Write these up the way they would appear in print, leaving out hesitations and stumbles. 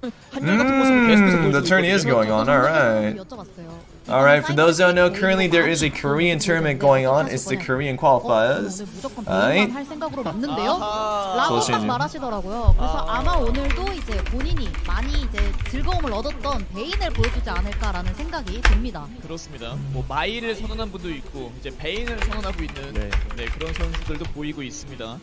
The tourney is going on, alright. Alright, for those who don't know, currently there is a Korean tournament going on. It's the Korean qualifiers. Alright. 할 생각으로 맞는데요? 라고 딱 말하시더라고요. 그래서 아마 오늘도 이제 본인이 많이 이제 즐거움을 얻었던 베인을 보여주지 않을까라는 생각이 듭니다. 그렇습니다. 뭐 마이를 선언한 분도 있고 이제 베인을 선언하고 있는 네, 그런 선수들도 보이고 있습니다.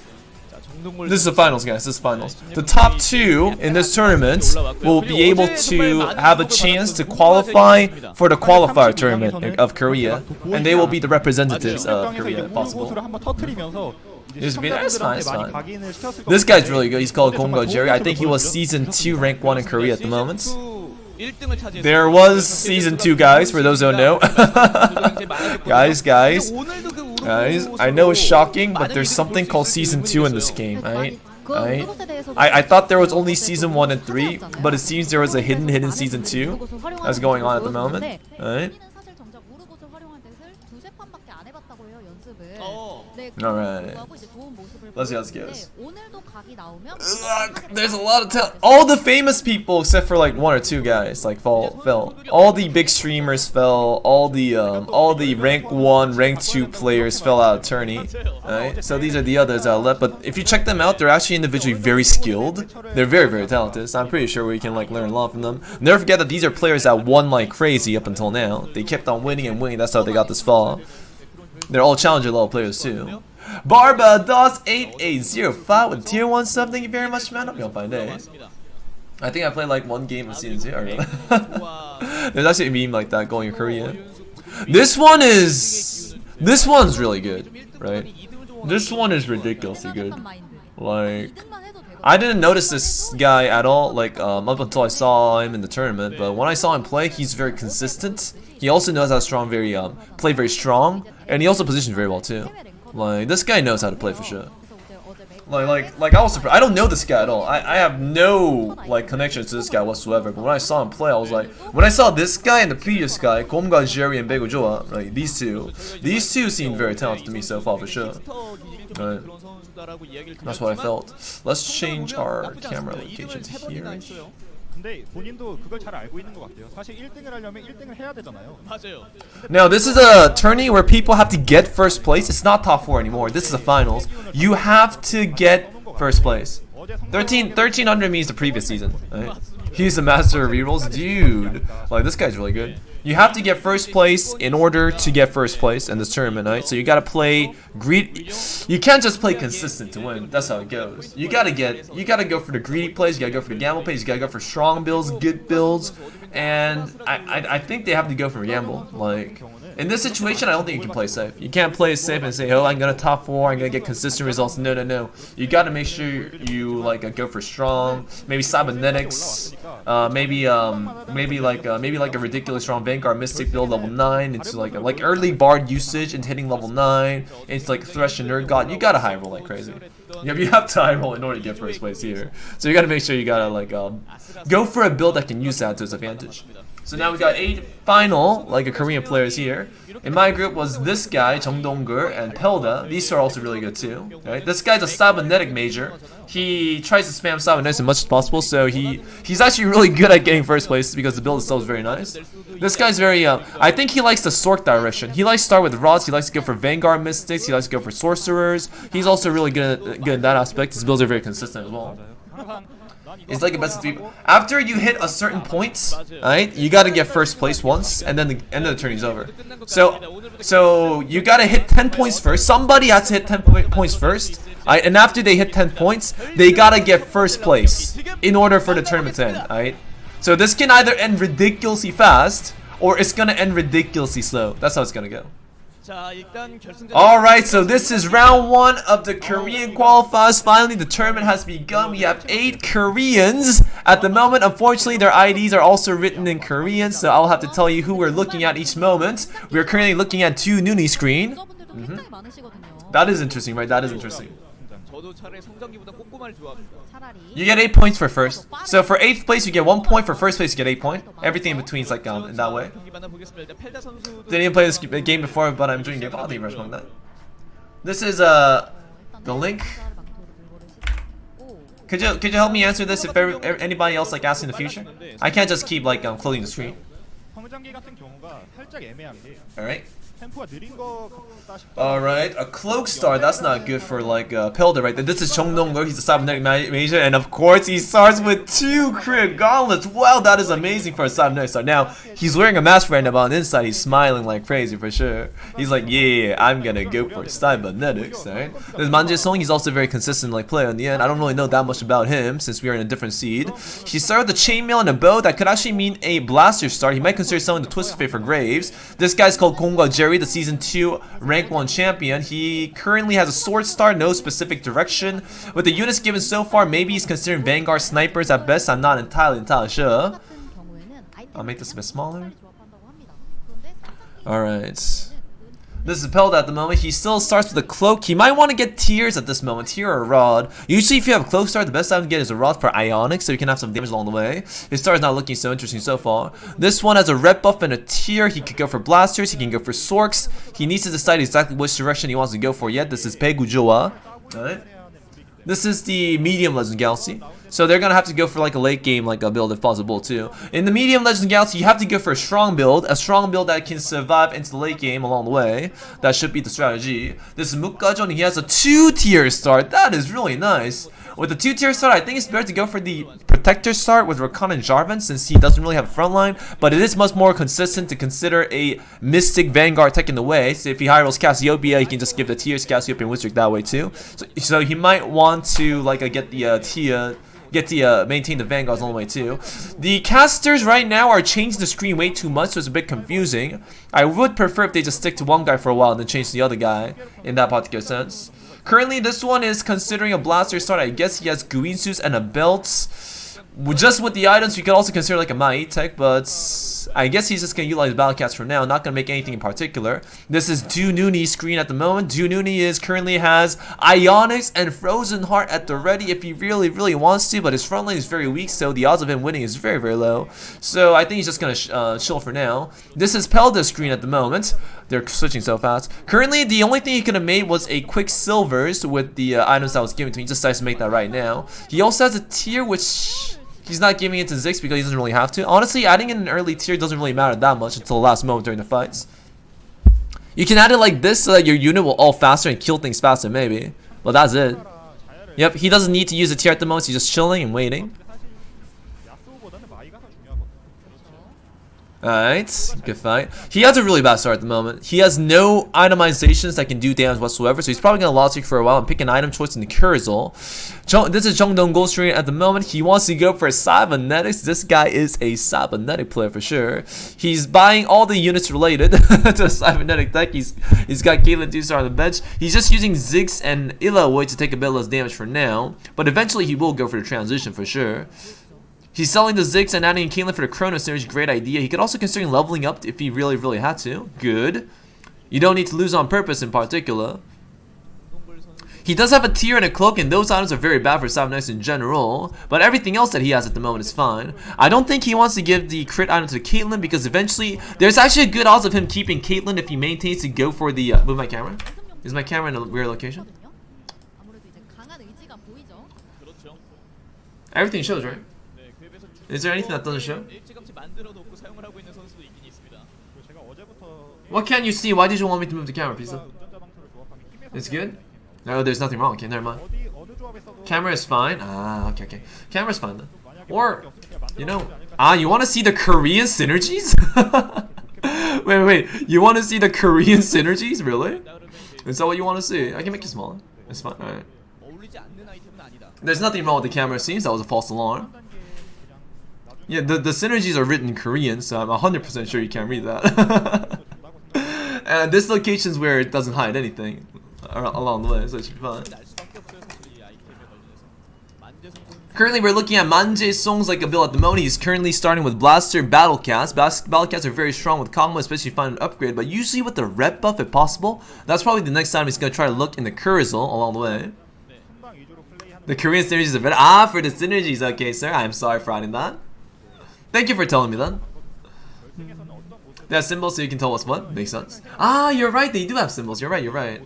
This is the finals, guys. This is finals. The top two in this tournament will be able to have a chance to qualify for the qualifier tournament of Korea, and they will be the representatives of Korea, if possible. That's fine. This guy's really good. He's called Gonggo Jerry. I think he was season 2, rank 1 in Korea at the moment. There was season 2, guys, for those who don't know. guys, I know it's shocking, but there's something called season 2 in this game, right? I thought there was only season 1 and 3, but it seems there was a hidden season 2 that's going on at the moment, right? Alright. Let's see how this goes. There's a lot of all the famous people except for like 1 or 2 guys like fell. All the big streamers fell. All the rank 1, rank 2 players fell out of tourney. Right? So these are the others that left. But if you check them out, they're actually individually very skilled. They're very talented. So I'm pretty sure we can like learn a lot from them. Never forget that these are players that won like crazy up until now. They kept on winning and winning. That's how they got this fall. They're all challenger level players too. Barbados 8805 with tier 1 sub. Thank you very much, man. Hope you all find it. I think I played like 1 game of season 2 already. There's actually a meme like that going in Korea. This one's really good, right? This one is ridiculously good. Like, I didn't notice this guy at all, like up until I saw him in the tournament. But when I saw him play, he's very consistent. He also knows how strong, play very strong, and he also positions very well too. Like, this guy knows how to play for sure. Like I was surprised. I don't know this guy at all. I have no like connection to this guy whatsoever. But when I saw him play, I was like, when I saw this guy and the previous guy, Gomga Jerry and Bebe Joa, like these two seemed very talented to me so far for sure. Right. That's what I felt. Let's change our camera location to here. Now this is a tourney where people have to get first place. It's not top 4 anymore. This is the finals. You have to get first place. 1300 means the previous season, right? He's the master of rerolls, dude. Like, this guy's really good. You have to get first place in order to get first place in this tournament, right? So you gotta play greedy. You can't just play consistent to win. That's how it goes. You gotta go for the greedy plays. You gotta go for the gamble plays. You gotta go for strong builds, good builds, and I think they have to go for a gamble. Like, in this situation, I don't think you can play safe. You can't play it safe and say, "Oh, I'm gonna top 4. I'm gonna get consistent results." No. You gotta make sure you like go for strong, maybe cybernetics, maybe like a ridiculous strong Vanguard Mystic build level 9 into like early Bard usage and hitting level 9. It's like Thresh and Nerd God. You gotta high roll like crazy. You have to high roll in order to get first place here. So you gotta make sure you gotta like go for a build that can use that to its advantage. So now we got 8 final, like a Korean players here. In my group was this guy, Jung Dong-gur, and Pelda. These are also really good too. Right? This guy's a cybernetic major. He tries to spam cybernetics as much as possible, so he's actually really good at getting first place because the build itself is very nice. This guy's very, I think he likes the Sork direction. He likes to start with rods, he likes to go for Vanguard Mystics, he likes to go for Sorcerers. He's also really good in that aspect. His builds are very consistent as well. It's like a best of 3. After you hit a certain point, right, you gotta get first place once, and then the end of the tourney's over. So you gotta hit 10 points first. Somebody has to hit 10 points first, right? And after they hit 10 points, they gotta get first place in order for the tournament to end, right? So this can either end ridiculously fast, or it's gonna end ridiculously slow. That's how it's gonna go. Alright, so this is round 1 of the Korean qualifiers. Finally, the tournament has begun. We have 8 Koreans at the moment. Unfortunately, their IDs are also written in Korean, so I'll have to tell you who we're looking at each moment. We're currently looking at 2 Nuni screen. That is interesting, right? That is interesting. You get 8 points for first. So for 8th place, you get 1 point. For first place, you get 8 points. Everything in between is like in that way. Didn't even play this game before, but I'm doing game. I'll leave that. This is the link. Could you help me answer this if anybody else like asks in the future? I can't just keep like closing the screen. 성장기 같은 경우가 살짝 애매한 게 All right. 템포가 느린 거 같다 싶다. Alright, a cloak star, that's not good for like Pelder right there. This is Chung Dong-go, he's a cybernetic major, and of course he starts with 2 crit gauntlets. Wow, that is amazing for a cybernetic star. Now, he's wearing a mask right now, but on the inside he's smiling like crazy for sure. He's like, yeah, I'm gonna go for cybernetics, alright? There's Manje Song, he's also a very consistent like player in the end. I don't really know that much about him since we are in a different seed. He started with a chainmail and a bow, that could actually mean a blaster start. He might consider selling the Twisted Fate for Graves. This guy's called Kongwa Jerry, the Season 2 Rank 1 champion. He currently has a sword start, no specific direction. With the units given so far, maybe he's considering Vanguard snipers at best. I'm not entirely sure. I'll make this a bit smaller. Alright. This is Pelda at the moment. He still starts with a cloak. He might want to get tears at this moment. Tear or a rod. Usually if you have a cloak star, the best time to get is a rod for Ionic, so you can have some damage along the way. His star is not looking so interesting so far. This one has a red buff and a tear. He could go for blasters. He can go for sorks. He needs to decide exactly which direction he wants to go for yet. This is Pegujoa. Alright. This is the medium Legend Galaxy. So they're gonna have to go for like a late game like a build if possible too. In the medium Legend Galaxy, you have to go for a strong build that can survive into the late game along the way. That should be the strategy. This is Lucca Jones, he has a 2-tier start. That is really nice. With the 2-tier start, I think it's better to go for the Protector start with Rakan and Jarvan since he doesn't really have a front line, but it is much more consistent to consider a Mystic Vanguard tech in the way. So if he high rolls Cassiopeia, he can just give the tiers Cassiopeia and Wizard that way too. So he might want to like get the maintain the Vanguards all the way too. The casters right now are changing the screen way too much, so it's a bit confusing. I would prefer if they just stick to one guy for a while and then change to the other guy in that particular sense. Currently, this one is considering a blaster start. I guess he has Guinsus and a belt. Just with the items, you could also consider like a Mai tech, but I guess he's just going to utilize Battlecats for now, not going to make anything in particular. This is Dununi's screen at the moment. Dununi currently has Ionics and Frozen Heart at the ready if he really, really wants to, but his front lane is very weak, so the odds of him winning is very, very low. So I think he's just going to chill for now. This is Pelda's screen at the moment. They're switching so fast. Currently, the only thing he could have made was a Quicksilvers with the items that was given to him. He just decides to make that right now. He also has a tier which he's not giving it to Ziggs because he doesn't really have to. Honestly, adding in an early tier doesn't really matter that much until the last moment during the fights. You can add it like this so that your unit will ult faster and kill things faster, maybe. But that's it. Yep, he doesn't need to use a tier at the moment. He's just chilling and waiting. Alright, good fight. He has a really bad start at the moment. He has no itemizations that can do damage whatsoever, so he's probably going to logic for a while and pick an item choice in the Curzal. This is Chung Dong-go stream at the moment. He wants to go for cybernetics. This guy is a cybernetic player for sure. He's buying all the units related to a cybernetic deck. He's got Caitlyn 2-star on the bench. He's just using Ziggs and Illaoi to take a bit less damage for now, but eventually he will go for the transition for sure. He's selling the Ziggs and adding Caitlyn for the Chronos synergy. Great idea. He could also consider leveling up if he really, really had to. Good. You don't need to lose on purpose in particular. He does have a tier and a cloak, and those items are very bad for cybernetics in general. But everything else that he has at the moment is fine. I don't think he wants to give the crit item to Caitlyn because eventually there's actually a good odds of him keeping Caitlyn if he maintains to go for the. Move my camera. Is my camera in a weird location? Everything shows, right? Is there anything that doesn't show? What can you see? Why did you want me to move the camera, Pizza? It's good? No, there's nothing wrong. Okay, never mind. Camera is fine. Ah, okay. Camera's fine then. Or, you know, you want to see the Korean synergies? wait. You want to see the Korean synergies? Really? Is that what you want to see? I can make it smaller. It's fine. Alright. There's nothing wrong with the camera. It seems that was a false alarm. Yeah, the synergies are written in Korean, so I'm 100% sure you can't read that. And this location's where it doesn't hide anything along the way, so it should be fine. Currently, we're looking at Manje Song's like a build at the moment. He's currently starting with Blaster Battlecats. Battlecats are very strong with Kog'Maw, especially if you find an upgrade, but usually with the red buff if possible. That's probably the next time he's going to try to look in the Curzal along the way. The Korean synergies are better. For the synergies, okay, sir. I'm sorry for adding that. Thank you for telling me that. They have symbols so you can tell us what. Makes sense. You're right. They do have symbols. You're right.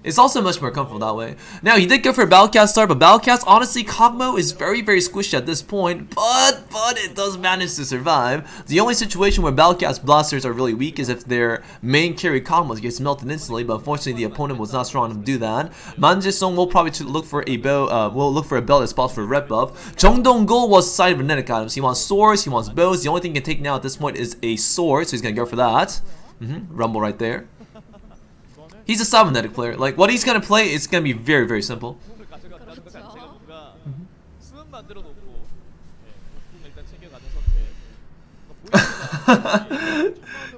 It's also much more comfortable that way. Now, he did go for a Battlecast start, but Battlecast, honestly, Kog'Maw is very, very squishy at this point, but it does manage to survive. The only situation where Battlecast blasters are really weak is if their main carry Kog'Maw gets melted instantly, but unfortunately, the opponent was not strong enough to do that. Manjisong will probably look for a belt that spots for red buff. Jongdong-gul was cybernetic items. He wants swords, he wants bows. The only thing he can take now at this point is a sword, so he's gonna go for that. Rumble right there. He's a cybernetic player. Like, what he's gonna play is gonna be very, very simple.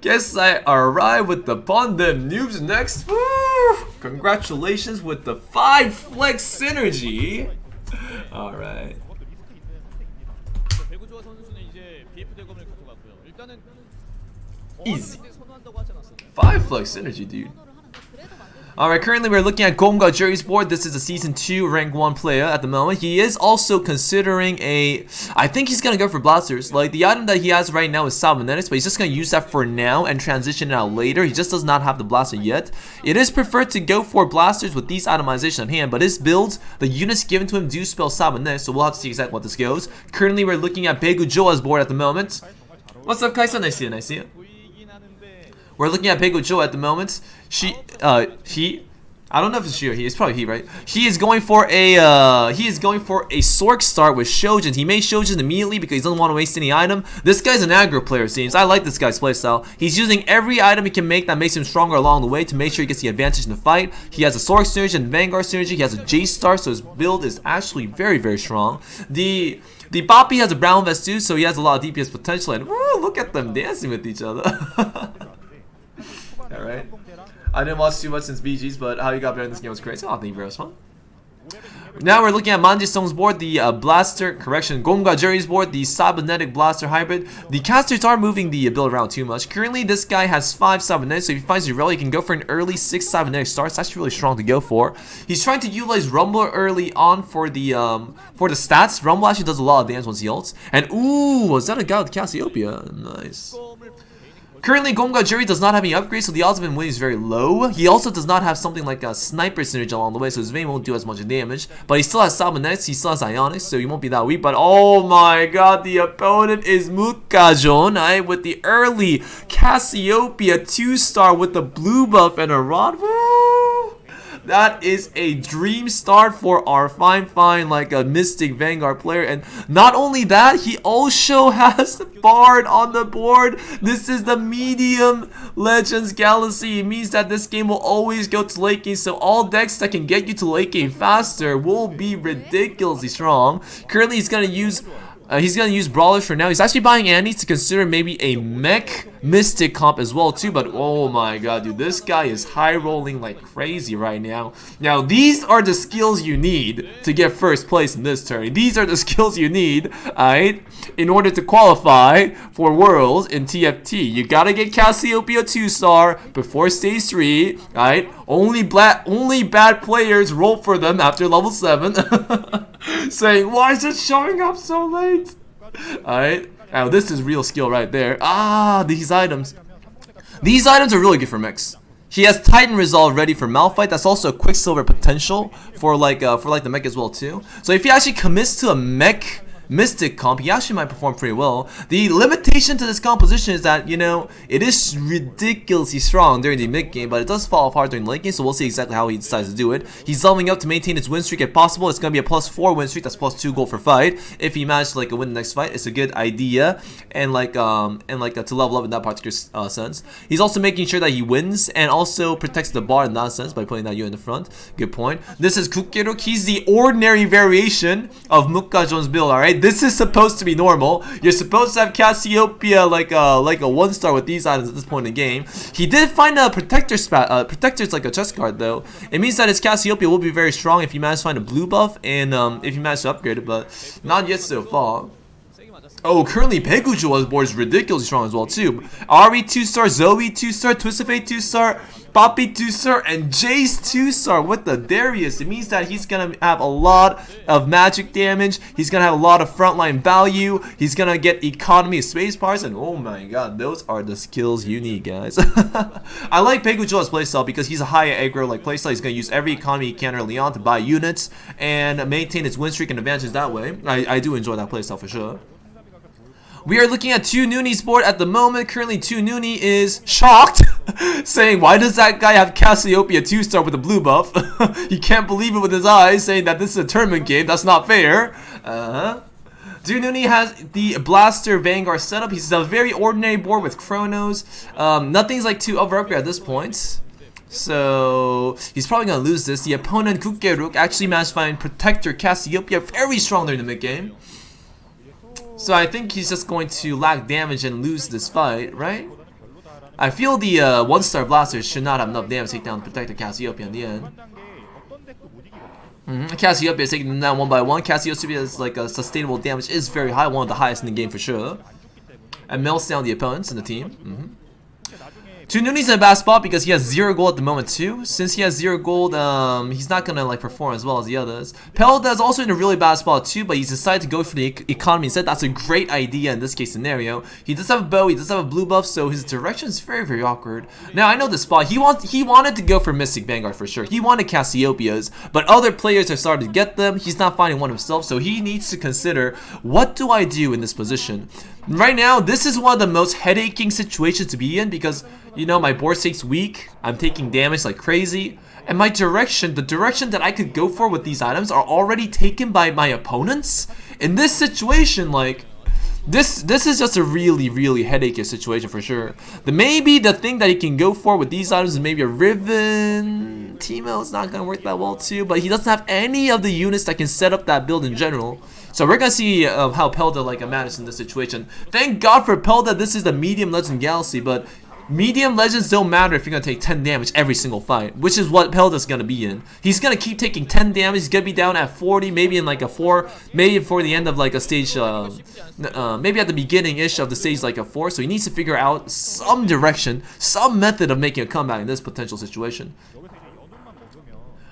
Guess I arrived with the Bondem noobs next. Woo! Congratulations with the 5 flex synergy. Alright. 'Easy. 5 flex synergy, dude. Alright, currently we're looking at Gomga Jury's board. This is a Season 2 Rank 1 player at the moment. He is also considering I think he's gonna go for blasters. Like, the item that he has right now is cybernetics, but he's just gonna use that for now and transition it out later. He just does not have the blaster yet. It is preferred to go for blasters with these itemizations at hand, but his builds, the units given to him do spell cybernetics, so we'll have to see exactly what this goes. Currently we're looking at Begu Joa's board at the moment. What's up, Kaisa? Nice to see you. We're looking at Begu Joa at the moment. I don't know if it's she or he. It's probably he, right? He is going for a Sork start with Shojin. He made Shojin immediately because he doesn't want to waste any item. This guy's an aggro player, it seems. I like this guy's playstyle. He's using every item he can make that makes him stronger along the way to make sure he gets the advantage in the fight. He has a Sork synergy and Vanguard synergy. He has a J star, so his build is actually very, very strong. The Boppy has a brown vest too, so he has a lot of DPS potential. And woo, look at them dancing with each other. Alright. I didn't watch too much since BG's, but how you got better in this game was crazy. Oh, thank you very much, fun. Now we're looking at Manjisong's board, the Gomga Jury's board, the cybernetic blaster hybrid. The casters are moving the build around too much. Currently, this guy has 5 cybernetics, so if he finds Zerel, he can go for an early 6 cybernetic starts. That's really strong to go for. He's trying to utilize Rumble early on for the stats. Rumble actually does a lot of damage once he ults. And ooh, was that a guy with Cassiopeia? Nice. Currently, Gomga Jury does not have any upgrades, so the odds of him winning is very low. He also does not have something like a sniper synergy along the way, so his vein won't do as much damage. But he still has cybernetics, he still has ionics, so he won't be that weak. But oh my god, the opponent is Lucca Jones, with the early Cassiopeia 2-star with the blue buff and a rod. Woo! That is a dream start for our fine like a Mystic Vanguard player. And not only that, he also has Bard on the board. This is the medium Legends Galaxy. It means that this game will always go to late game, so all decks that can get you to late game faster will be ridiculously strong. Currently, he's gonna use Brawlers for now. He's actually buying Andes to consider maybe a Mech Mystic comp as well too, but oh my god, dude, this guy is high rolling like crazy right now. Now, these are the skills you need to get first place in this tourney. These are the skills you need, alright, in order to qualify for Worlds in TFT. You gotta get Cassiopeia 2-star before stage 3, alright? Only bad players roll for them after level 7. Saying, why is it showing up so late? Alright. Now, this is real skill right there. Ah, these items. These items are really good for mechs. He has Titan Resolve ready for Malphite. That's also a Quicksilver potential for the mech as well too. So if he actually commits to a mech Mystic comp, he actually might perform pretty well. The limitation to this composition is that, you know, it is ridiculously strong during the mid game, but it does fall apart during the late game, so we'll see exactly how he decides to do it. He's leveling up to maintain his win streak if possible. It's going to be a +4 win streak, that's +2 gold for fight. If he manages to win the next fight, it's a good idea, and to level up in that particular sense. He's also making sure that he wins and also protects the bar in that sense by putting that unit in the front. Good point. This is Kukeruk. He's the ordinary variation of Lucca Jones' build, alright? This is supposed to be normal. You're supposed to have Cassiopeia like a 1-star with these items at this point in the game. He did find a protector's like a chest card though. It means that his Cassiopeia will be very strong if he manages to find a blue buff and if he manages to upgrade it, but not yet so far. Oh, currently Pegujua's board is ridiculously strong as well too. Ari 2-star, Zoe 2-star, Twist of Fate 2-star, Poppy 2-star, and Jace 2-star with the Darius. It means that he's gonna have a lot of magic damage. He's gonna have a lot of frontline value. He's gonna get economy of space parts, and oh my god, those are the skills you need, guys. I like Pegujua's playstyle because he's a high aggro like playstyle. He's gonna use every economy he can early on to buy units and maintain his win streak and advantages that way. I do enjoy that playstyle for sure. We are looking at 2 Nooney's board at the moment. Currently, 2 Nooney is shocked, saying, why does that guy have Cassiopeia 2-star with a blue buff? He can't believe it with his eyes, saying that this is a tournament game. That's not fair. 2 Nooney has the Blaster Vanguard setup. He's a very ordinary board with Chronos. Nothing's like too over upgrade at this point. So he's probably gonna lose this. The opponent, Kukeruk, actually managed to find Protector Cassiopeia very strong during the mid game. So I think he's just going to lack damage and lose this fight, right? I feel the 1-star Blaster should not have enough damage to take down Protector Cassiopeia in the end. Cassiopeia is taking them down 1 by 1. Cassiopeia's like a sustainable damage is very high, one of the highest in the game for sure. And melts down the opponents in the team. 2 Nooney's in a bad spot because he has 0 gold at the moment too. Since he has 0 gold, he's not gonna like perform as well as the others. Pelda is also in a really bad spot too, but he's decided to go for the economy instead. That's a great idea in this case scenario. He does have a bow, he does have a blue buff, so his direction is very awkward. Now I know the spot. He wanted to go for Mystic Vanguard for sure. He wanted Cassiopeia's, but other players have started to get them. He's not finding one himself, so he needs to consider, what do I do in this position? Right now, this is one of the most headaching situations to be in because, you know, my board state's weak, I'm taking damage like crazy, and my direction, the direction that I could go for with these items are already taken by my opponents. In this situation, like, this is just a really headachy situation for sure. Maybe the thing that he can go for with these items is maybe a Riven. Teemo's not gonna work that well too, but he doesn't have any of the units that can set up that build in general. So we're gonna see how Pelda like manages in this situation. Thank God for Pelda, this is the medium legend galaxy, but medium legends don't matter if you're gonna take 10 damage every single fight, which is what Pelda's gonna be in. He's gonna keep taking 10 damage. He's gonna be down at 40, maybe in like a 4, maybe before the end of like a stage, maybe at the beginning-ish of the stage like a 4. So he needs to figure out some direction, some method of making a comeback in this potential situation.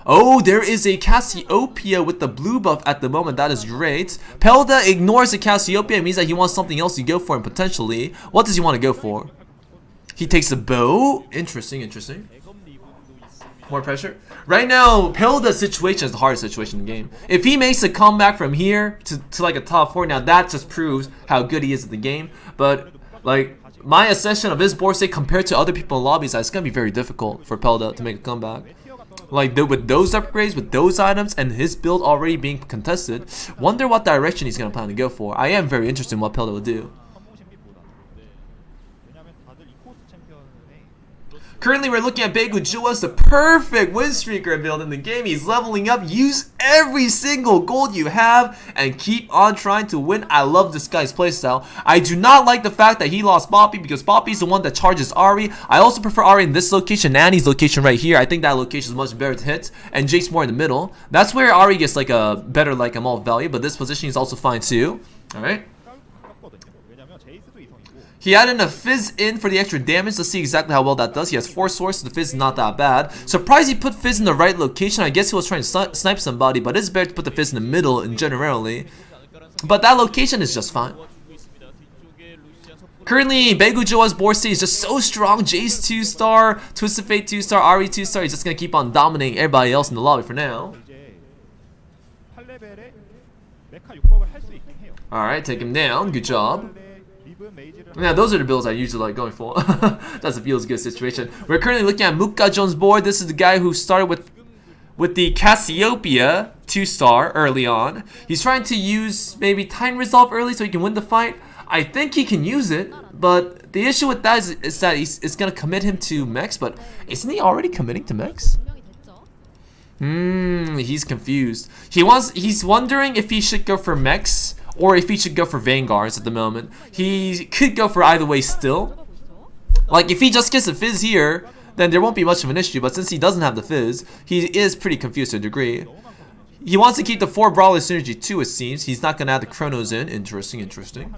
Oh, there is a Cassiopeia with the blue buff at the moment. That is great. Pelda ignores the Cassiopeia. It means that he wants something else to go for him potentially. What does he want to go for? He takes a bow. Interesting. More pressure. Right now, Pelda's situation is the hardest situation in the game. If he makes a comeback from here to like a top 4, now that just proves how good he is at the game. But like my assessment of his board state compared to other people in lobbies, it's gonna be very difficult for Pelda to make a comeback. Like with those upgrades, with those items, and his build already being contested, wonder what direction he's gonna plan to go for. I am very interested in what Pelda will do. Currently, we're looking at Begujua's the perfect win streaker build in the game. He's leveling up. Use every single gold you have and keep on trying to win. I love this guy's playstyle. I do not like the fact that he lost Poppy because Poppy's the one that charges Ari. I also prefer Ari in this location, Nanny's location right here. I think that location is much better to hit, and Jake's more in the middle. That's where Ari gets like a better like mult value, but this position is also fine too. All right. He added a Fizz in for the extra damage. Let's see exactly how well that does. He has 4 swords, so the Fizz is not that bad. Surprised he put Fizz in the right location. I guess he was trying to snipe somebody, but it's better to put the Fizz in the middle in generally. But that location is just fine. Currently, Begujua's board state is just so strong. Jace 2-star, Twisted Fate 2-star, Ari 2-star. He's just going to keep on dominating everybody else in the lobby for now. Alright, take him down. Good job. Now those are the builds I usually like going for. That's a feels good situation. We're currently looking at Lucca Jones' board. This is the guy who started with the Cassiopeia 2-star early on. He's trying to use maybe time resolve early so he can win the fight. I think he can use it, but the issue with that is that it's gonna commit him to mechs. But isn't he already committing to mechs? He's confused. He's wondering if he should go for mechs or if he should go for Vanguards at the moment. He could go for either way still. Like, if he just gets a Fizz here, then there won't be much of an issue. But since he doesn't have the Fizz, he is pretty confused to a degree. He wants to keep the 4 brawler synergy too, it seems. He's not gonna add the Chronos in. Interesting.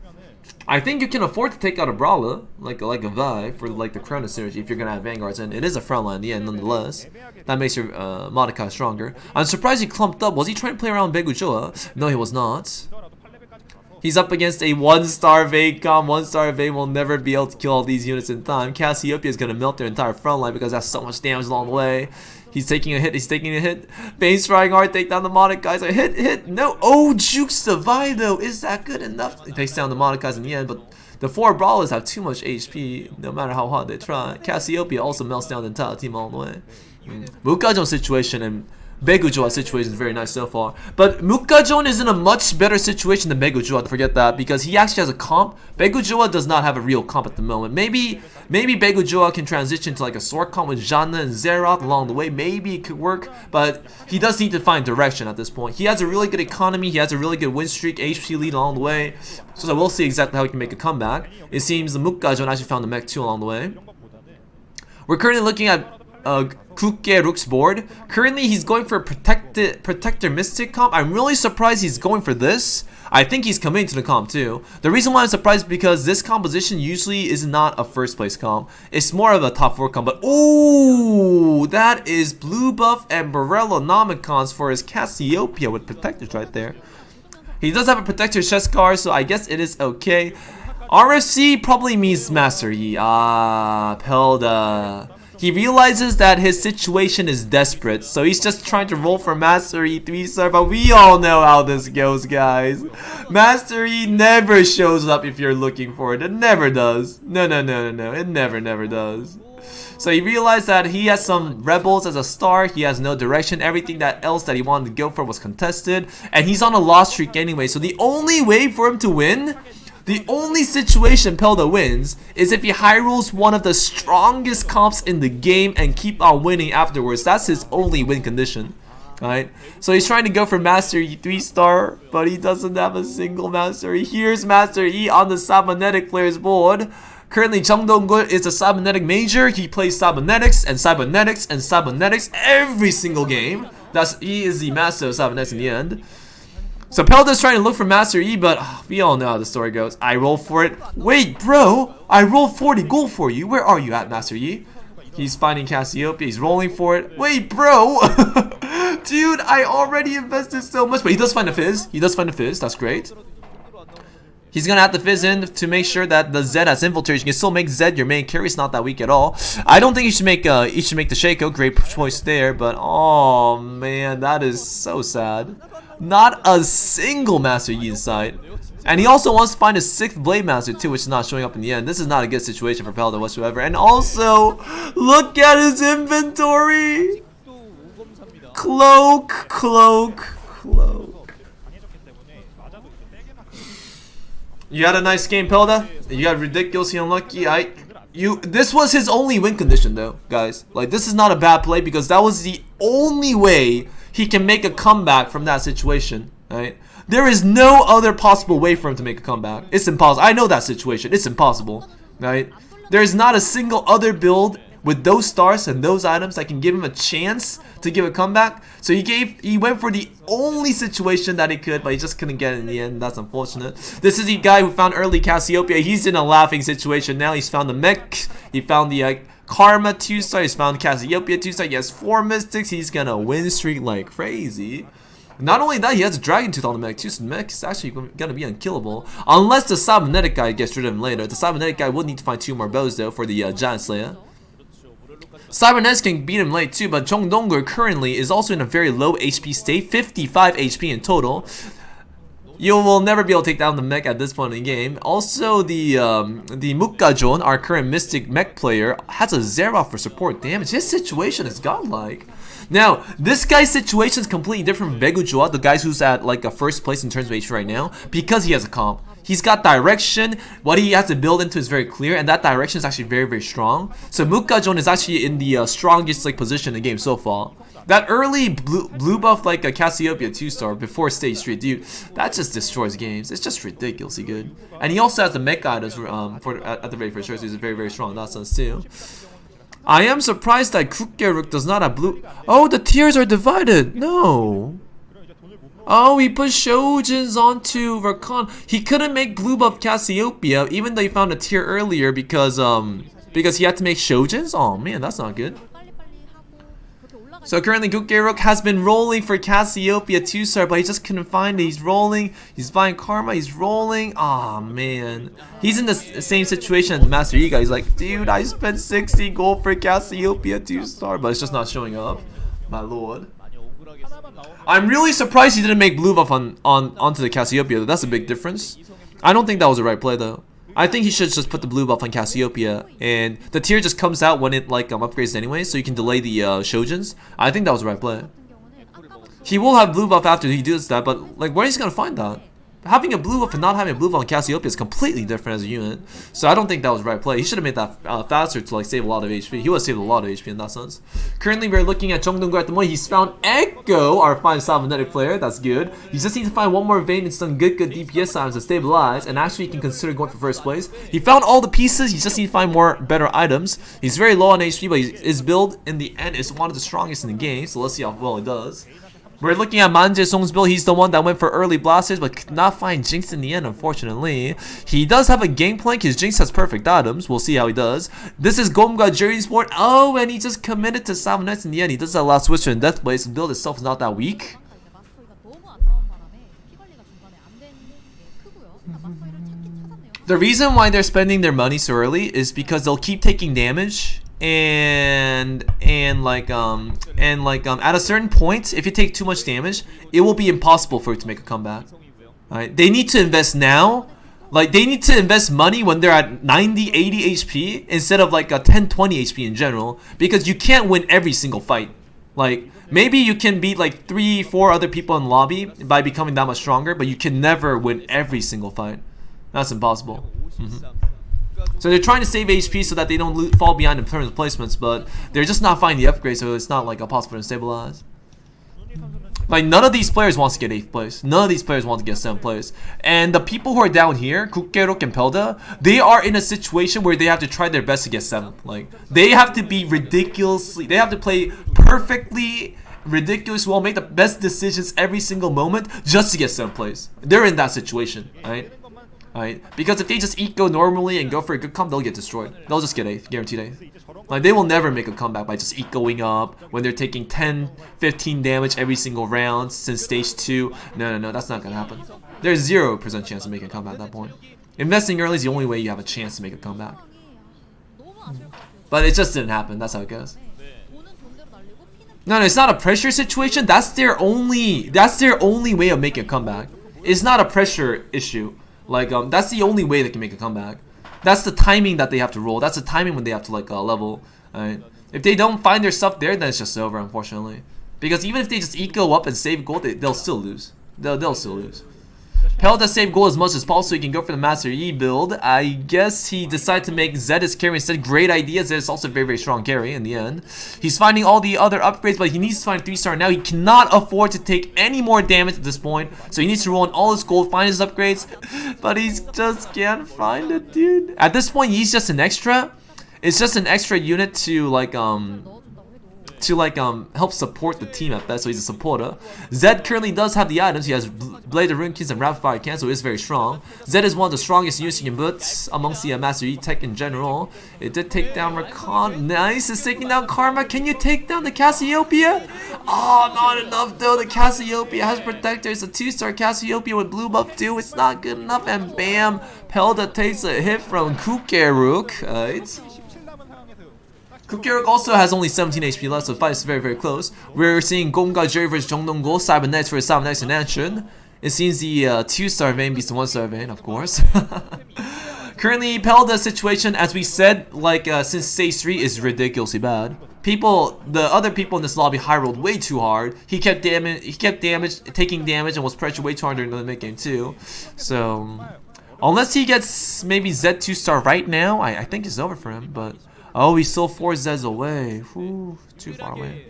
I think you can afford to take out a brawler, like a Vi, for like the Chrono synergy if you're gonna have Vanguards in. It is a frontline in the end, nonetheless. That makes your Mordecai stronger. I'm surprised he clumped up. Was he trying to play around Bebe? No, he was not. He's up against a 1-star Vayne comp. 1-star Vayne will never be able to kill all these units in time. Cassiopeia is gonna melt their entire frontline because that's so much damage along the way. He's taking a hit, Vayne's trying hard, take down the Mordecai's. Hit, no. Oh, jukes the Vi though. Is that good enough? He takes down the Mordecai's in the end, but the 4 brawlers have too much HP no matter how hard they try. Cassiopeia also melts down the entire team all the way. Lucca Jones situation and Bebe situation is very nice so far. But Lucca Jones is in a much better situation than Bebe. Forget that, because he actually has a comp. Bebe does not have a real comp at the moment. Maybe Bebe can transition to like a sword comp with Janna and Zeroth along the way. Maybe it could work, but he does need to find direction at this point. He has a really good economy. He has a really good win streak, HP lead along the way. So we'll see exactly how he can make a comeback. It seems the Lucca Jones actually found the mech too along the way. We're currently looking at Kuke Rook's board. Currently, he's going for a Protector Mystic comp. I'm really surprised he's going for this. I think he's committing to the comp too. The reason why I'm surprised is because this composition usually is not a first place comp. It's more of a top 4 comp. But ooh, that is blue buff and Borrello Nomicons for his Cassiopeia with protectors right there. He does have a protector chest card, so I guess it is okay. RFC probably means Master Yi. Pelda. He realizes that his situation is desperate, so he's just trying to roll for Master Yi 3-star, but we all know how this goes, guys. Master Yi never shows up if you're looking for it. It never does. No. It never does. So he realized that he has some rebels as a star. He has no direction. Everything else that he wanted to go for was contested, and he's on a loss streak anyway. So the only way for him to win, the only situation Pelda wins, is if he high rolls one of the strongest comps in the game and keep on winning afterwards. That's his only win condition. Alright, so he's trying to go for Master Yi 3-star, but he doesn't have a single Master Yi. Here's Master Yi on the Cybernetic player's board. Currently, Chung Dong-gu is a Cybernetic major. He plays Cybernetics and Cybernetics and Cybernetics every single game. He is the master of Cybernetics in the end. So Pelda's trying to look for Master Yi, but we all know how the story goes. I roll for it. Wait, bro! I rolled 40 gold for you. Where are you at, Master Yi? He's finding Cassiopeia. He's rolling for it. Wait, bro! Dude, I already invested so much. But he does find a Fizz. That's great. He's gonna have to Fizz in to make sure that the Zed has infiltrated. You can still make Zed your main carry. It's not that weak at all. I don't think you should make the Shaco. Great choice there, but oh man, that is so sad. Not a single Master Yi inside. And he also wants to find a 6th Blade Master too, which is not showing up in the end. This is not a good situation for Pelda whatsoever. And also, look at his inventory. Cloak. You had a nice game, Pelda. You got ridiculously unlucky. This was his only win condition though, guys. Like, this is not a bad play because that was the only way he can make a comeback from that situation, right? There is no other possible way for him to make a comeback. It's impossible. I know that situation. It's impossible, right? There is not a single other build with those stars and those items that can give him a chance to give a comeback. So he went for the only situation that he could, but he just couldn't get it in the end. That's unfortunate. This is the guy who found early Cassiopeia. He's in a laughing situation now. He's found the mech. He found the Karma 2-star. He's found Cassiopeia 2-star. He has 4 mystics. He's gonna win streak like crazy. Not only that, he has a Dragon Tooth on the mech too, so the mech is actually gonna be unkillable. Unless the Cybernetic guy gets rid of him later. The Cybernetic guy will need to find 2 more bows though for the Giant Slayer. Cybernetics can beat him late too, but Chung Dong-gu currently is also in a very low HP state, 55 HP in total. You will never be able to take down the mech at this point in the game. Also, the Lucca Jones, our current Mystic mech player, has a Zeroth for support damage. His situation is godlike. Now, this guy's situation is completely different from Bebe, the guy who's at like a first place in terms of HP right now, because he has a comp. He's got direction. What he has to build into is very clear, and that direction is actually very, very strong. So Lucca Jones is actually in the strongest like position in the game so far. That early blue buff like a Cassiopeia 2-star before stage 3, dude, that just destroys games. It's just ridiculously good. And he also has the mech items at the very first show, so he's very, very strong in that sense too. I am surprised that Kuke Rook does not have blue. Oh, the tiers are divided. No. Oh, he put Shojins onto Rakan. He couldn't make blue buff Cassiopeia, even though he found a tier earlier because he had to make Shojins? Oh man, that's not good. So currently Gukgeruk has been rolling for Cassiopeia 2-star, but he just couldn't find it. He's rolling, he's buying Karma, he's rolling. Aw, man. He's in the same situation as Master Yi guy. He's like, dude, I spent 60 gold for Cassiopeia 2-star, but it's just not showing up. My lord. I'm really surprised he didn't make blue buff onto the Cassiopeia. That's a big difference. I don't think that was the right play though. I think he should just put the blue buff on Cassiopeia, and the tier just comes out when it like upgrades anyway, so you can delay the Shojins. I think that was the right play. He will have blue buff after he does that, but like where is he gonna find that? Having a blue buff and not having a blue buff on Cassiopeia is completely different as a unit. So I don't think that was the right play. He should have made that faster to like save a lot of HP. He would have saved a lot of HP in that sense. Currently we're looking at Jongdong-gu at the moment. He's found Echo, our fine cybernetic player. That's good. He just needs to find one more vein and some good DPS items to stabilize, and actually he can consider going for first place. He found all the pieces. He just needs to find more better items. He's very low on HP, but his build in the end is one of the strongest in the game. So let's see how well he does. We're looking at Man Jae-sung's build. He's the one that went for early blasters, but could not find Jinx in the end, unfortunately. He does have a Gangplank. His Jinx has perfect items. We'll see how he does. This is Gomga Jerry's board. Oh, and he just committed to 7 Knights in the end. He does have last Switcher and Death Blaze. The build itself is not that weak. The reason why they're spending their money so early is because they'll keep taking damage. And at a certain point, if you take too much damage, it will be impossible for it to make a comeback. Alright, they need to invest now. Like, they need to invest money when they're at 90, 80 HP instead of like a 10, 20 HP in general, because you can't win every single fight. Like, maybe you can beat like 3, 4 other people in lobby by becoming that much stronger, but you can never win every single fight. That's impossible. So they're trying to save HP so that they don't fall behind in terms of placements, but they're just not finding the upgrade, so it's not like a possible to stabilize. Like, none of these players wants to get 8th place. None of these players want to get 7th place. And the people who are down here, Gukgeruk and Pelda, they are in a situation where they have to try their best to get 7th. Like, they have to be ridiculously, they have to play perfectly ridiculous well, make the best decisions every single moment just to get 7th place. They're in that situation, right? Alright, because if they just eco normally and go for a good comp, they'll get destroyed. They'll just get 8th, guaranteed 8th. Like, they will never make a comeback by just ecoing up when they're taking 10, 15 damage every single round since stage 2. No, that's not gonna happen. There's 0% chance of making a comeback at that point. Investing early is the only way you have a chance to make a comeback. But it just didn't happen, that's how it goes. No, it's not a pressure situation. That's their only way of making a comeback. It's not a pressure issue. Like, that's the only way they can make a comeback. That's the timing that they have to roll. That's the timing when they have to, like, level. Right? If they don't find their stuff there, then it's just over, unfortunately. Because even if they just eco up and save gold, they'll still lose. They'll still lose. Pelda saved gold as much as possible so he can go for the Master Yi build. I guess he decided to make Zed his carry instead. Great idea. Zed is also a very, very strong carry in the end. He's finding all the other upgrades, but he needs to find 3-star now. He cannot afford to take any more damage at this point. So he needs to roll in all his gold, find his upgrades. But he just can't find it, dude. At this point, he's just an extra. It's just an extra unit to, like, help support the team at best, so he's a supporter. Zed currently does have the items. He has Blade of Runekeys and Rapid Fire Cancel, so it's very strong. Zed is one of the strongest units you can put amongst the Master Yi tech in general. It did take down Rakan. Nice, it's taking down Karma. Can you take down the Cassiopeia? Oh, not enough though. The Cassiopeia has Protector. It's a 2-star Cassiopeia with blue buff too. It's not good enough, and bam, Pelda takes a hit from Gukgeruk. Right? Gukgeruk also has only 17 HP left, so the fight is very, very close. We're seeing Gomga Jerry vs Jongdong-gu, Cyber Knights vs Cyber Knights in action. It seems the 2-star vein beats the 1-star vein, of course. Currently, Pelda's situation, as we said, like since stage 3, is ridiculously bad. The other people in this lobby high rolled way too hard. He kept taking damage, and was pressured way too hard during the mid game too. So, unless he gets maybe Z 2-star right now, I think it's over for him. But oh, he's still 4 Zs away. Whew, too far away.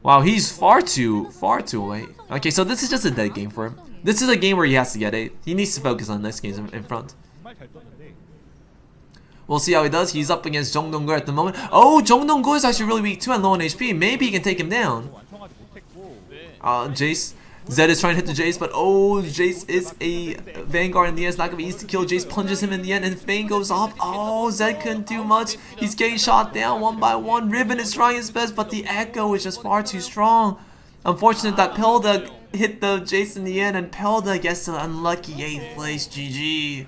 Wow, he's far too away. Okay, so this is just a dead game for him. This is a game where he has to get 8. He needs to focus on next games in front. We'll see how he does. He's up against Jongdong-gu at the moment. Oh, Jongdong-gu is actually really weak too and low on HP. Maybe he can take him down. Jace. Zed is trying to hit the Jace, but oh, Jace is a Vanguard in the end. It's not going to be easy to kill. Jace punches him in the end, and Vayne goes off. Oh, Zed couldn't do much. He's getting shot down one by one. Riven is trying his best, but the Echo is just far too strong. Unfortunate that Pelda hit the Jace in the end, and Pelda gets an unlucky 8th place. GG.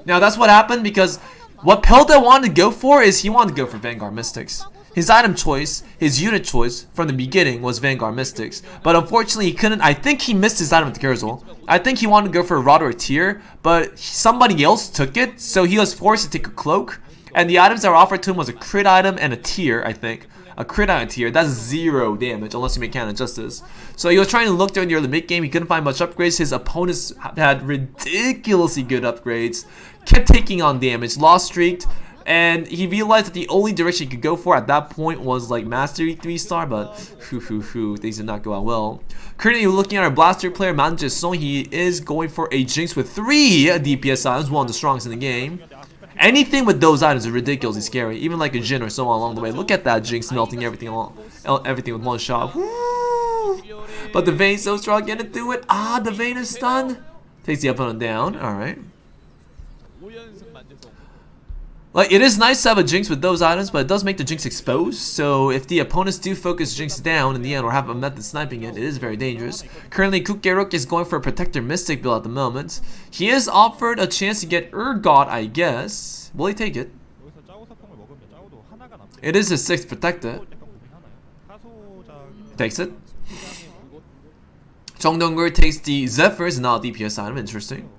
Now, that's what happened because what Pelda wanted to go for is he wanted to go for Vanguard Mystics. His item choice, his unit choice from the beginning was Vanguard Mystics. But unfortunately he couldn't. I think he missed his item at the Curzel. I think he wanted to go for a Rod or a Tear, but somebody else took it, so he was forced to take a Cloak. And the items that were offered to him was a crit item and a Tear, I think. A crit item Tear, that's 0 damage unless you make Cannon Justice. So he was trying to look during the early mid game, he couldn't find much upgrades. His opponents had ridiculously good upgrades, kept taking on damage, lost streaked. And he realized that the only direction he could go for at that point was like Mastery 3-star, but things did not go out well. Currently looking at our Blaster player, Manjesong, he is going for a Jinx with 3 DPS items, one of the strongest in the game. Anything with those items is ridiculously scary, even like a Jhin or so on along the way. Look at that Jinx melting everything with one shot. Woo! But the Vayne's so strong, getting through it. Ah, the Vayne is stunned. Takes the opponent down, alright. Like, it is nice to have a Jinx with those items, but it does make the Jinx exposed. So if the opponents do focus Jinx down in the end or have a method sniping it, it is very dangerous. Currently, Kukgeruk is going for a Protector Mystic build at the moment. He is offered a chance to get Urgot, I guess. Will he take it? It is his 6th Protector. Takes it. Jongdonggur takes the Zephyrs, not a DPS item. Interesting.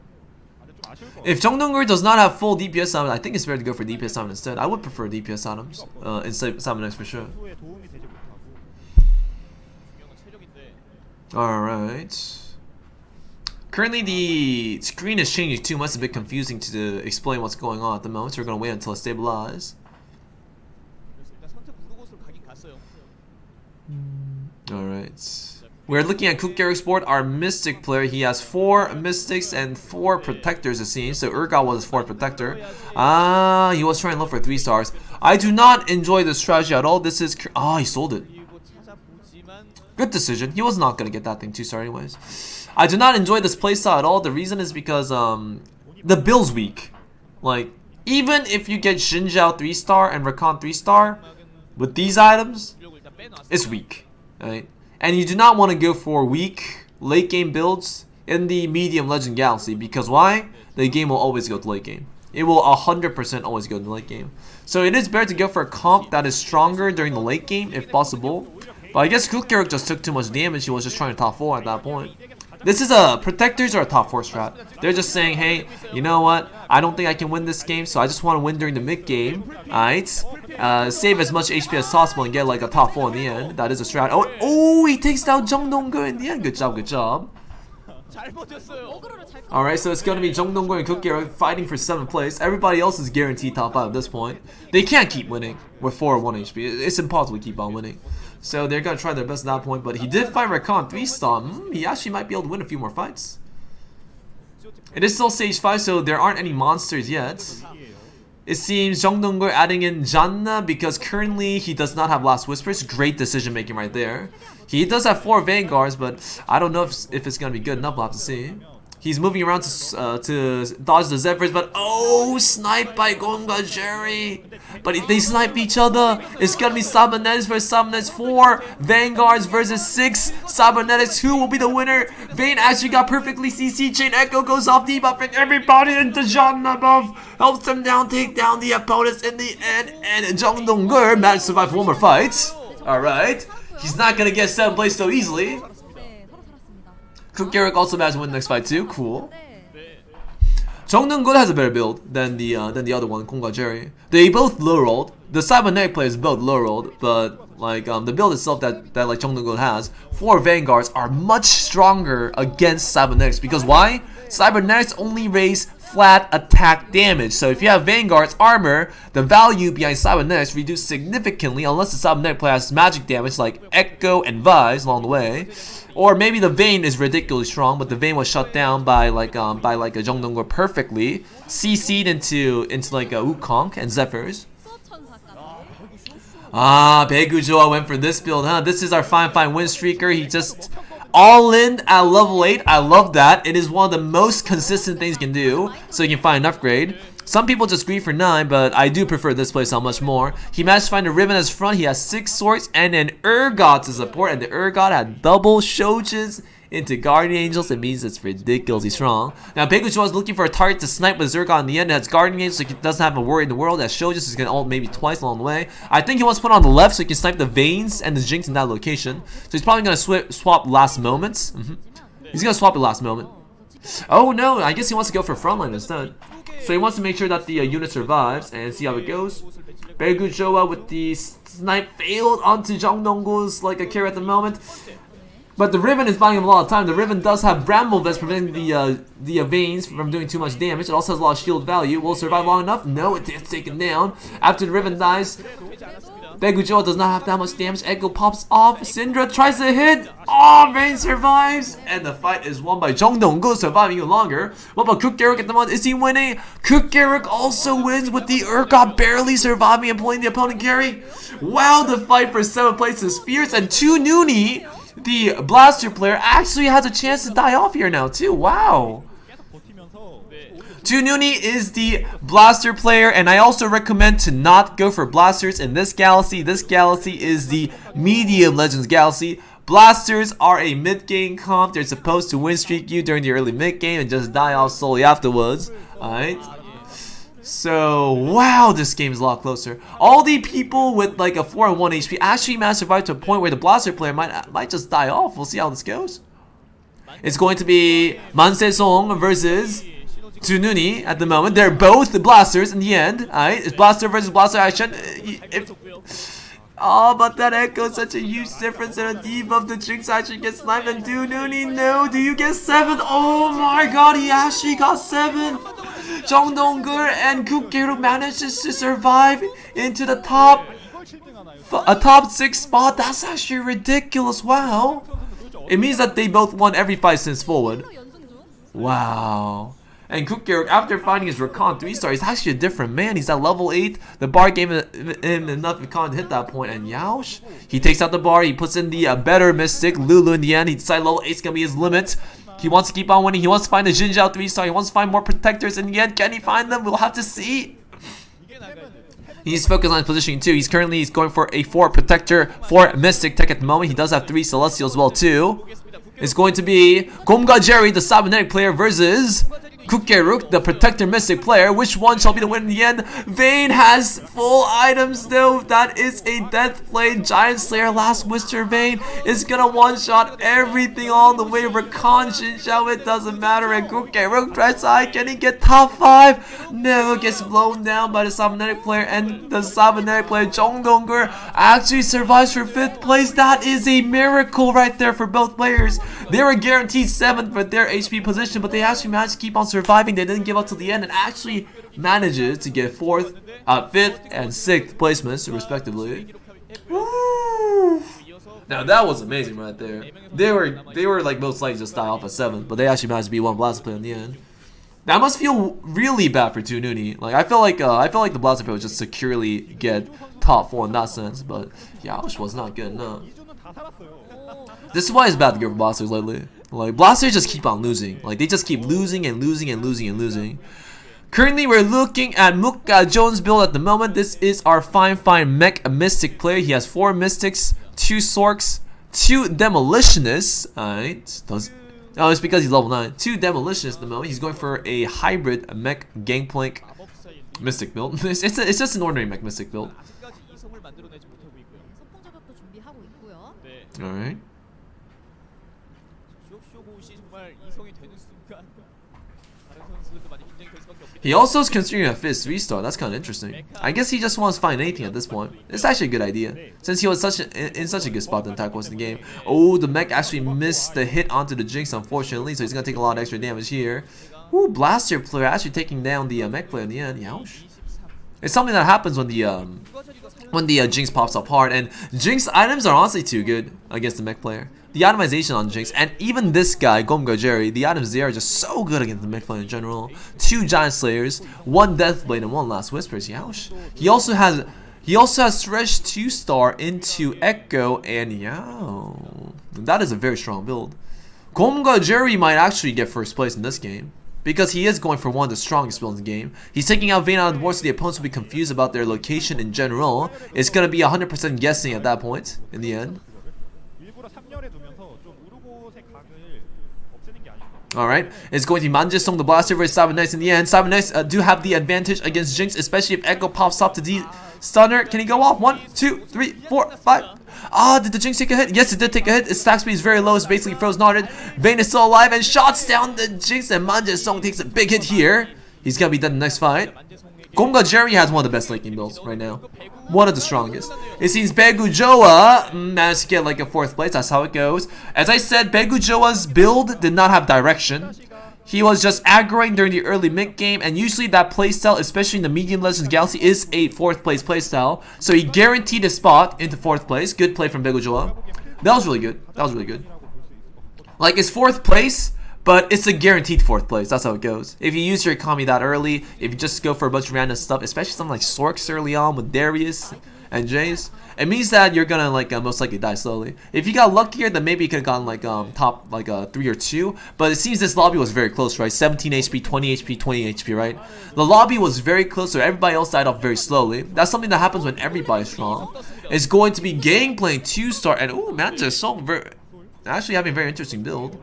If Jongdonggur does not have full DPS items, I think it's better to go for DPS items instead. I would prefer DPS items instead of Salmon X for sure. Alright. Currently the screen is changing too much. It's a bit confusing to explain what's going on at the moment, so we're going to wait until it stabilizes. Alright. We're looking at Kukgeruk's board, our Mystic player. He has 4 Mystics and 4 Protectors, it seems. So Urgot was his 4th Protector. Ah, he was trying to look for 3 stars. I do not enjoy this strategy at all. This is... Ah, he sold it. Good decision. He was not going to get that thing 2-star anyways. I do not enjoy this playstyle at all. The reason is because the build's weak. Like, even if you get Xinjiao 3-star and Rakan 3-star, with these items, it's weak. Right? And you do not want to go for weak late game builds in the medium Legend Galaxy, because why? The game will always go to late game. It will 100% always go to late game. So it is better to go for a comp that is stronger during the late game if possible. But I guess Kukgeruk just took too much damage. He was just trying to top 4 at that point. This is a Protectors or a top 4 strat. They're just saying, hey, you know what? I don't think I can win this game, so I just want to win during the mid game. Alright? Save as much HP as possible and get like a top 4 in the end. That is a strat. Oh, he takes down Jongdonggur in the end. Good job, good job. Alright, so it's going to be Jongdonggur and Kukgeruk fighting for 7th place. Everybody else is guaranteed top 5 at this point. They can't keep winning with 4 or 1 HP. It's impossible to keep on winning. So they're going to try their best at that point. But he did fight Rakan 3-star. He actually might be able to win a few more fights. It is still stage 5, so there aren't any monsters yet. It seems Jongdonggur adding in Janna because currently he does not have Last Whispers. Great decision making right there. He does have 4 Vanguards, but I don't know if it's going to be good enough. We'll have to see. He's moving around to dodge the Zephyrs, but oh, sniped by Gonga Jerry. But if they snipe each other, it's gonna be Cybernetics versus Cybernetics. 4 Vanguards versus 6 Cybernetics. Who will be the winner? Vayne actually got perfectly CC. Chain Echo goes off, debuffing everybody into Jean above. Helps them down, take down the opponents in the end. And Jongdonggur managed to survive 1 more fight. Alright. He's not gonna get 7th place so easily. Kukgeruk also managed to win the next fight too. Cool. Jongdonggur has a better build than the other one, Konga Jerry. They both low rolled. The Cybernetic players both low rolled, but like the build itself that like Jongdonggur has, 4 Vanguards are much stronger against Cybernetics because why? Cybernetics only raise flat attack damage. So if you have Vanguard's armor, the value behind Cybernetics reduced significantly unless the Cybernetic player has magic damage like Echo and Vise along the way. Or maybe the Vayne is ridiculously strong, but the Vayne was shut down by a Jongdonggur perfectly, CC'd into like a Wukong and Zephyrs. Ah, Begu Joa went for this build, huh? This is our fine win streaker. He just All in at level 8. I love that. It is one of the most consistent things you can do, so you can find an upgrade. Some people just grieve for 9, but I do prefer this playstyle much more. He managed to find a Riven as front. He has 6 swords and an Urgot to support, and the Urgot had double Shoges into Guardian Angels. It means it's ridiculously strong. Now, Bebe was looking for a target to snipe with Zergot in the end. It has Guardian Angels, so he doesn't have a worry in the world. That Shoges is going to ult maybe twice along the way. I think he wants to put on the left so he can snipe the Veins and the Jinx in that location. So he's probably going to swap last moments. He's going to swap it last moment. Oh no, I guess he wants to go for frontline instead. So he wants to make sure that the unit survives and see how it goes. Bebe Joa with the snipe failed onto Jong Donggo's like a carry at the moment. But the Riven is buying him a lot of time. The Riven does have Bramble Vest preventing the Veins from doing too much damage. It also has a lot of shield value. Will it survive long enough? No, it's taken down. After the Riven dies, Bebe Joa does not have that much damage. Echo pops off. Syndra tries to hit. Oh, Vayne survives. And the fight is won by Jong Donggo, surviving even longer. What about Cook Garrick at the moment? Is he winning? Cook Garrick also wins with the Urgot barely surviving and pulling the opponent carry. Wow, the fight for 7th place is fierce. And 2 Noonie, the Blaster player, actually has a chance to die off here now too. Wow. 2 Noonie is the Blaster player, and I also recommend to not go for Blasters in this galaxy. This galaxy is the Medium Legends galaxy. Blasters are a mid-game comp. They're supposed to win streak you during the early mid-game and just die off slowly afterwards. Alright. So, wow, this game is a lot closer. All the people with like a 4 and 1 HP actually managed to survive to a point where the Blaster player might just die off. We'll see how this goes. It's going to be Man Se-song versus 2 Noonie at the moment. They're both the Blasters in the end. Alright, it's Blaster versus Blaster action. Oh, but that Echo is such a huge difference, and a debuff the Jinx actually gets sniped. And 2 Noonie, no, do you get 7? Oh my god, he actually got 7. Jong Donggo and Cook Garrick manages to survive into the top 6 spot. That's actually ridiculous. Wow. It means that they both won every fight since forward. Wow. And Cook Garrick, after finding his Rakan 3-star, he's actually a different man. He's at level 8. The bar gave him enough Rakan to hit that point. And Yaush, he takes out the bar. He puts in the better Mystic. Lulu in the end. He decided level 8 is going to be his limit. He wants to keep on winning. He wants to find the Jinzhao 3-star. He wants to find more Protectors. In the end, can he find them? We'll have to see. He's focused on his positioning too. He's going for a 4 Protector, 4 Mystic tech at the moment. He does have 3 Celestial as well too. It's going to be Gomga Jerry, the Cybernetic player, versus Cook Garrick, the Protector Mystic player. Which one shall be the winner in the end? Vayne has full items though. That is a death play. Giant Slayer, Last Whisper. Vayne is gonna one-shot everything all the way. Rakan, Jinzhao, it doesn't matter. And Cook Garrick tries to can he get top 5? No, gets blown down by the Cybernetic player. And the Cybernetic player, Jong Donggo, actually survives for 5th place. That is a miracle right there for both players. They were guaranteed 7th for their HP position, but they actually managed to keep on surviving. They didn't give up till the end and actually manages to get 4th, 5th, and 6th placements respectively. Woo! Now that was amazing right there. They were like most likely just die off at 7th, but they actually managed to be one Blaster player in the end. That must feel really bad for 2 Noonie. Like I feel like the Blaster player would just securely get top 4 in that sense, but Yaush was not good enough. This is why it's bad to go for Blasters lately. Like, Blasters just keep on losing. Like, they just keep losing and losing and losing and losing. Currently, we're looking at Lucca Jones build at the moment. This is our fine Mech Mystic player. He has 4 Mystics, 2 Sorks, 2 Demolitionists. Alright. Oh, it's because he's level 9. 2 Demolitionists at the moment. He's going for a hybrid Mech Gangplank Mystic build. It's just an ordinary Mech Mystic build. Alright. He also is considering a 5th 3-star. That's kind of interesting. I guess he just wants to find anything at this point. It's actually a good idea, since he was in such a good spot the entire course of the game. Oh, the mech actually missed the hit onto the Jinx, unfortunately, so he's gonna take a lot of extra damage here. Ooh, Blaster player actually taking down the mech player in the end. Youch. It's something that happens when the Jinx pops up hard, and Jinx items are honestly too good against the mech player. The itemization on Jinx, and even this guy, Gomga Jerry, the items there are just so good against the mech player in general. 2 Giant Slayers, 1 Deathblade, and 1 Last Whispers. Youch. He also has Thresh 2-star into Echo, and yow. That is a very strong build. Gomga Jerry might actually get first place in this game, because he is going for one of the strongest builds in the game. He's taking out Vayne out of the board, so the opponents will be confused about their location in general. It's going to be 100% guessing at that point, in the end. Alright, it's going to be Manjisong the Blaster versus Cyber Knights in the end. Cyber Knights do have the advantage against Jinx, especially if Echo pops up to the stunner. Can he go off? 1, 2, 3, 4, 5. Ah, did the Jinx take a hit? Yes, it did take a hit. Its stack speed is very low. It's basically frozen hearted. Vayne is still alive and shots down the Jinx, and Manjisong takes a big hit here. He's gonna be dead in the next fight. Gomga Jerry has one of the best late game builds right now. One of the strongest. It seems Begu Joa managed to get like a 4th place. That's how it goes. As I said, Begu Joa's build did not have direction. He was just aggroing during the early mid game, and usually that playstyle, especially in the medium Legends Galaxy, is a 4th place playstyle. So he guaranteed a spot into 4th place. Good play from Begu Joa. That was really good. That was really good. Like, it's 4th place, but it's a guaranteed 4th place. That's how it goes. If you use your economy that early, if you just go for a bunch of random stuff, especially something like Sorks early on with Darius and Jace, it means that you're gonna like most likely die slowly. If you got luckier, then maybe you could have gotten like top like 3 or 2. But it seems this lobby was very close, right? 17 HP, 20 HP, 20 HP, right? The lobby was very close, so everybody else died off very slowly. That's something that happens when everybody's strong. It's going to be Gang playing 2-star, and ooh, Manjisong actually having a very interesting build.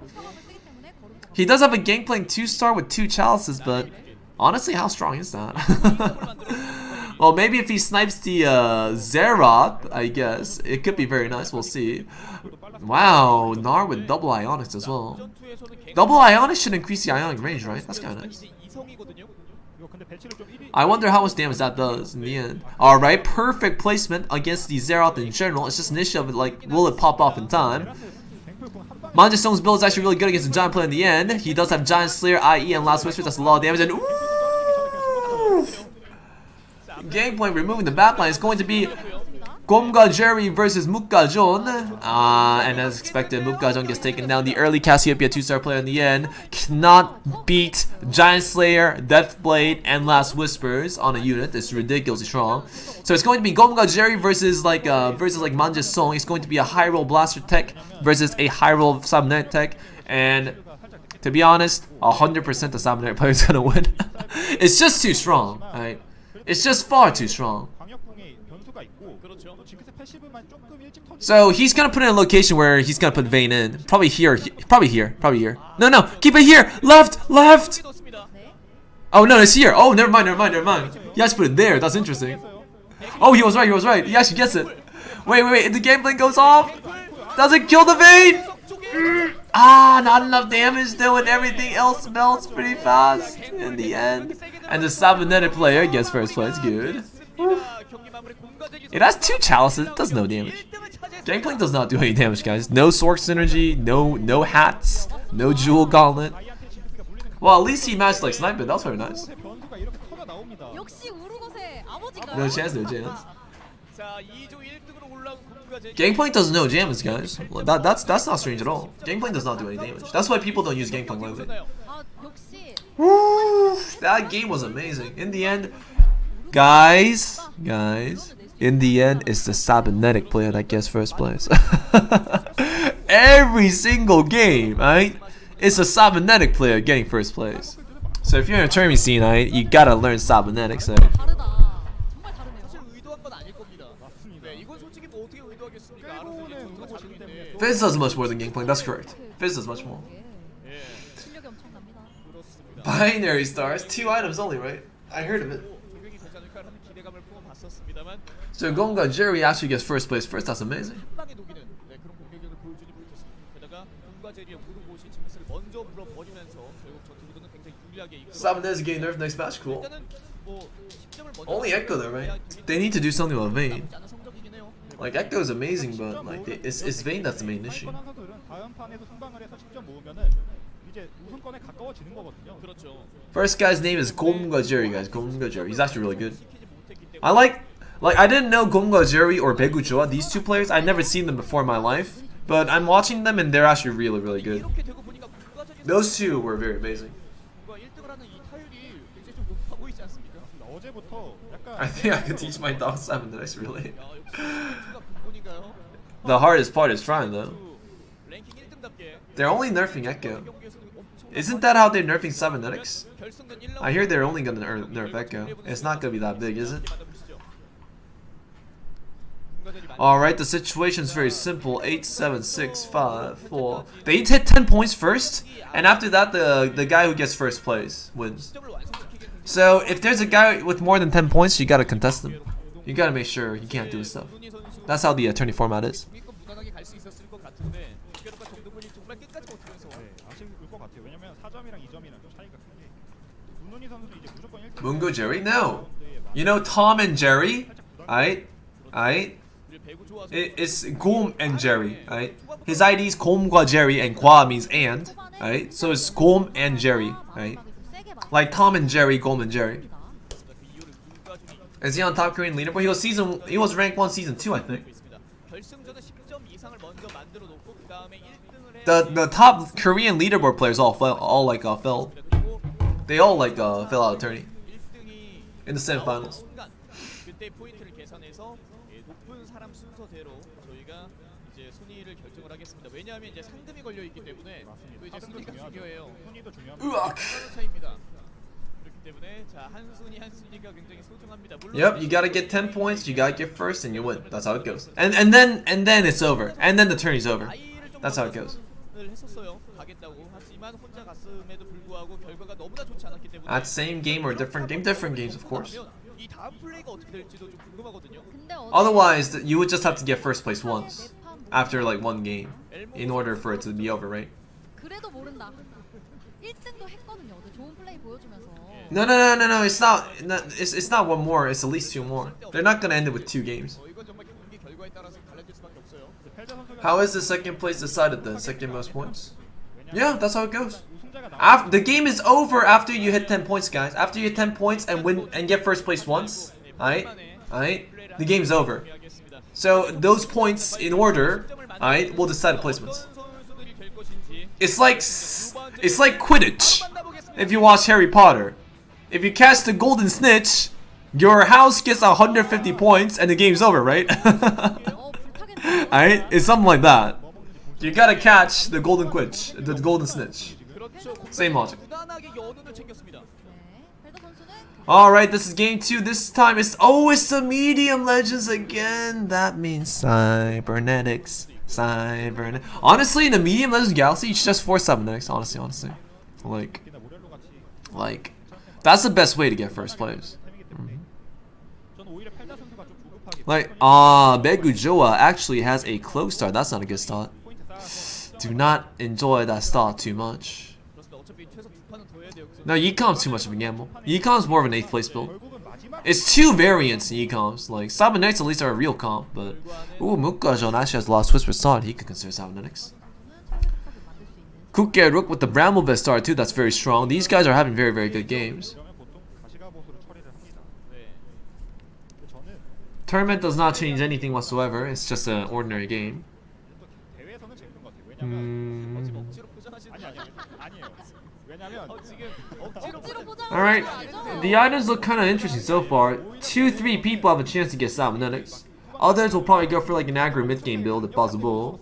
He does have a Gangplank 2-star with 2 chalices, but honestly, how strong is that? Well, maybe if he snipes the Zeroth, I guess, it could be very nice. We'll see. Wow, Gnar with double Ionics as well. Double Ionics should increase the Ionic range, right? That's kind of nice. I wonder how much damage that does in the end. Alright, perfect placement against the Zeroth in general. It's just an issue of it, like, will it pop off in time? Manjisong's build is actually really good against the Giant player in the end. He does have Giant Slayer, IE, and Last Whisper. That's a lot of damage. And ooh! Gameplay removing the backline is going to be Gomga Jerry versus Lucca Jones. And as expected, Lucca Jones gets taken down. The early Cassiopeia 2-star player in the end cannot beat Giant Slayer, Deathblade, and Last Whispers on a unit. It's ridiculously strong. So it's going to be Gomga Jerry versus like Manjisong. It's going to be a high roll blaster tech versus a high roll Cybernetic tech. And to be honest, 100% the Cybernetic player is gonna win. It's just too strong, right? It's just far too strong. So he's gonna put it in a location where he's gonna put Vayne in. Probably here, probably here, probably here. No, no, keep it here. Left, left. Oh no, it's here. Oh, never mind, never mind, never mind. He has to put it there. That's interesting. Oh, he was right. He was right. He actually gets it. Wait, wait, wait. The gameplay goes off. Does it kill the Vayne? Not enough damage though, and everything else melts pretty fast in the end. And the Cybernetic player gets first place. Good. It has 2 chalices. It does no damage. Gangplank does not do any damage, guys. No Sork synergy, no hats, no jewel gauntlet. Well, at least he matched like sniper. That was very nice. No chance, no chance. Gangplank does no damage, guys. That's not strange at all. Gangplank does not do any damage. That's why people don't use Gangplank lately. Woo! That game was amazing. In the end, guys, in the end, it's the Cybernetic player that gets first place. Every single game, right? It's a Cybernetic player getting first place. So if you're in a tournament scene, right, you gotta learn Cybernetics. Right? Fizz does much more than Gangplank. That's correct. Fizz does much more. Binary stars, 2 items only, right? I heard of it. So Gomga Jerry actually gets first place first. That's amazing. Cybernetic is getting nerfed next match. Cool. Only Echo though, right? They need to do something about Vayne. Like Echo is amazing, but like it's Vayne that's the main issue. First guy's name is Gomga Jerry, guys. Gomga Jerry. He's actually really good. I didn't know Gomga Jerry or Begu Joa, these 2 players. I'd never seen them before in my life, but I'm watching them and they're actually really, really good. Those 2 were very amazing. I think I could teach my dog Cybernetics, really. The hardest part is trying though. They're only nerfing Echo. Isn't that how they're nerfing cybernetics? I hear they're only gonna nerf Echo. It's not gonna be that big, is it? Alright, the situation is very simple. 8, 7, 6, 5, 4. They each hit 10 points first, and after that the guy who gets first place wins. So if there's a guy with more than 10 points, you gotta contest him. You gotta make sure he can't do his stuff. That's how the tourney format is. Mungo Jerry? No. You know Tom and Jerry? Aight? It's Gom and Jerry, right? His ID is Gom과 Jerry, and Gwa means and, right? So it's Gom and Jerry, right? Like Tom and Jerry, Gom and Jerry. Is he on top Korean leaderboard? He was ranked 1 season 2, I think. The top Korean leaderboard players all fell. They all fell out of tourney in the semifinals. Yep, you gotta get 10 points, you gotta get first, and you win. That's how it goes. And then it's over. And then the tourney's over. That's how it goes. At same game or different game? Different games, of course. Otherwise, you would just have to get first place once after like one game in order for it to be over, right? No. It's not. It's not one more. It's at least 2 more. They're not gonna end it with 2 games. How is the second place decided then? Second most points? Yeah, that's how it goes. The game is over after you hit 10 points, guys. After you hit 10 points and win and get first place once, alright, the game's over. So those points in order, alright, will decide the placements. It's like Quidditch. If you watch Harry Potter, if you catch the golden snitch, your house gets 150 points and the game's over, right? Alright, it's something like that. You gotta catch the golden Quidditch, the golden snitch. Same logic. Alright, this is game 2. This time it's the medium legends again. That means cybernetics. Honestly, in the medium legends galaxy, you should just force cybernetics. Honestly, like that's the best way to get first place. Like, Bebe Joa actually has a close start. That's not a good start. Do not enjoy that start too much. No, Ecom's too much of a gamble. Ecom's more of an 8th place build. It's 2 variants in Ecoms. Like, cybernetics at least are a real comp, but Lucca Jones actually has a lot of Swiss for start. He could consider cybernetics. Kuke Rook with the Bramble Vest start too. That's very strong. These guys are having very, very good games. Tournament does not change anything whatsoever. It's just an ordinary game. Alright, the items look kind of interesting so far. 2-3 people have a chance to get cybernetics. Others will probably go for like an aggro mid-game build if possible.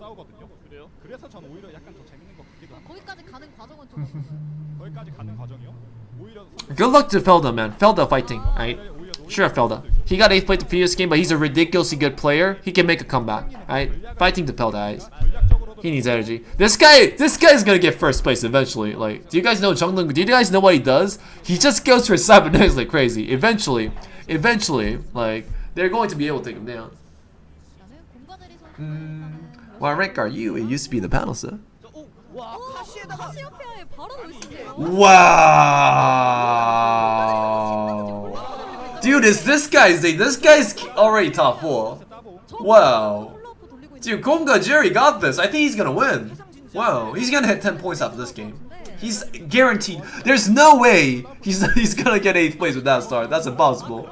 Good luck to Felda, man. Felda fighting, right? Sure, Felda. He got 8th place the previous game, but he's a ridiculously good player. He can make a comeback, right? Fighting to Felda, guys. He needs energy. This guy's gonna get first place eventually. Like, do you guys know Jungling? Do you guys know what he does? He just goes for cybernetics like crazy. Eventually, like, they're going to be able to take him down. What rank are you? It used to be the panel, sir. Wow. Dude, this guy's already top 4. Wow. Dude, Gomga Jerry got this. I think he's gonna win. Wow, he's gonna hit 10 points after this game. He's guaranteed. There's no way he's gonna get 8th place with that start. That's impossible.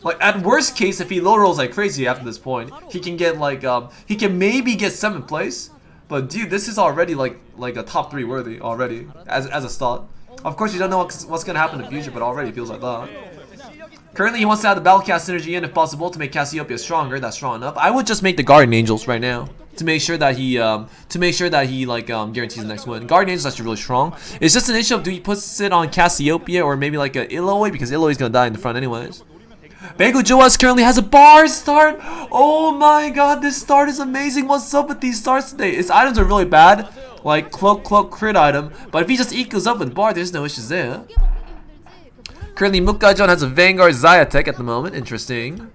Like, at worst case, if he low rolls like crazy after this point, he can get like he can maybe get 7th place. But dude, this is already like a top 3 worthy already as a start. Of course, you don't know what's gonna happen in the future, but already feels like that. Currently, he wants to have the Battlecast synergy in if possible to make Cassiopeia stronger. That's strong enough. I would just make the Guardian Angels right now to make sure that he guarantees the next win. Guardian Angels is actually really strong. It's just an issue of do he puts it on Cassiopeia or maybe like a Eloy, because Eloy's gonna die in the front anyways. Bango Joas currently has a bar start. Oh my god, this start is amazing. What's up with these starts today? His items are really bad, like cloak, crit item. But if he just equals up with bar, there's no issues there. Currently, Lucca Jones has a Vanguard Xayah tech at the moment. Interesting.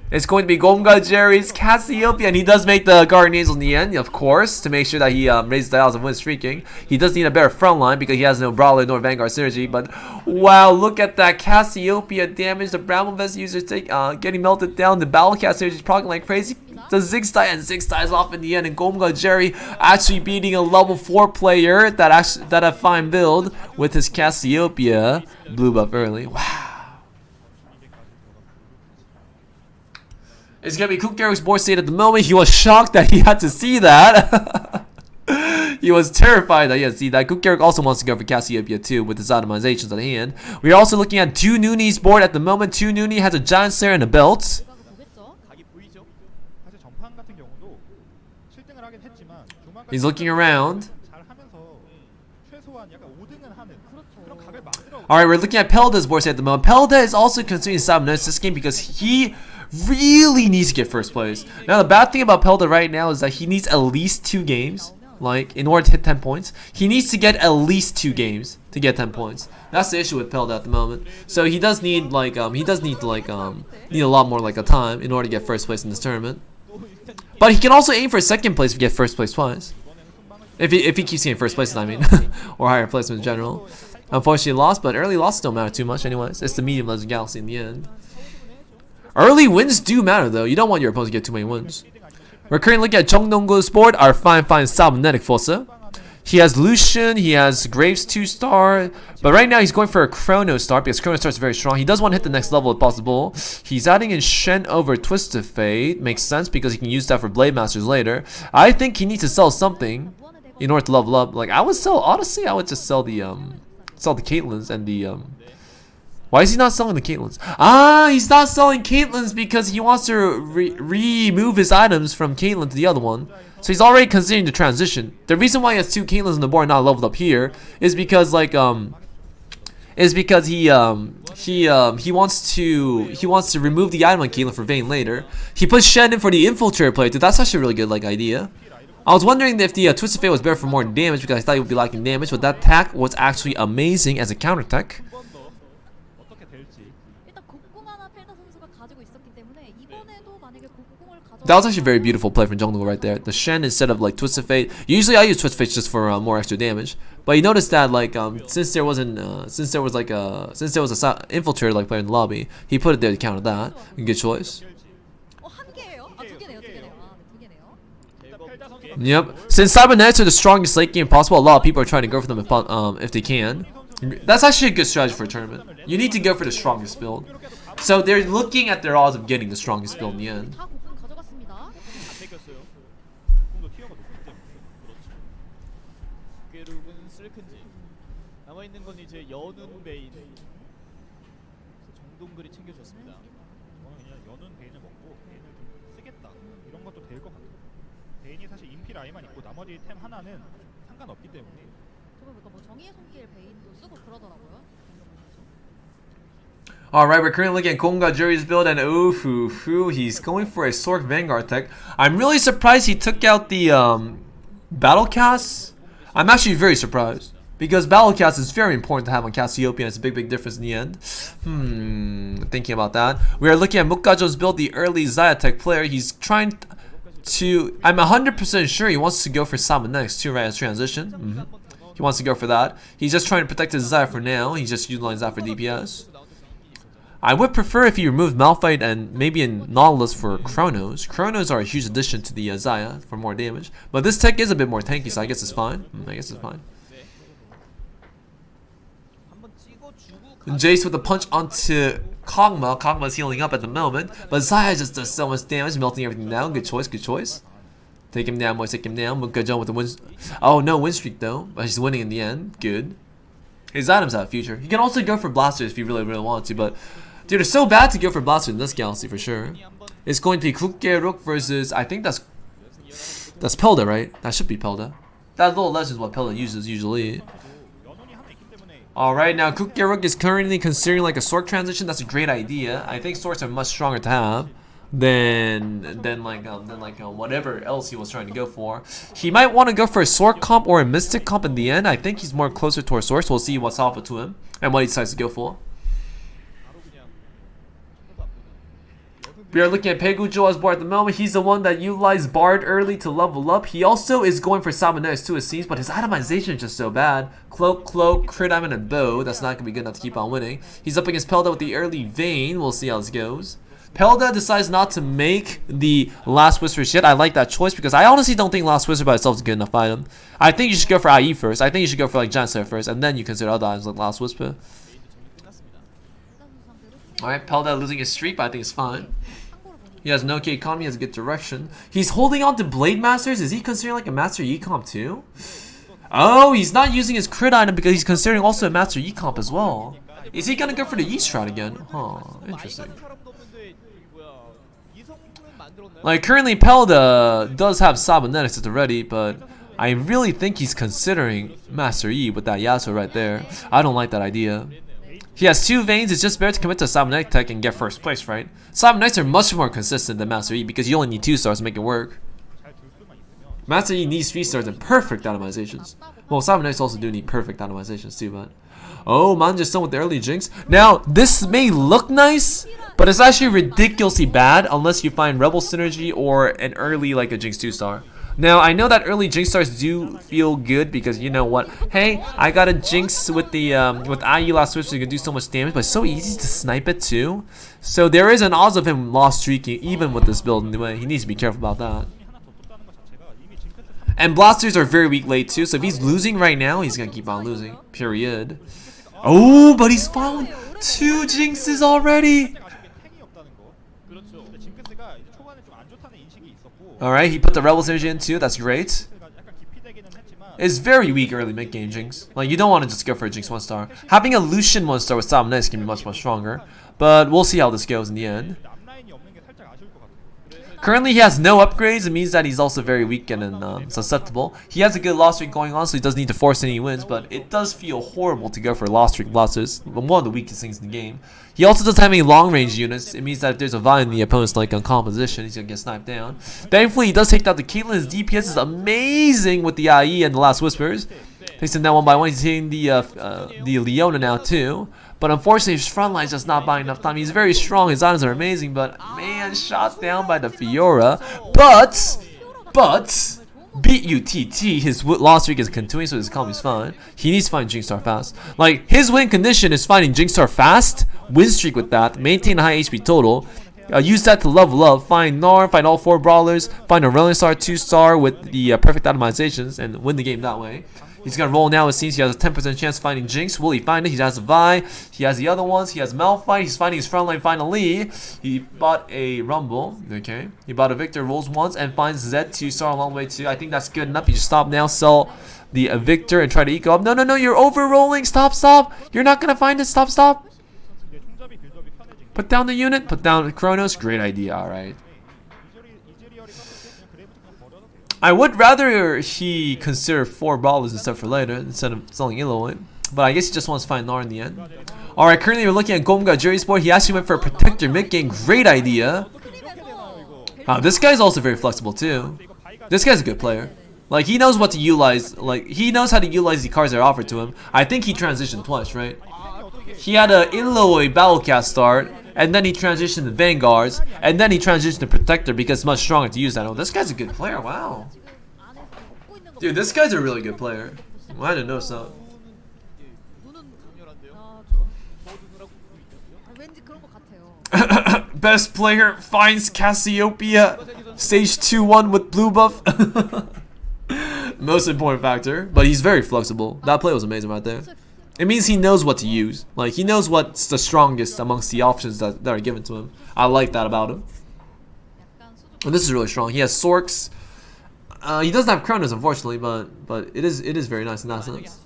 It's going to be Gomga Jerry's Cassiopeia, and he does make the Guardian Angel in the end, of course, to make sure that he raises the odds of win streaking. He does need a better front line because he has no Brawler nor Vanguard synergy. But wow, look at that Cassiopeia damage. The Bramble Vest user getting melted down. The Battlecast synergy is proccing like crazy. The Zigzag and Zigzag off in the end, and Gomga Jerry actually beating a level 4 player that had a fine build with his Cassiopeia. Blue buff early. Wow. It's gonna be Kukeruk's board state at the moment. He was shocked that he had to see that. He was terrified that he had to see that. Kukeruk also wants to go for Cassiopeia too with his optimizations at hand. We are also looking at 2 Nooni's board at the moment. 2 Noonie has a Giant Slayer and a belt. He's looking around. Alright, we're looking at Pelda's board state at the moment. Pelda is also considering Sabotage this game because he really needs to get first place. Now, the bad thing about Pelda right now is that he needs at least 2 games. Like, in order to hit 10 points. He needs to get at least 2 games to get 10 points. That's the issue with Pelda at the moment. So he does need, like, need a lot more, like, a time in order to get first place in this tournament. But he can also aim for second place if he gets first place twice. If he keeps getting first place, I mean. Or higher placement in general. Unfortunately lost, but early losses don't matter too much anyways. It's the medium Legend Galaxy in the end. Early wins do matter though. You don't want your opponent to get too many wins. We're currently looking at Chongdonggo's board, our fine cybernetic Fossa. He has Lucian, he has Graves 2-star, but right now he's going for a Chrono Star because Chrono Star is very strong. He does want to hit the next level if possible. He's adding in Shen over Twisted Fate. Makes sense because he can use that for Blade Masters later. I think he needs to sell something in order to level up. Like, I would sell, honestly, I would just sell the Caitlyn's and the why is he not selling the Caitlyn's? Ah, he's not selling Caitlyn's because he wants to remove his items from Caitlyn to the other one. So he's already considering the transition. The reason why he has 2 Caitlyn's on the board not leveled up here is because like he wants to remove the item on Caitlyn for Vayne later. He puts Shen in for the Infiltrator play too. That's actually a really good like idea. I was wondering if the Twisted Fate was better for more damage because I thought he would be lacking damage, but that tech was actually amazing as a counter tech. That was actually a very beautiful play from Jungle right there. The Shen instead of like Twisted Fate. Usually I use Twisted Fate just for more extra damage, but you notice that like since there was a infiltrator like player in the lobby, he put it there to counter that. Good choice. Yep. Since Cybernetics are the strongest late game possible, a lot of people are trying to go for them if they can. That's actually a good strategy for a tournament. You need to go for the strongest build. So they're looking at their odds of getting the strongest build in the end. 베인이 사실 인피 라인만 있고 나머지 템 하나는 상관없기 때문에 뭐 정의의 손길 베인도 쓰고 그러더라고요. Alright, we're currently looking at Konga Jury's build, and he's going for a Sork Vanguard tech. I'm really surprised he took out the Battlecast. I'm actually very surprised because Battlecast is very important to have on Cassiopeia. It's a big difference in the end. Thinking about that, we are looking at Lucca Jones' build, the early Xayah tech player. He's trying to, I'm 100% sure he wants to go for Sabotage too, right, as transition. He wants to go for that. He's just trying to protect his Xayah for now. He's just utilizing that for DPS. I would prefer if he removed Malphite and maybe in Nautilus for Chronos. Chronos are a huge addition to the Xayah for more damage. But this tech is a bit more tanky, so I guess it's fine. Jace with a punch onto Kog'Maw. Kog'Maw's healing up at the moment, but Xayah just does so much damage, melting everything down. Good choice. Take him down, boys, take him down. Lucca Jones with the win. Oh no, win streak though, but he's winning in the end. Good. His items have a future. He can also go for blasters if he really want to, but dude, it's so bad to go for blasters in this galaxy for sure. It's going to be Kukgeruk versus, I think that's Pelda, right? That should be Pelda. That little legend is what Pelda uses usually. Alright, now Kukgeruk is currently considering like a Sork transition. That's a great idea. I think Sorks are much stronger to have than whatever else he was trying to go for. He might want to go for a Sork comp or a Mystic comp in the end. I think he's more closer towards Sorks. We'll see what's offered to him and what he decides to go for. We are looking at Pegujo as Bard at the moment. He's the one that utilized Bard early to level up. He also is going for Saboneus too, it seems, but his itemization is just so bad. Cloak, Crit Diamond, and Bow. That's not going to be good enough to keep on winning. He's up against Pelda with the early Vein. We'll see how this goes. Pelda decides not to make the Last Whisper shit. I like that choice because I honestly don't think Last Whisper by itself is a good enough item. I think you should go for IE first. I think you should go for like Giant Slayer first, and then you consider other items like Last Whisper. Alright, Pelda losing his streak, but I think it's fine. He has no K economy, he has a good direction. He's holding on to Blade Masters. Is he considering like a Master E comp too? Oh, he's not using his crit item because he's considering also a Master E comp as well. Is he gonna go for the E strat again? Huh, interesting. Like currently Pelda does have Cybernetics at the ready, but I really think he's considering Master E with that Yasuo right there. I don't like that idea. He has 2 veins, it's just better to commit to Cybernetic tech and get first place, right? Cybernetics are much more consistent than Master E because you only need 2 stars to make it work. Master E needs 3 stars and perfect atomizations. Well, Cybernetics also do need perfect atomizations too, but... Oh, Manja's done with the early Jinx. Now, this may look nice, but it's actually ridiculously bad unless you find Rebel Synergy or an early, like a Jinx 2 star. Now, I know that early Jinx stars do feel good because you know what? Hey, I got a Jinx with the with IE Last Whisper, so you can do so much damage, but it's so easy to snipe it too. So there is an odds of him lost streaking even with this build anyway. He needs to be careful about that. And blasters are very weak late too, so if he's losing right now, he's gonna keep on losing. Period. Oh, but he's found 2 Jinxes already. Alright, he put the Rebel Synergy in too, that's great. It's very weak early mid-game Jinx. Like, you don't want to just go for a Jinx 1 star. Having a Lucian 1 star with Cybernetics can be much stronger. But we'll see how this goes in the end. Currently, he has no upgrades. It means that he's also very weak and susceptible. He has a good loss streak going on, so he doesn't need to force any wins. But it does feel horrible to go for loss streak losses. One of the weakest things in the game. He also doesn't have any long-range units. It means that if there's a Vi in the opponent's like on position, he's gonna get sniped down. Thankfully, he does take out the Caitlyn. His DPS is amazing with the IE and the Last Whispers. Takes him down 1 by 1. He's hitting the Leona now too. But unfortunately, his front line's just not buying enough time. He's very strong. His items are amazing, but man, shot down by the Fiora. But BUTT, his loss streak is continuing, so his economy's fine. He needs to find Jinx Star fast. Like, his win condition is finding Jinx Star fast, win streak with that, maintain a high HP total, use that to level up, find Gnar, find all 4 brawlers, find a Rolling Star 2 star with the perfect atomizations, and win the game that way. He's gonna roll now. It seems he has a 10% chance of finding Jinx. Will he find it? He has a Vi. He has the other ones. He has Malphite. He's finding his front line finally. He bought a Rumble. Okay. He bought a Victor, rolls once, and finds Zed 2 star along the way too. I think that's good enough. You just stop now, sell the Victor, and try to eco up. No, you're over rolling. Stop. You're not gonna find it. Stop. Put down the unit. Put down Kronos. Great idea. Alright. I would rather he consider 4 brawlers and stuff for later instead of selling Eloy. But I guess he just wants to find Gnar in the end. Alright, currently we're looking at Gomga Jerry Sport. He actually went for a Protector mid-game. Great idea. Wow, this guy's also very flexible too. This guy's a good player. Like, he knows what to utilize. Like, he knows how to utilize the cards that are offered to him. I think he transitioned twice, right? He had a Eloy Battlecast start, and then he transitioned to Vanguards, and then he transitioned to Protector because it's much stronger to use that. Oh, this guy's a good player, wow. Dude, this guy's a really good player. Well, I didn't know so. Best player finds Cassiopeia. Stage 2-1 with blue buff. Most important factor, but he's very flexible. That play was amazing right there. It means he knows what to use. Like, he knows what's the strongest amongst the options that are given to him. I like that about him. And this is really strong. He has Sorks. He doesn't have Kronos, unfortunately, but it is very nice in that sense.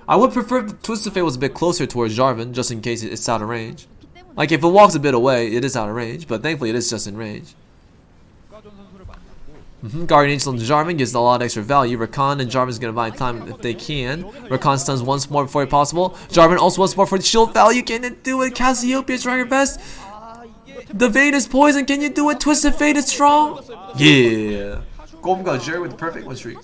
I would prefer if the Twisted Fate was a bit closer towards Jarvan, just in case it's out of range. Like if it walks a bit away, it is out of range, but thankfully it is just in range. Guardian Angel and Jarvan gives a lot of extra value. Rakan and Jarvan's gonna buy time if they can. Rakan stuns once more before possible. Jarvan also once more for the shield value. Can it do it? Cassiopeia is trying her best. The Vayne is poison. Can you do it? Twisted Fate is strong. Yeah. Golden got Jerry with the perfect win streak.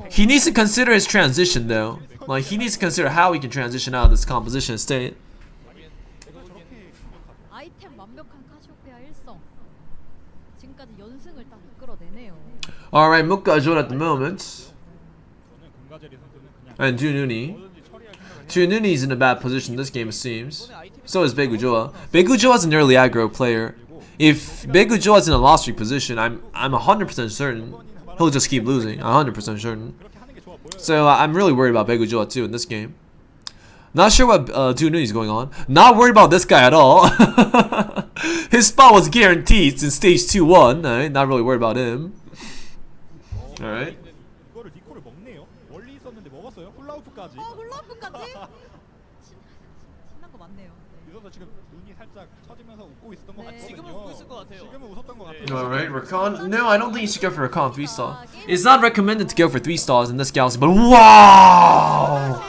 He needs to consider his transition though. Like he needs to consider how he can transition out of this composition state. Alright, Lucca Jones at the moment. And Jununi. Jununi's in a bad position this game, it seems. So is Bebe. Bebe is an early aggro player. If Bebe is in a loss streak position, I'm 100% certain he'll just keep losing. 100% certain. So I'm really worried about Bebe too in this game. Not sure what Jununi's going on. Not worried about this guy at all. His spot was guaranteed since stage 2-1. Right? Not really worried about him. Alright. Alright, Rakan. No, I don't think you should go for Rakan 3-star. It's not recommended to go for 3 stars in this galaxy, but wow!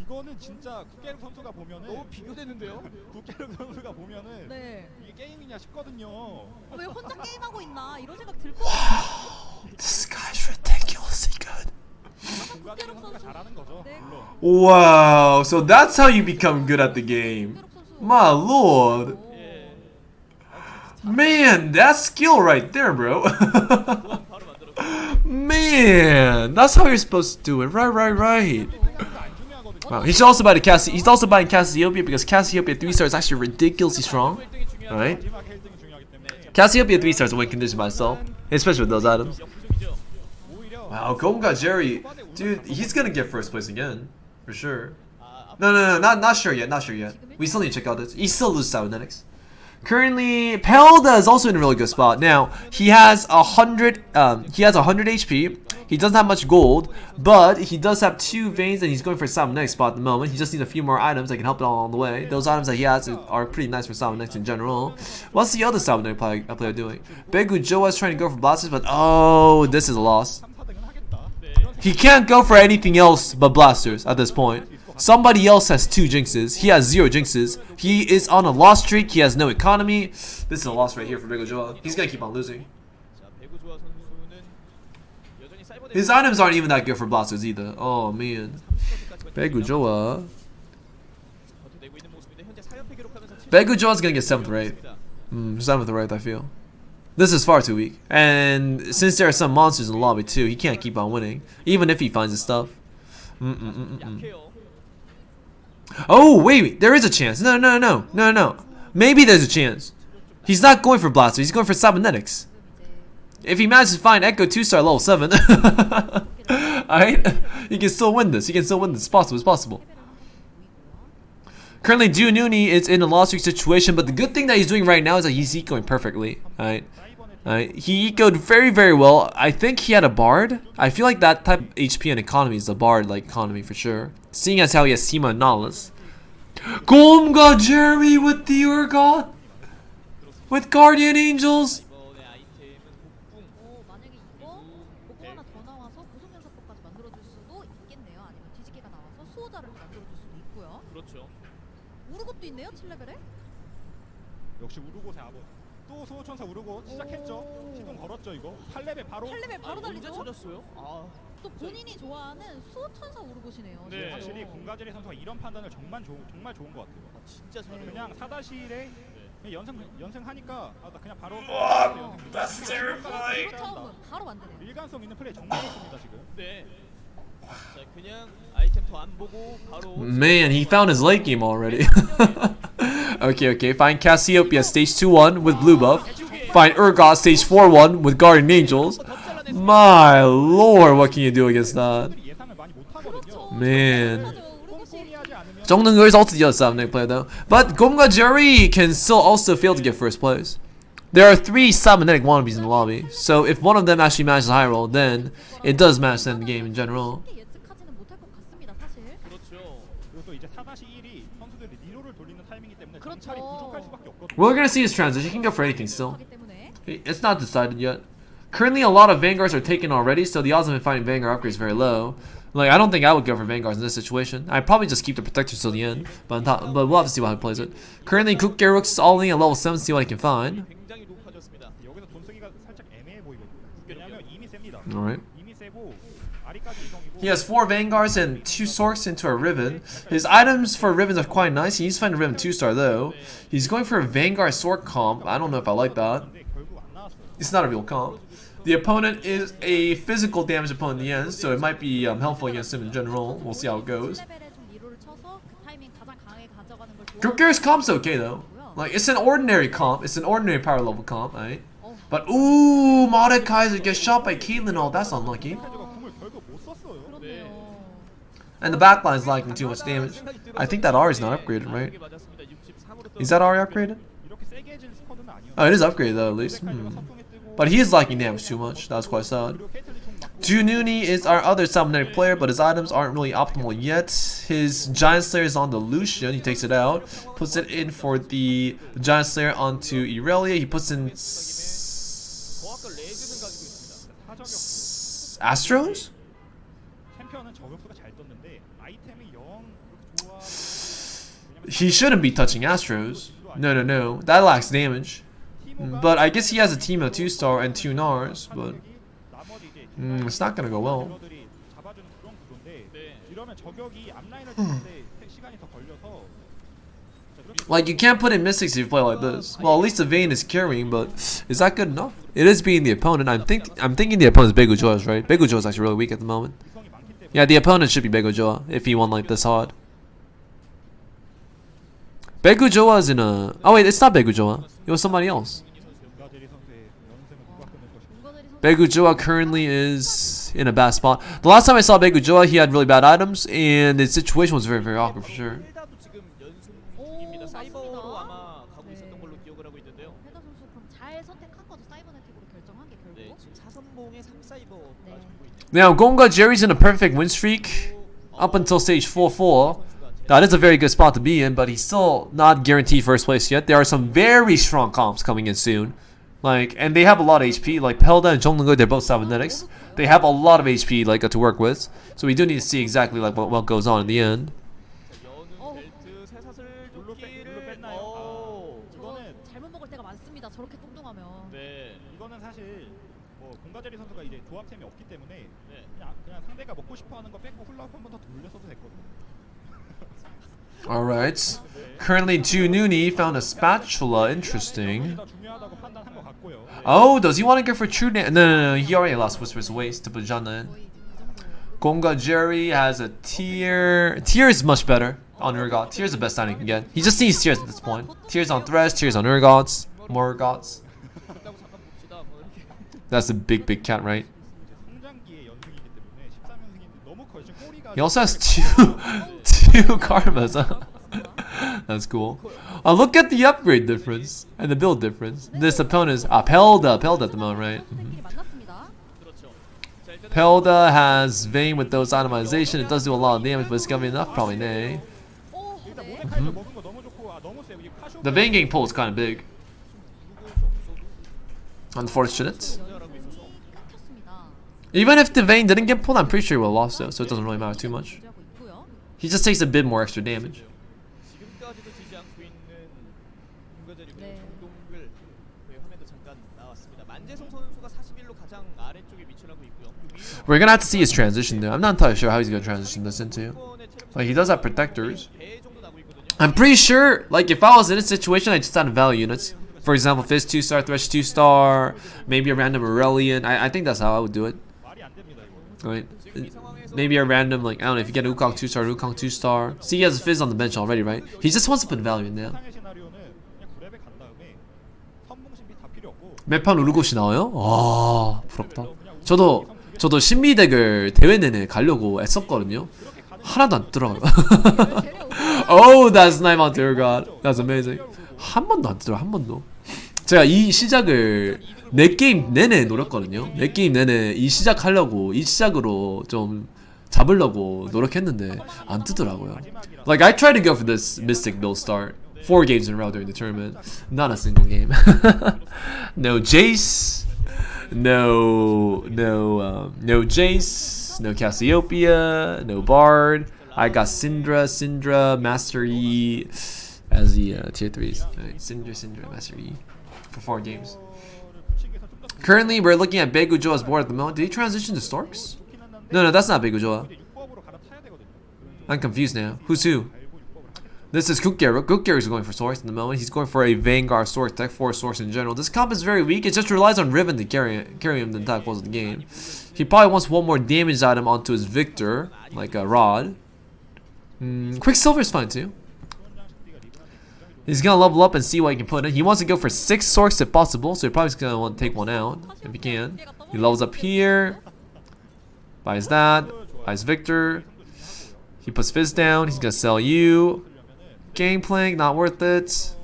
이거는 진짜 국계룡 선수가 보면은 너무 비교되는데요? 국계룡 선수가 보면은 이게 게임이냐 싶거든요. 왜 혼자 게임하고 있나 이런 생각 들 것 같아요. This guy's ridiculously good. 국계룡 선수가 잘하는 거죠. Wow, so that's how you become good at the game. My lord. Man, that's skill right there, bro. Man, that's how you're supposed to do it. Right. Wow, he's also buying Cassiopeia because Cassiopeia 3-star is actually ridiculously strong. Alright. Cassiopeia 3-star is a win condition by itself, especially with those items. Wow, Golden got Jerry. Dude, he's gonna get first place again. For sure. No, not sure yet, We still need to check out this. He still loses cybernetics. Currently, Pelda is also in a really good spot. Now, he has 100 HP. He doesn't have much gold, but he does have 2 veins and he's going for cybernetics spot at the moment. He just needs a few more items that can help it all along the way. Those items that he has are pretty nice for cybernetics in general. What's the other cybernetic player doing? Bebe is trying to go for blasters, but oh, this is a loss. He can't go for anything else but blasters at this point. Somebody else has 2 jinxes. He has 0 jinxes. He is on a loss streak. He has no economy. This is a loss right here for Bebe. He's gonna keep on losing. His items aren't even that good for blasters either. Oh man. Bebe is gonna get 7th or 8th. 7th or 8th, I feel. This is far too weak. And since there are some monsters in the lobby too, he can't keep on winning. Even if he finds his stuff. Oh, wait, there is a chance. No. Maybe there's a chance. He's not going for blaster, he's going for cybernetics. If he manages to find Echo 2-star level 7, alright, he can still win this. It's possible. Currently, Jununi is in a loss streak situation, but the good thing that he's doing right now is that he's ecoing perfectly. Alright. He ecoed very well. I think he had a bard. I feel like that type of HP and economy is a bard-like economy for sure. Seeing as how he has Sima and Nahlas. Golden Jeremy with the Urgot! With Guardian Angels! 역시 우르고의 아버. 또 수호천사 우르고 시작했죠. 시동 걸었죠 이거. 8레벨 바로 달리죠. 찾았어요? 또 본인이 좋아하는 수호천사 우르고시네요. 네. 확실히 공가제리 선수가 이런 판단을 정말 좋은 것 같아요. 진짜 잘해요. 그냥 4-1에 연승하니까 나 그냥 바로 That's terrifying. 바로 만드네요. 일관성 있는 플레이 정말 좋습니다 지금. 네. 자, 그냥 아이템 더 안 보고 바로 Man, he found his late game already. Okay. Find Cassiopeia stage 2-1 with blue buff. Find Urgot stage 4-1 with Guardian Angels. My lord, what can you do against that? Man. 정능을 is also the other side player though. But Golden Jerry can still also fail to get first place. There are 3 cybernetic wannabes in the lobby, so if one of them actually matches high roll, then it does match the end game in general. 예측하지는 못할 것 같습니다, 사실. 그렇죠. 그리고 또 이제 4-1이 선수들이 리로를 돌리는 타이밍이기 때문에 그렇죠. 정찰이 부족할 수밖에 없거든요. We're gonna see his transition. He can go for anything still. 하기 때문에. It's not decided yet. Currently, a lot of Vanguards are taken already, so the odds of him finding Vanguard upgrade is very low. Like, I don't think I would go for Vanguards in this situation. I'd probably just keep the Protectors till the end, but we'll have to see how he plays it. Currently, Kukgeruk's all in at level 7 to see what he can find. 굉장히 높아졌습니다. 여기서 돈 쓰기가 살짝 애매해 보이거든요. 왜냐면 이미 셉니다. Alright. 이미 세고 아리까지 이동이고. He has 4 Vanguards and 2 Sorks into a Riven. His items for Rivens are quite nice. He needs to find a Riven 2-star though. He's going for a Vanguard Sork comp. I don't know if I like that. 근데 결국 안 나왔어요. It's not a real comp. The opponent is a physical damage opponent in the end, so it might be helpful against him in general. We'll see how it goes. 레벨에 좀 리로를 쳐서 그 타이밍 가장 강하게 가져가는 걸 Kukgeruk's comp's okay though. Like, it's an ordinary comp. It's an ordinary power level comp, right? But, ooh, Mordekaiser gets shot by Caitlyn. Oh, that's unlucky. 제가 궁을 결국 못 썼어요. 그렇네요. And the backline's liking too much damage. I think that Ari's not upgraded, right? Is that Ari upgraded? 이렇게 세게 해진 스쿼드는 아니었어요. Oh, it is upgraded though, at least. But he is liking damage too much. That's quite sad. Jununi is our other cybernetic player, but his items aren't really optimal yet. His Giant Slayer is on the Lucian. He takes it out, puts it in for the Giant Slayer onto Irelia. He puts in Astros? 챔피언은 저격수가 잘 떴는데 아이템이 영 좋아. He shouldn't be touching Astros. No. That lacks damage. But I guess he has a team of 2-star and 2 Nars, but it's not gonna go well. 잡아주는 그런 구도인데 이러면 저격이 앞라인을 치는데 시간이 더 걸려서 Like, you can't put in mystics if you play like this. Well, at least the Vayne is carrying, but is that good enough? It is being the opponent. I'm thinking the opponent's Begu Joa, right? Begu Joa is actually really weak at the moment. 이성이 많기 때문에 Yeah, the opponent should be Begu Joa if he won like this hard. Begu Joa is in a... Oh wait, it's not Begu Joa. It was somebody else. 문가제리 선수의 연습은 누가 끊을 것인가. Begu Joa currently is in a bad spot. The last time I saw Begu Joa, he had really bad items, and his situation was very, very awkward for sure. 헬다도 지금 연습 중입니다. 사이버로 아마 가고 있었던 걸로 기억을 하고 있는데요. 헬다 선수 그럼 잘 선택한 거죠, 사이버네틱으로 결정한 게 네, 결국. 지금 4선봉의 3사이버가 잡고 있는. Now, Gonga Jerry's in a perfect win streak up until stage 4-4. That is a very good spot to be in, but he's still not guaranteed first place yet. There are some very strong comps coming in soon. Like, and they have a lot of HP. Like, Pelda and Zhongnungo, they're both cybernetics. They have a lot of HP, like, to work with. So we do need to see exactly, like, what goes on in the end. 여는 벨트 쇠사슬 물로 도끼를 뺐나요? 저거 잘못 먹을 때가 많습니다. 저렇게 뚱뚱하면. 네. 이거는 사실 뭐 공가제리 선수가 이제 조합템이 없기 때문에 네. 그냥 상대가 먹고 싶어하는 거 뺏고 훌라후프 한 번 더 돌려서도 됐거든요. Alright. Currently, Jununi found a spatula. Interesting. 더 중요하다고 판단한 것 같고요. Oh, does he want to go for true damage? No. He already lost Whisper's Waste to put Janna in. Gonga Jerry has a tier. Tier is much better on Urgot. Tier is the best item he can get. He just needs tiers at this point. Tiers on Thresh, tiers on Urgots, Morgots. That's a big cat, right? 성장기의 연승이기 때문에 13연승인데 너무 커요. 지금 꼬리가 He also has two karmas. Huh? That's cool. Oh, look at the upgrade difference and the build difference. This opponent is Pelda at the moment, right? 선수들끼리 만났습니다. Pelda has Vayne with those itemization. It does do a lot of damage, but it's gonna be enough, probably nay. 오, 일단 네. 모데카이저 먹은 거 너무 좋고 아 너무 세요. 이게 카쇼 The Vayne gang pull is kind of big. Unfortunate. 끊겼습니다. Even if the Vayne didn't get pulled, I'm pretty sure he would have lost though, so it doesn't really matter too much. 유지하고 있고요. He just takes a bit more extra damage. 지금까지도 지지 않고 있는 김과자리고 네. 정동글 화면도 잠깐 나왔습니다. 만재성 선수가 41로 가장 아래쪽에 위치하고 있고요. We're gonna have to see his transition though. I'm not entirely sure how he's gonna transition this into. Like, he does have protectors. 배 정도 나고 있거든요. I'm pretty sure, like, if I was in this situation, I just had value units. For example, Fizz 2-star, Thresh 2-star, maybe a random Aurelian. I think that's how I would do it. 말이 안 됩니다 이거. Right? Maybe a random, like, I don't know, if you get a Wukong 2-star, Wukong 2-star. See, he has a Fizz on the bench already, right? He just wants to put value in there. 상의 시나리오는 그냥 9렙에 간 다음에 선봉 신비 다 필요 없고 매판 우르곳이 나와요? 아, 부럽다. 저도 신미덱을 대회 내내 가려고 애썼거든요. 하나도 안 뜨더라고요. Oh, that's nice on Dear God. That's amazing. 한 번도 안 뜨더라, 한 번도. 제가 이 시작을 4게임 내내 노렸거든요. 4게임 내내 이 시작하려고, 이 시작으로 좀 잡으려고 노력했는데 안 뜨더라고요. Like I tried to go for this Mystic build start 4 games in a row during the tournament. Not a single game. No Jace, no Jace, no Cassiopeia, no Bard. I got Syndra, Master E as the tier 3s. Right. Syndra, Master E for 4 games. Currently, we're looking at Begujoa's board at the moment. Did he transition to Storks? No, that's not Begujoa. I'm confused now. Who's who? This is Kukgero. Kukgero is going for Storks at the moment. He's going for a Vanguard Stork, Tech 4 Storks in general. This comp is very weak. It just relies on Riven to carry him the entire course of the game. He probably wants one more damage item onto his Victor, like a Rod. Quicksilver is fine too. He's gonna level up and see what he can put in. He wants to go for 6 Storks if possible, so he probably gonna want to take one out if he can. He levels up here, buys that, buys Victor. He puts Fizz down. He's gonna sell you. Gangplank, not worth it.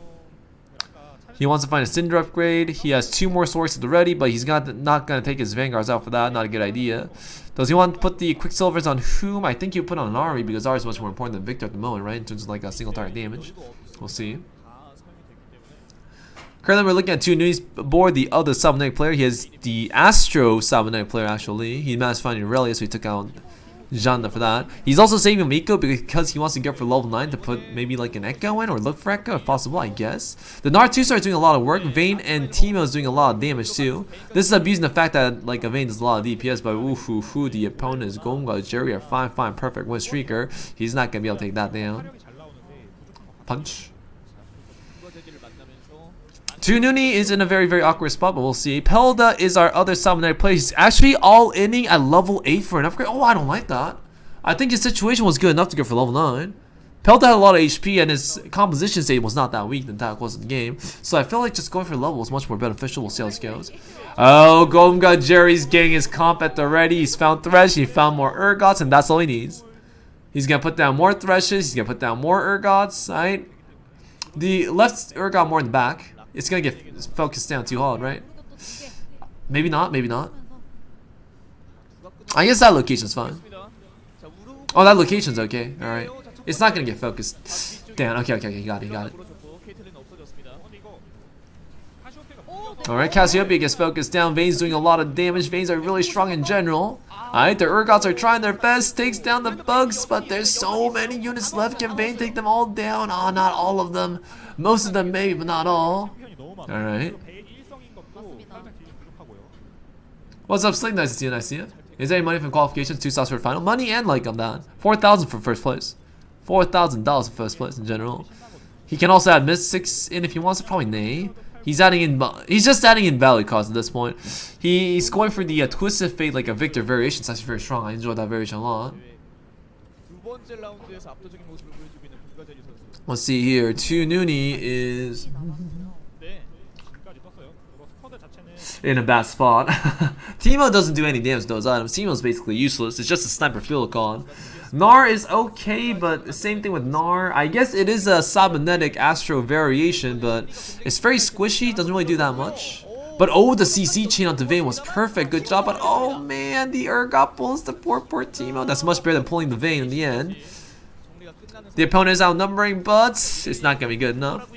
He wants to find a Cinder upgrade. He has 2 more Storks at the ready, but he's not gonna take his Vanguards out for that. Not a good idea. Does he want to put the Quicksilvers on whom? I think he would put on Ari because Ari is much more important than Victor at the moment, right? In terms of like a single target damage. We'll see. Currently, we're looking at 2 news board. The other Cybernetic player, he has the Astro Cybernetic player actually. He managed to find Aurelia, so he took out Janda for that. He's also saving Miko because he wants to get for level 9 to put maybe like an Echo in or look for Echo if possible, I guess. The Nar 2-star is doing a lot of work. Vayne and Teemo is doing a lot of damage too. This is abusing the fact that like a Vayne does a lot of DPS, but the opponent is Gonga Jerry, a fine perfect win streaker. He's not gonna be able to take that down. Punch. 2 Nuni is in a very awkward spot, but we'll see. Pelda is our other Cybernetic player. He's actually all-inning at level 8 for an upgrade. Oh, I don't like that. I think his situation was good enough to go for level 9. Pelda had a lot of HP, and his composition state was not that weak the entire course of the game. So I feel like just going for level is much more beneficial. We'll see how this goes. Oh, Gonga Jerry's getting his comp at the ready. He's found Thresh. He found more Urgots, and that's all he needs. He's going to put down more Threshes. He's going to put down more Urgots, right? The left Urgot more in the back. It's gonna get focused down too hard, right? Maybe not, maybe not. I guess that location's fine. Oh, that location's okay. Alright. It's not gonna get focused down. Okay, you got it. Alright, Cassiopeia gets focused down. Vayne's doing a lot of damage. Vaynes are really strong in general. Alright, the Urgots are trying their best. Takes down the bugs, but there's so many units left. Can Vayne take them all down? Oh, not all of them. Most of them maybe, but not all. Alright. What's up, Sling? Nice to see you, nice to see you. Is there any money from qualifications? 2 stars for final? Money and like on that. 4,000 for first place. $4,000 for first place in general. He can also add Mystics in if he wants to, probably nay. He's just adding in value cards at this point. He's going for the Twisted Fate like a Victor variation. It's actually very strong. I enjoy that variation a lot. Let's see here. 2 Nuni is in a bad spot. Teemo doesn't do any damage to those items. Teemo's basically useless. It's just a sniper field con. Gnar is okay, but the same thing with Gnar. I guess it is a cybernetic Astro variation, but it's very squishy. Doesn't really do that much. But oh, the CC chain onto Vayne was perfect. Good job. But oh man, the Urgot pulls the poor Teemo. That's much better than pulling the Vayne in the end. The opponent is outnumbering, but it's not gonna be good enough.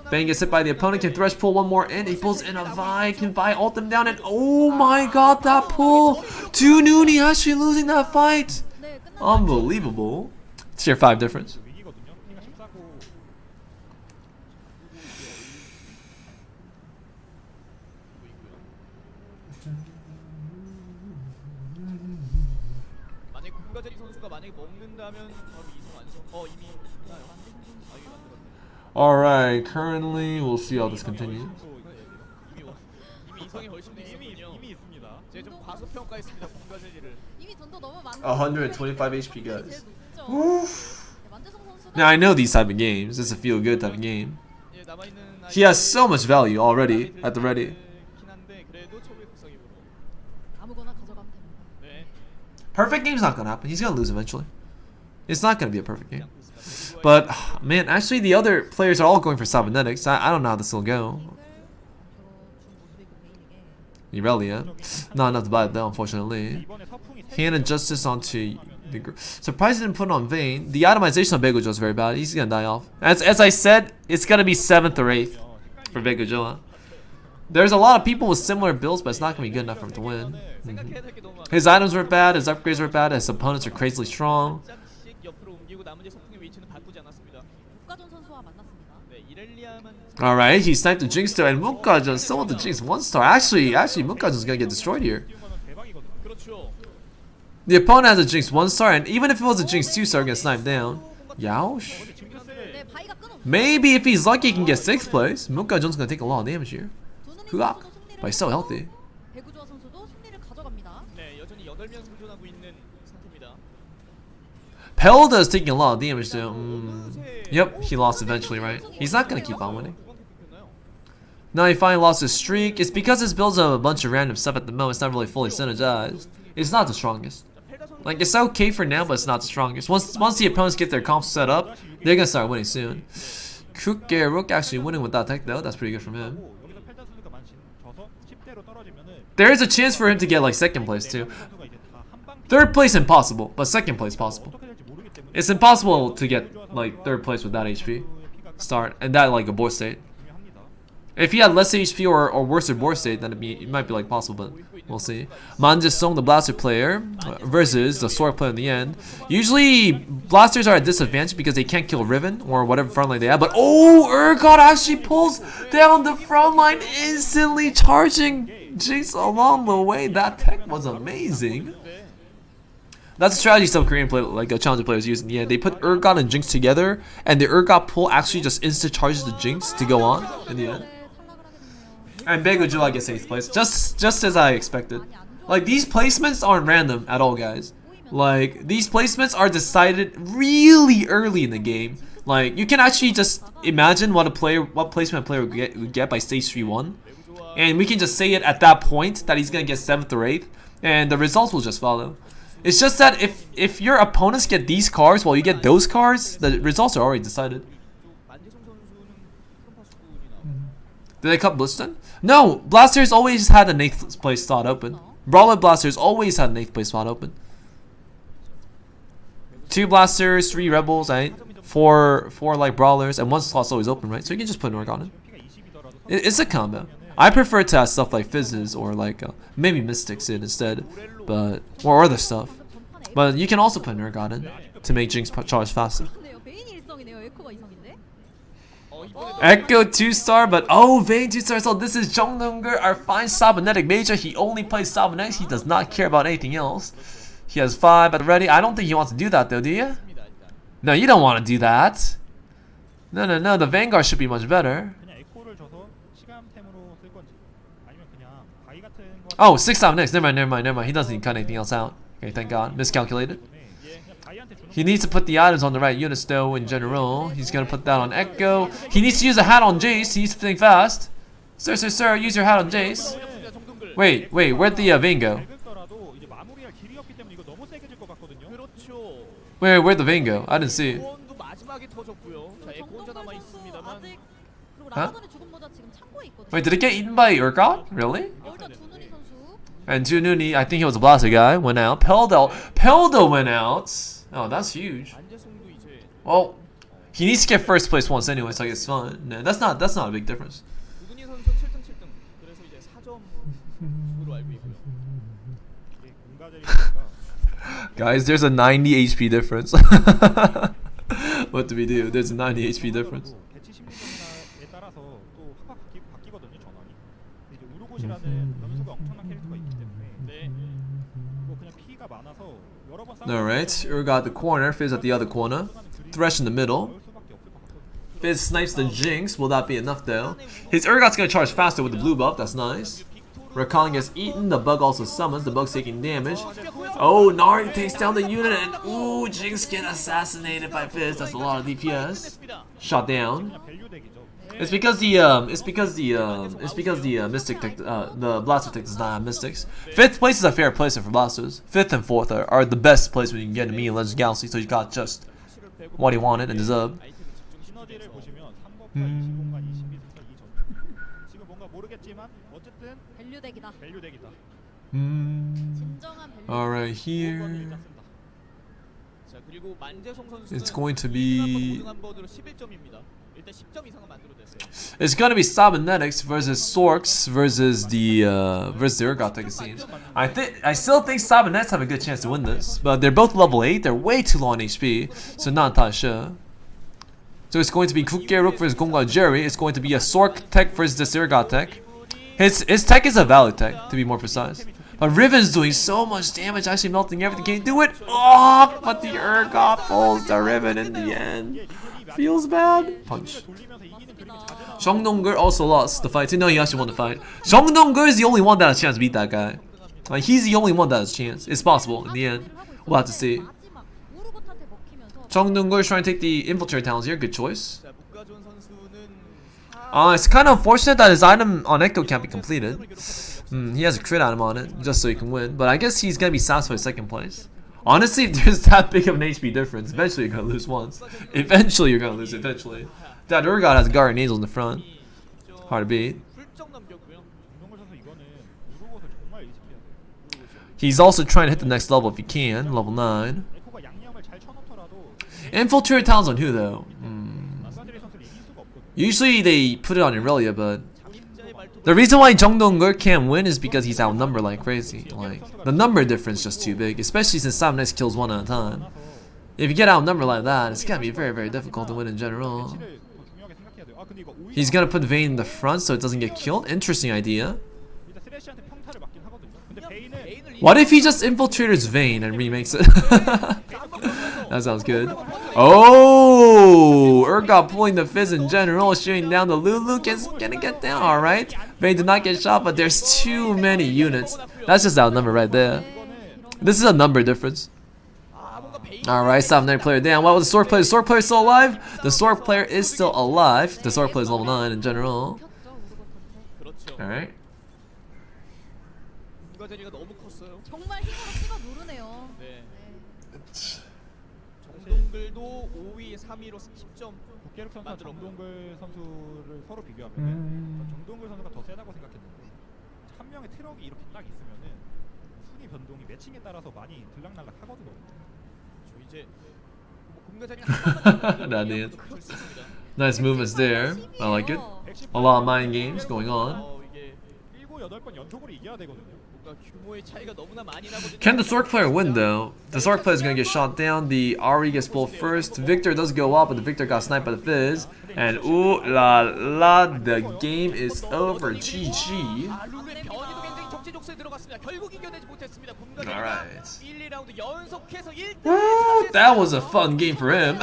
Vayne gets hit by the opponent. Can Thresh pull one more in? He pulls in a Vi. Can Vi ult them down? And oh my god, that pull! 2 Nuni actually losing that fight! Unbelievable. Tier 5 difference. Alright, currently we'll see how this continues. 125 HP guys. Oof. Now I know these type of games. It's a feel good type of game. He has so much value already at the ready. Perfect game's not gonna happen. He's gonna lose eventually. It's not gonna be a perfect game. But man, actually the other players are all going for cybernetics. I don't know how this will go. Irelia, not enough to buy it though, unfortunately. Hand and Justice onto the group. Surprised he didn't put it on Vayne. The itemization of Bebe is very bad. He's gonna die off. As I said, it's gonna be 7th or 8th for Bebe. There's a lot of people with similar builds, but it's not gonna be good enough for him to win. His items were bad, his upgrades were bad, his opponents are crazily strong. Alright, he sniped the Jinx though, and Lucca Jones still with the Jinx 1-star. Actually, Lucca Jones is gonna get destroyed here. The opponent has a Jinx 1-star, and even if it was a Jinx 2-star, gonna snipe down. Yoush. Maybe if he's lucky, he can get 6th place. Lucca Jones is gonna take a lot of damage here. But he's so healthy. Pelda is taking a lot of damage though. Yep, he lost eventually, right? He's not gonna keep on winning. Now he finally lost his streak. It's because his builds have a bunch of random stuff at the moment. It's not really fully synergized. It's not the strongest. Like, it's okay for now, but it's not the strongest. Once the opponents get their comps set up, they're gonna start winning soon. Rook actually winning with that tech though. That's pretty good from him. There is a chance for him to get like 2nd place too. 3rd place impossible, but 2nd place possible. It's impossible to get like 3rd place with that HP start and that like a board state. If he had less HP or worse board state, then it might be like possible, but we'll see. Manjasong, the blaster player, versus the sword player in the end. Usually blasters are at disadvantage because they can't kill Riven or whatever front line they have. But oh, Urgot actually pulls down the front line, instantly charging Jinx along the way. That tech was amazing. That's a strategy some Korean challenger players use in the end. They put Urgot and Jinx together, and the Urgot pull actually just insta charges the Jinx to go on in the end. And Bebe July gets 8th place, just as I expected. Like, these placements aren't random at all, guys. Like, these placements are decided really early in the game. Like, you can actually just imagine what placement a player would get by stage 3-1, and we can just say it at that point that he's gonna get 7th or 8th, and the results will just follow. It's just that if your opponents get these cards while you get those cards, the results are already decided. Did they cut Bliston? No! Blasters always had an 8th place slot open. Brawler Blasters always had an 8th place slot open. 2 Blasters, 3 Rebels, right? 4 like Brawlers, and 1 slot's always open, right? So you can just put an Orc on it. It's a combo. I prefer to have stuff like Fizzes or like maybe Mystics in instead, but or other stuff. But you can also put an Urgot in to make Jinx charge faster. Echo 2-star, but oh, Vayne 2-star. So this is Jung Nunger, our fine cybernetic major. He only plays cybernetics. He does not care about anything else. He has 5 at the ready. I don't think he wants to do that though, do you? No, you don't want to do that. No. The Vanguard should be much better. Oh, 6 cybernetics. Never mind. He doesn't need to cut anything else out. Okay, thank God. Miscalculated. He needs to put the items on the right units though in general. He's gonna put that on Echo. He needs to use a hat on Jace. He needs to think fast. Sir, use your hat on Jace. Wait, where'd the Vayne go? Where'd the Vayne go? I didn't see it. Huh? Wait, did it get eaten by Urgot? Really? And Jununi, I think he was a blaster guy, went out. Peldo went out. Oh, that's huge. Well, he needs to get 1st place once anyway, so it's fine. No, that's not a big difference. Guys, there's a 90 HP difference. What do we do? There's a 90 HP difference. Alright, Urgot the corner, Fizz at the other corner, Thresh in the middle. Fizz snipes the Jinx, will that be enough though? His Urgot's gonna charge faster with the blue buff, that's nice. Rakan gets eaten, the bug also summons, the bug's taking damage. Oh, Nari takes down the unit and ooh, Jinx get assassinated by Fizz, that's a lot of DPS. Shot down. It's because the Mystic tech, the Blaster tech does not have Mystics. 5th place is a fair place for Blasters. 5th and 4th are the best place when you can get to me in Legends Galaxy, so you got just what he wanted in the sub. 시너지를 보시면 3번과 25과 22선수 이 전. 지금 뭔가 모르겠지만 어쨌든 밸류덱이다. 밸류덱이다. 진정한 밸류. Alright, here 자, 그리고 만재성 선수는 it's going to be 고등한 버드로 11점입니다. 일단 10점 이상은 만들어냈어요. it's gonna be Cybernetics versus Sorks versus the Urgot, it seems. I still think Cybernetics have a good chance to win this, but they're both level 8. They're way too low on HP, so not entirely sure. So it's going to be Kukgeruk versus Gonga Jerry. It's going to be a Sork tech versus the Urgot tech. His tech is a value tech, to be more precise. But Riven's doing so much damage, actually melting everything. Can he do it? Oh, but the Urgot pulls the Riven in the end. Feels bad. Punch. Jeong Dong-gur also lost the fight. No, he actually won the fight. Jeong Dong-gur is the only one that has a chance to beat that guy. Like, he's the only one that has a chance. It's possible in the end. We'll have to see. Jeong Dong-gur is trying to take the infiltrate talents here. Good choice. It's kind of unfortunate that his item on Echo can't be completed. He has a crit item on it just so he can win. But I guess he's going to be satisfied with second place. Honestly, if there's that big of an HP difference, eventually you're going to lose once. Eventually you're going to lose, eventually. That Urgot has Guardian Angels in the front. Hard to beat. He's also trying to hit the next level if he can. Level 9. Infiltrate talents on who though? Usually they put it on Irelia, but the reason why Jeong Dong-gur can't win is because he's outnumbered like crazy. Like, the number difference is just too big, especially since Cybernetics kills one at a time. If you get outnumbered like that, it's gonna be very, very difficult to win in general. He's gonna put Vayne in the front so it doesn't get killed. Interesting idea. What if he just infiltrates Vayne and remakes it? That sounds good. Oh, Urgot pulling the Fizz in general, shooting down the Lulu. Gonna get down, alright. Vayne did not get shot, but there's too many units. That's just outnumbered right there. This is a number difference. Alright, stop another player down. What was the Sork player? The Sork player still alive? The Sork player is still alive. The Sork player is level 9 in general. Alright. 정말 힘으로 찍어 누르네요. 정동글도 5위, 3위로 10점. 국계력 선수와 정동글 선수를 서로 비교하면 정동글 선수가 더 세다고 생각했는데 한 명의 트럭이 이렇게 딱 있으면은 순위 변동이 매칭에 따라서 많이 들락날락 하거든요. 이제 Nice movements there. I like it. A lot of mind games going on. Can the Sork player win though? The Sork player is gonna get shot down. The Ari gets pulled first. Victor does go up, but the Victor got sniped by the Fizz. And ooh la la, the game is over. GG. Alright. That was a fun game for him.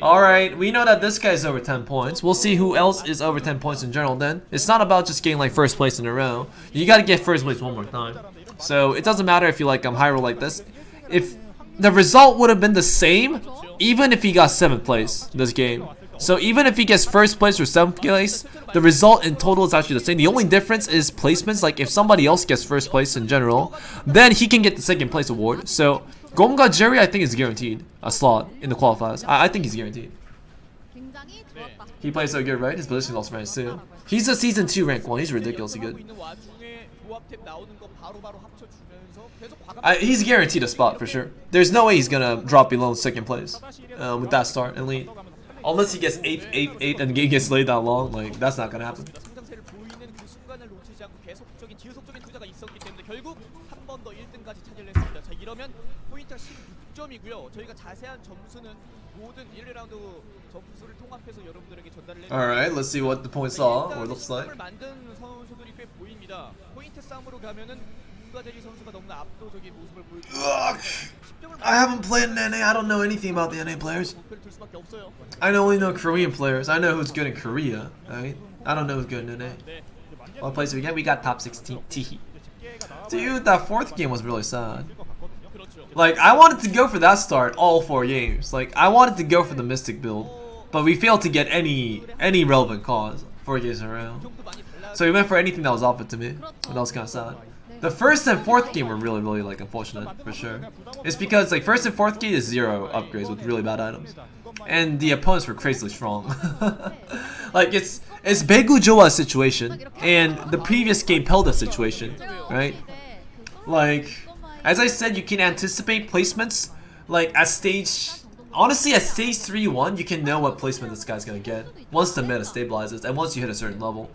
Alright, we know that this guy's over 10 points. We'll see who else is over 10 points in general then. It's not about just getting like first place in a row. You gotta get first place one more time. So it doesn't matter if you like high roll like this. If the result would have been the same, even if he got 7th place this game. So even if he gets first place or 7th place, the result in total is actually the same. The only difference is placements. Like if somebody else gets first place in general, then he can get the 2nd place award. So Gonga Jerry, I think, is guaranteed a slot in the qualifiers. I think he's guaranteed. He plays so good, right? His position is also nice too. He's a season 2 rank 1. He's ridiculously good. He's guaranteed a spot for sure. There's no way he's gonna drop below 2nd place with that start and lead. Unless he gets 8 and the game gets laid that long, like that's not gonna happen. Alright, let's see what the points are, or looks like. Ugh. I haven't played in NA, I don't know anything about the NA players. I only know Korean players. I know who's good in Korea, right? I don't know who's good in NA. What place we get? We got top 16. Dude, that 4th game was really sad. Like, I wanted to go for that start all 4 games. Like, I wanted to go for the Mystic build, but we failed to get any relevant cause 4 games in a row. So we went for anything that was offered to me, but that was kind of sad. The first and fourth game were really like unfortunate for sure. It's because like first and fourth game is 0 upgrades with really bad items, and the opponents were crazily strong. Like it's Begu Joa's situation and the previous game Pelda's situation, right? Like as I said, you can anticipate placements like at stage. Honestly, at stage 3-1, you can know what placement this guy's gonna get once the meta stabilizes and once you hit a certain level.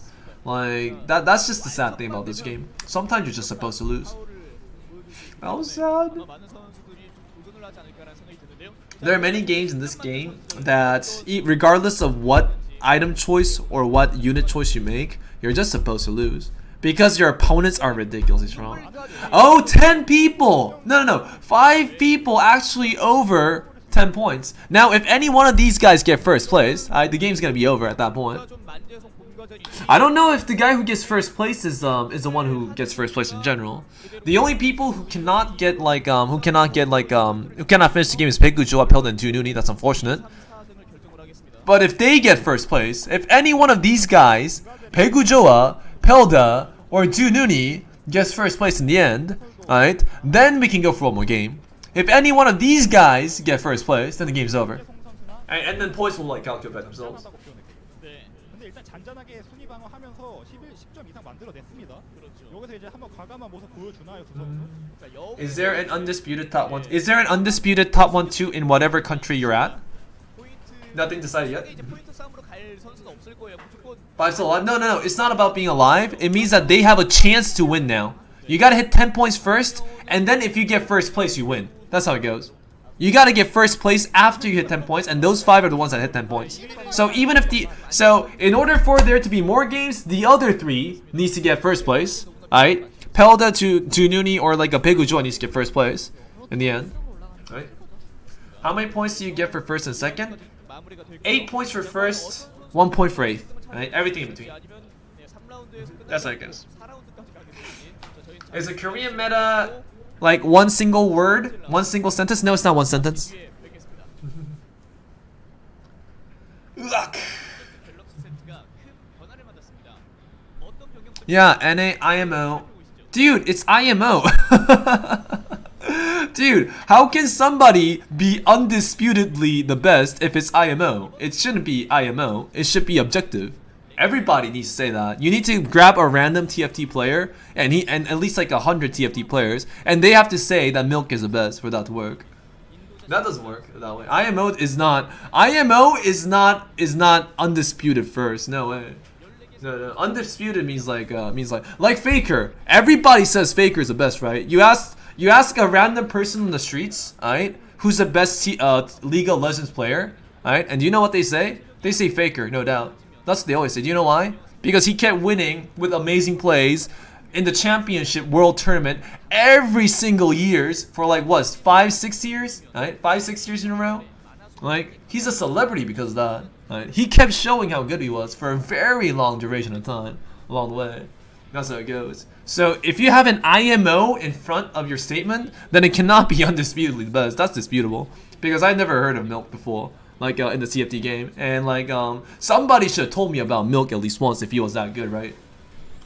Like that's just the sad thing about this game. Sometimes you're just supposed to lose. That was sad. There are many games in this game that, regardless of what item choice or what unit choice you make, you're just supposed to lose. Because your opponents are ridiculously strong. Oh, 10 people! No. 5 people actually over 10 points. Now, if any one of these guys get first place, the game's gonna be over at that point. I don't know if the guy who gets first place is the one who gets first place in general. The only people who cannot get like who cannot finish the game is Begu Joa, Pelda, and Jununi. That's unfortunate. But if they get first place, if any one of these guys, Begu Joa, Pelda, or Jununi gets first place in the end, alright, then we can go for one more game. If any one of these guys get first place, then the game's over. And then points will like calculate by themselves. 근데 일단 잔잔하게 순위 방어하면서 10점 이상 만들어냈습니다. 여기서 이제 한번 과감한 모습 보여주나요, 두 선수? Is there an undisputed top 1? Is there an undisputed top 1-2 in whatever country you're at? Nothing decided yet. But still alive? No. It's not about being alive. It means that they have a chance to win now. You gotta hit 10 points first, and then if you get first place, you win. That's how it goes. You gotta get first place after you hit 10 points, and those 5 are the ones that hit 10 points. So even if in order for there to be more games, the other 3 needs to get first place. Alright? Pelda to Nuni or like a Begu Joa needs to get first place in the end. Alright? How many points do you get for first and second? 8 points for first, 1 point for 8th. Right? Everything in between. That's how it goes. Is a Korean meta like one single word, one single sentence? No, it's not one sentence. Yeah, NA, IMO. Dude, it's IMO. Dude, how can somebody be undisputedly the best if it's IMO? It shouldn't be IMO. It should be objective. Everybody needs to say that. You need to grab a random TFT player and at least like 100 TFT players, and they have to say that Milk is the best for that to work. That doesn't work that way. IMO is not undisputed first. No way. No. Undisputed means like Faker. Everybody says Faker is the best, right? You ask a random person on the streets, alright, who's the best League of Legends player, alright, and do you know what they say? They say Faker, no doubt. That's what they always say. Do you know why? Because he kept winning with amazing plays in the championship world tournament every single years for like what, 5-6 years? Right? 5-6 years in a row? Like, he's a celebrity because of that. Right? He kept showing how good he was for a very long duration of time along the way. That's how it goes. So if you have an IMO in front of your statement, then it cannot be undisputedly the best. That's disputable. Because I've never heard of Milk before. Like in the TFT game, and like somebody should have told me about Milk at least once if he was that good, right?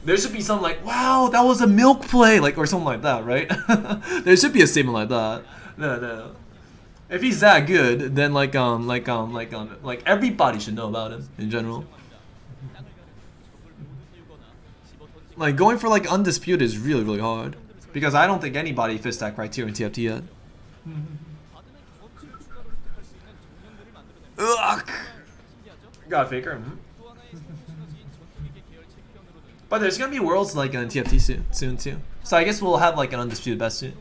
There should be something like, wow, that was a Milk play, like, or something like that, right? There should be a statement like that. No. If he's that good, then like everybody should know about him in general. Like going for like undisputed is really hard because I don't think anybody fits that criteria in TFT yet. Ugh. Got a Faker. But there's gonna be worlds like in TFT soon too. So I guess we'll have like an undisputed best soon.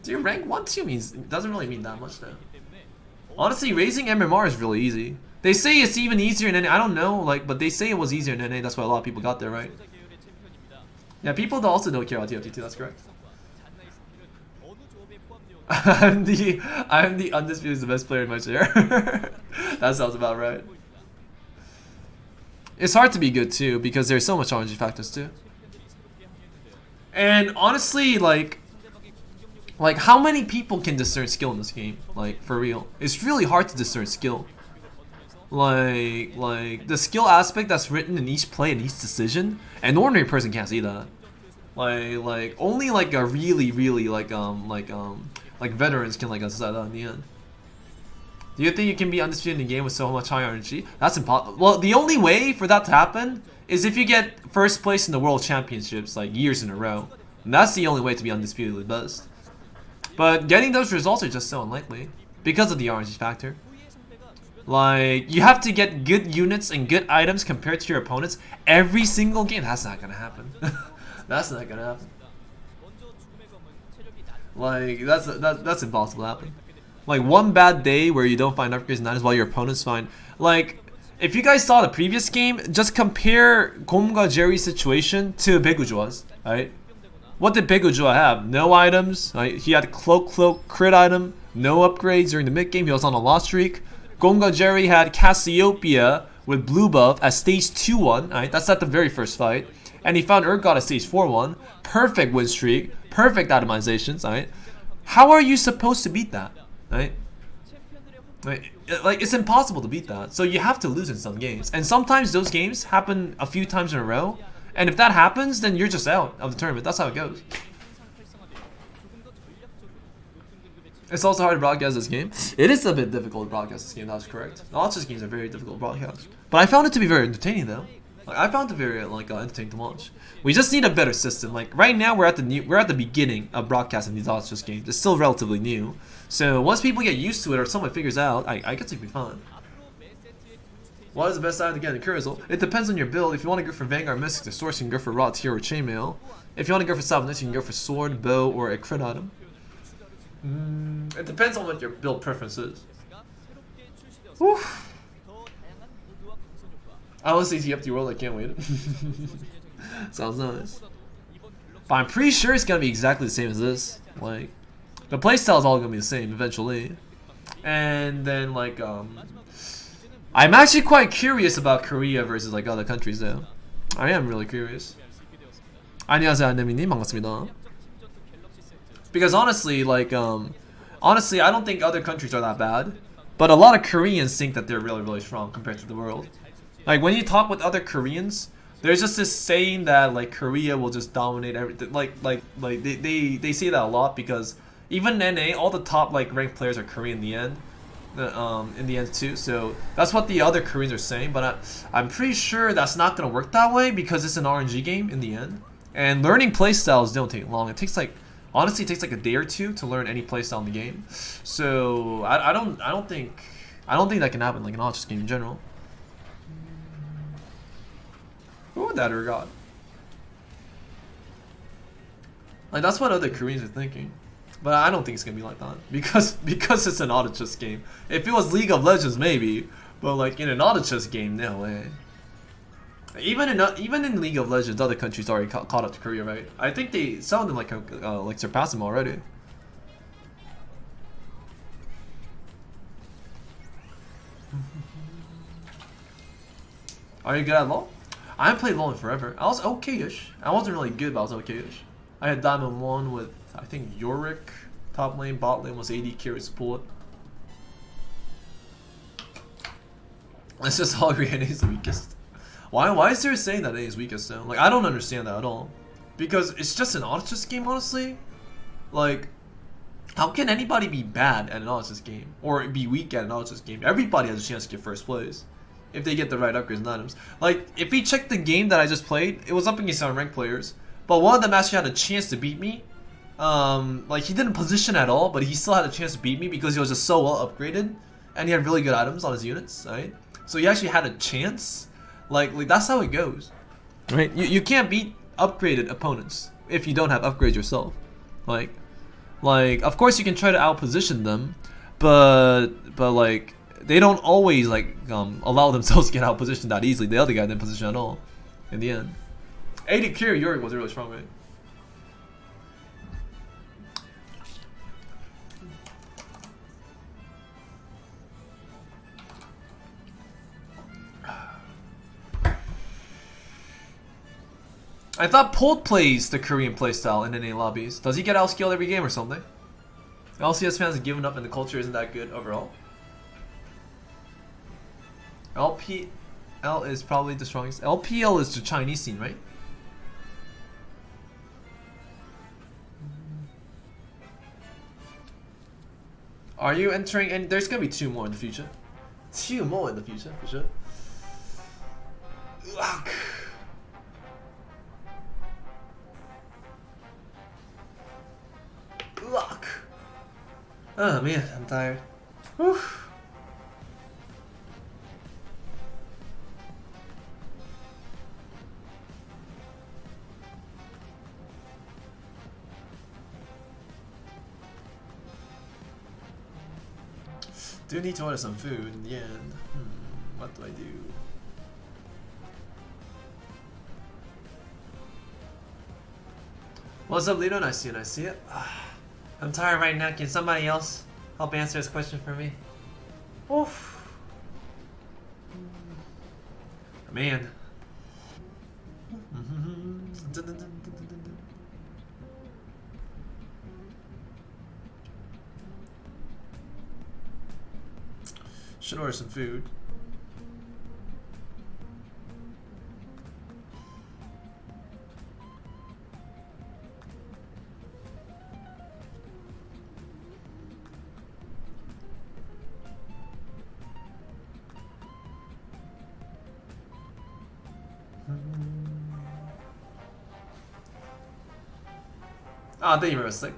Dude, rank 1-2 means doesn't really mean that much though. Honestly, raising MMR is really easy. They say it's even easier in NA. I don't know, like, but they say it was easier in NA. That's why a lot of people got there, right? Yeah, people also don't care about TFT too. That's correct. I'm the undisputed is the best player in my chair. That sounds about right. It's hard to be good too because there's so much RNG factors too. And honestly, like how many people can discern skill in this game? Like for real, it's really hard to discern skill. Like the skill aspect that's written in each play and each decision, an ordinary person can't see that. Like only like a really like veterans can like decide that in the end. Do you think you can be undisputed in the game with so much high RNG? That's impossible. Well, the only way for that to happen is if you get first place in the world championships like years in a row. And that's the only way to be undisputedly best. But getting those results are just so unlikely because of the RNG factor. Like, you have to get good units and good items compared to your opponents every single game. That's not gonna happen. That's not gonna happen. Like, that's impossible to happen. Like, one bad day where you don't find upgrades and that is while your opponents find. Like, if you guys saw the previous game, just compare Gomga Jerry's situation to Begujua's, right? What did Begujua have? No items, right? He had cloak, crit item, no upgrades during the mid game. He was on a loss streak. Gomga Jerry had Cassiopeia with blue buff at stage 2-1, right? That's at the very first fight. And he found Urgot at stage 4-1. Perfect win streak, perfect itemizations, right? How are you supposed to beat that, right? Like, it's impossible to beat that. So you have to lose in some games. And sometimes those games happen a few times in a row. And if that happens, then you're just out of the tournament. That's how it goes. It's also hard to broadcast this game. It is a bit difficult to broadcast this game, that's correct. Lots of games are very difficult to broadcast. But I found it to be very entertaining though. Like, I found it very entertaining to watch. We just need a better system. Like right now we're at the beginning of broadcasting these Oculus games. It's still relatively new. So once people get used to it or someone figures out, I guess it'd be fun. What is the best item to get in Curzel? It depends on your build. If you want to go for Vanguard Mystics or Source, you can go for Raw Tier or Chainmail. If you want to go for Salvation, you can go for Sword, Bow, or a crit item. It depends on what your build preference is. Whew. I want to see TFT World, I can't wait. Sounds nice. But I'm pretty sure it's gonna be exactly the same as this. Like, the playstyle is all gonna be the same eventually. And then like I'm actually quite curious about Korea versus like other countries though. I am really curious. 안녕하세요 안내미님 반갑습니다. Because honestly, like honestly, I don't think other countries are that bad, but a lot of Koreans think that they're really strong compared to the world. Like when you talk with other Koreans, there's just this saying that like Korea will just dominate everything. Like they say that a lot because even NA, all the top like ranked players are Korean in the end too. So that's what the other Koreans are saying. But I'm pretty sure that's not gonna work that way because it's an RNG game in the end. And learning playstyles don't take long. It takes like honestly, it takes like a day or two to learn any playstyle in the game. So I don't think that can happen like an Oculus game in general. Who would that Urgot? Like that's what other Koreans are thinking. But I don't think it's gonna be like that because it's an auto chess game. If it was League of Legends, maybe, but like in an auto chess game, no way. Even in League of Legends, other countries already caught up to Korea, right? I think some of them like surpassed them already. Are you good at LoL? I haven't played LoL in forever. I was okay-ish. I wasn't really good, but I was okay-ish. I had Diamond 1 with, I think, Yorick. Top lane, bot lane was AD carry support. It's just all agree NA is the weakest. Why is there saying that NA is weakest though? Like, I don't understand that at all. Because it's just an auto chess game, honestly. Like, how can anybody be bad at an auto chess game? Or be weak at an auto chess game? Everybody has a chance to get first place. If they get the right upgrades and items. Like, if we check the game that I just played, it was up against some ranked players. But one of them actually had a chance to beat me. Like, he didn't position at all, but he still had a chance to beat me because he was just so well upgraded. And he had really good items on his units, right? So he actually had a chance. Like that's how it goes. Right? You can't beat upgraded opponents if you don't have upgrades yourself. Like, of course you can try to outposition them, but like, they don't always like allow themselves to get out positioned that easily. The other guy didn't position at all in the end. 80 Kira Yorick was really strong, right? I thought Polt plays the Korean playstyle in NA lobbies. Does he get outskilled every game or something? LCS fans have given up and the culture isn't that good overall. LPL is probably the strongest. LPL is the Chinese scene, right? Are you entering? And there's gonna be 2 more in the future. 2 more in the future, for sure. Ugh. Ugh. Oh man, I'm tired. Whew. Do need to order some food in the end. What do I do? What's up, Lito? Nice to see you. Nice to see you. I'm tired right now. Can somebody else help answer this question for me? Oof. Man. Should order some food. Ah, thank you, Rustic.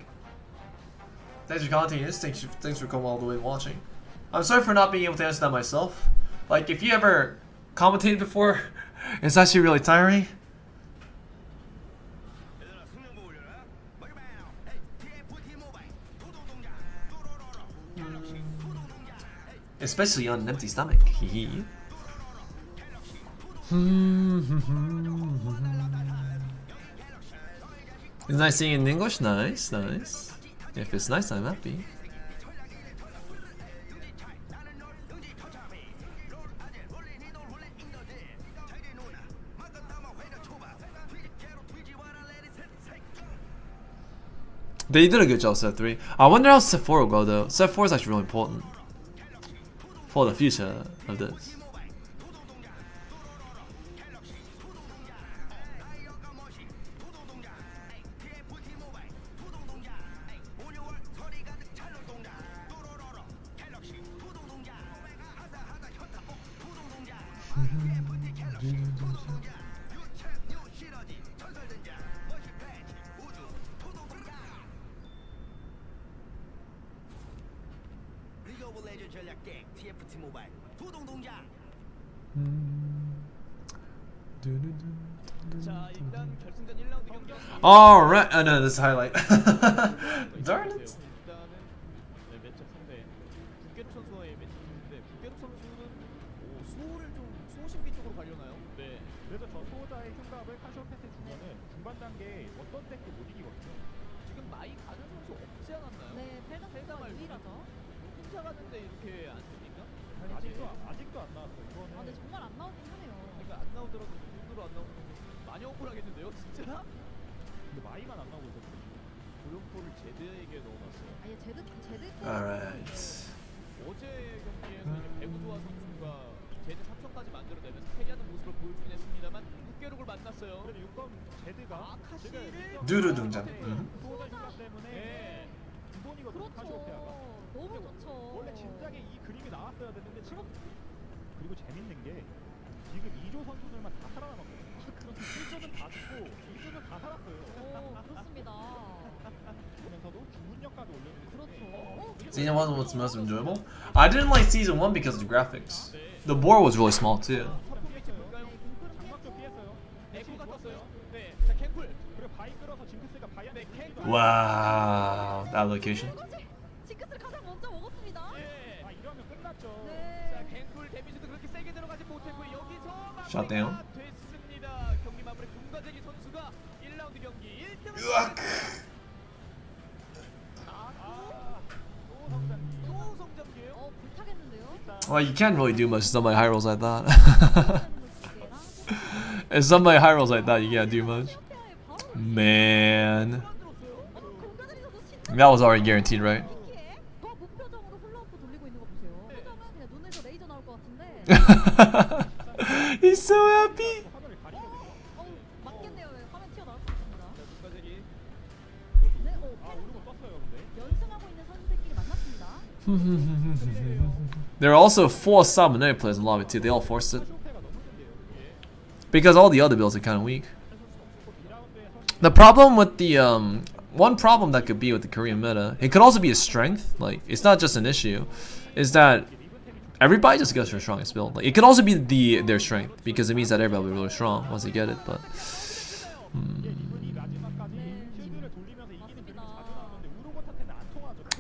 Thanks for commenting this. Thanks for coming all the way and watching. I'm sorry for not being able to answer that myself. Like, if you ever commentated before, it's actually really tiring. Especially on an empty stomach. It's nice seeing in English. Nice, nice. If it's nice, I'm happy. They did a good job, set 3. I wonder how set 4 will go though. Set 4 is actually really important for the future of this. Alright, oh no, this is highlight. Darn it. 그래서 저 소호자의 흉갑을 카시오펫에 주면은 중반 단계에 어떤 덱도 못 이기거든요. 지금 마이 가는 선수 없지 않았나요? 네, 펠당을 유일하죠. 혼자 가는데 이렇게 안 됩니까? 아직도 안 나왔어요. 이거는 근데 정말 안 나오긴 하네요. 그러니까 안 나오더라도 눈으로 안 나오는 건 많이 억울하겠는데요, 진짜? 근데 마이만 안 나오고 있거든요. 고용포를 제드에게 넣어놨어요. 아예 제드. Alright. 어제 경기에서 이제 배구조아 선수가 제드 3선까지 만들어내면서 캐리하는 모습을 보여주긴 했습니다만 국계록을 만났어요. 그래도 6번 제드가 카시를 두루 등장. 소호자 흉갑 때문에 네. 기본이거든요. 그렇죠. 카시오페아가. 너무 좋죠. 원래 진작에 이 그림이 나왔어야 됐는데 지금 그리고 재밌는 게 지금 2조 선수들만 다 살아남았거든요. 1조는 다 죽고 2조는 다 살았어요. 그렇습니다. 그러면서도 주문력까지 올려주는. 그렇죠. Season 1 was most enjoyable. I didn't like Season 1 because of the graphics. The board was really small too. 장막도 피했어요. 에코가 떴어요. 네, 자 캔쿨. 그리고 바이 끌어서 징크스가 바이한테 Wow, that location. 징크스를 가장 먼저 먹었습니다. 네. 아 이러면 끝났죠. 네. 자 캔쿨 데미지도 그렇게 세게 들어가지 못했고 여기서 Shutdown. 마무리가 됐습니다. 경기 마무리 군가재기 선수가 1라운드 경기 1등을 또 성장기예요. 불타겠는데요. Well, you can't really do much to somebody high rolls like that. If somebody high rolls like that, you can't do much. Man. That was already guaranteed, right? 더 목표정으로 훌라후프 돌리고 있는 거 보세요. 표정은 그냥 눈에서 레이저 나올 것 같은데. He's so happy. 맞겠네요. 화면 튀어나올 것 같습니다. 군가재기 네, 아 오르고 떴어요 근데. 연승하고 있는 선수들끼리 만났습니다. There are also 4 Sabaneri players in lobby too. They all forced it. Because all the other builds are kind of weak. The problem with the one problem that could be with the Korean meta, it could also be a strength. Like, it's not just an issue, is that everybody just goes for the strongest build. Like, it could also be their strength, because it means that everybody will be really strong once they get it. But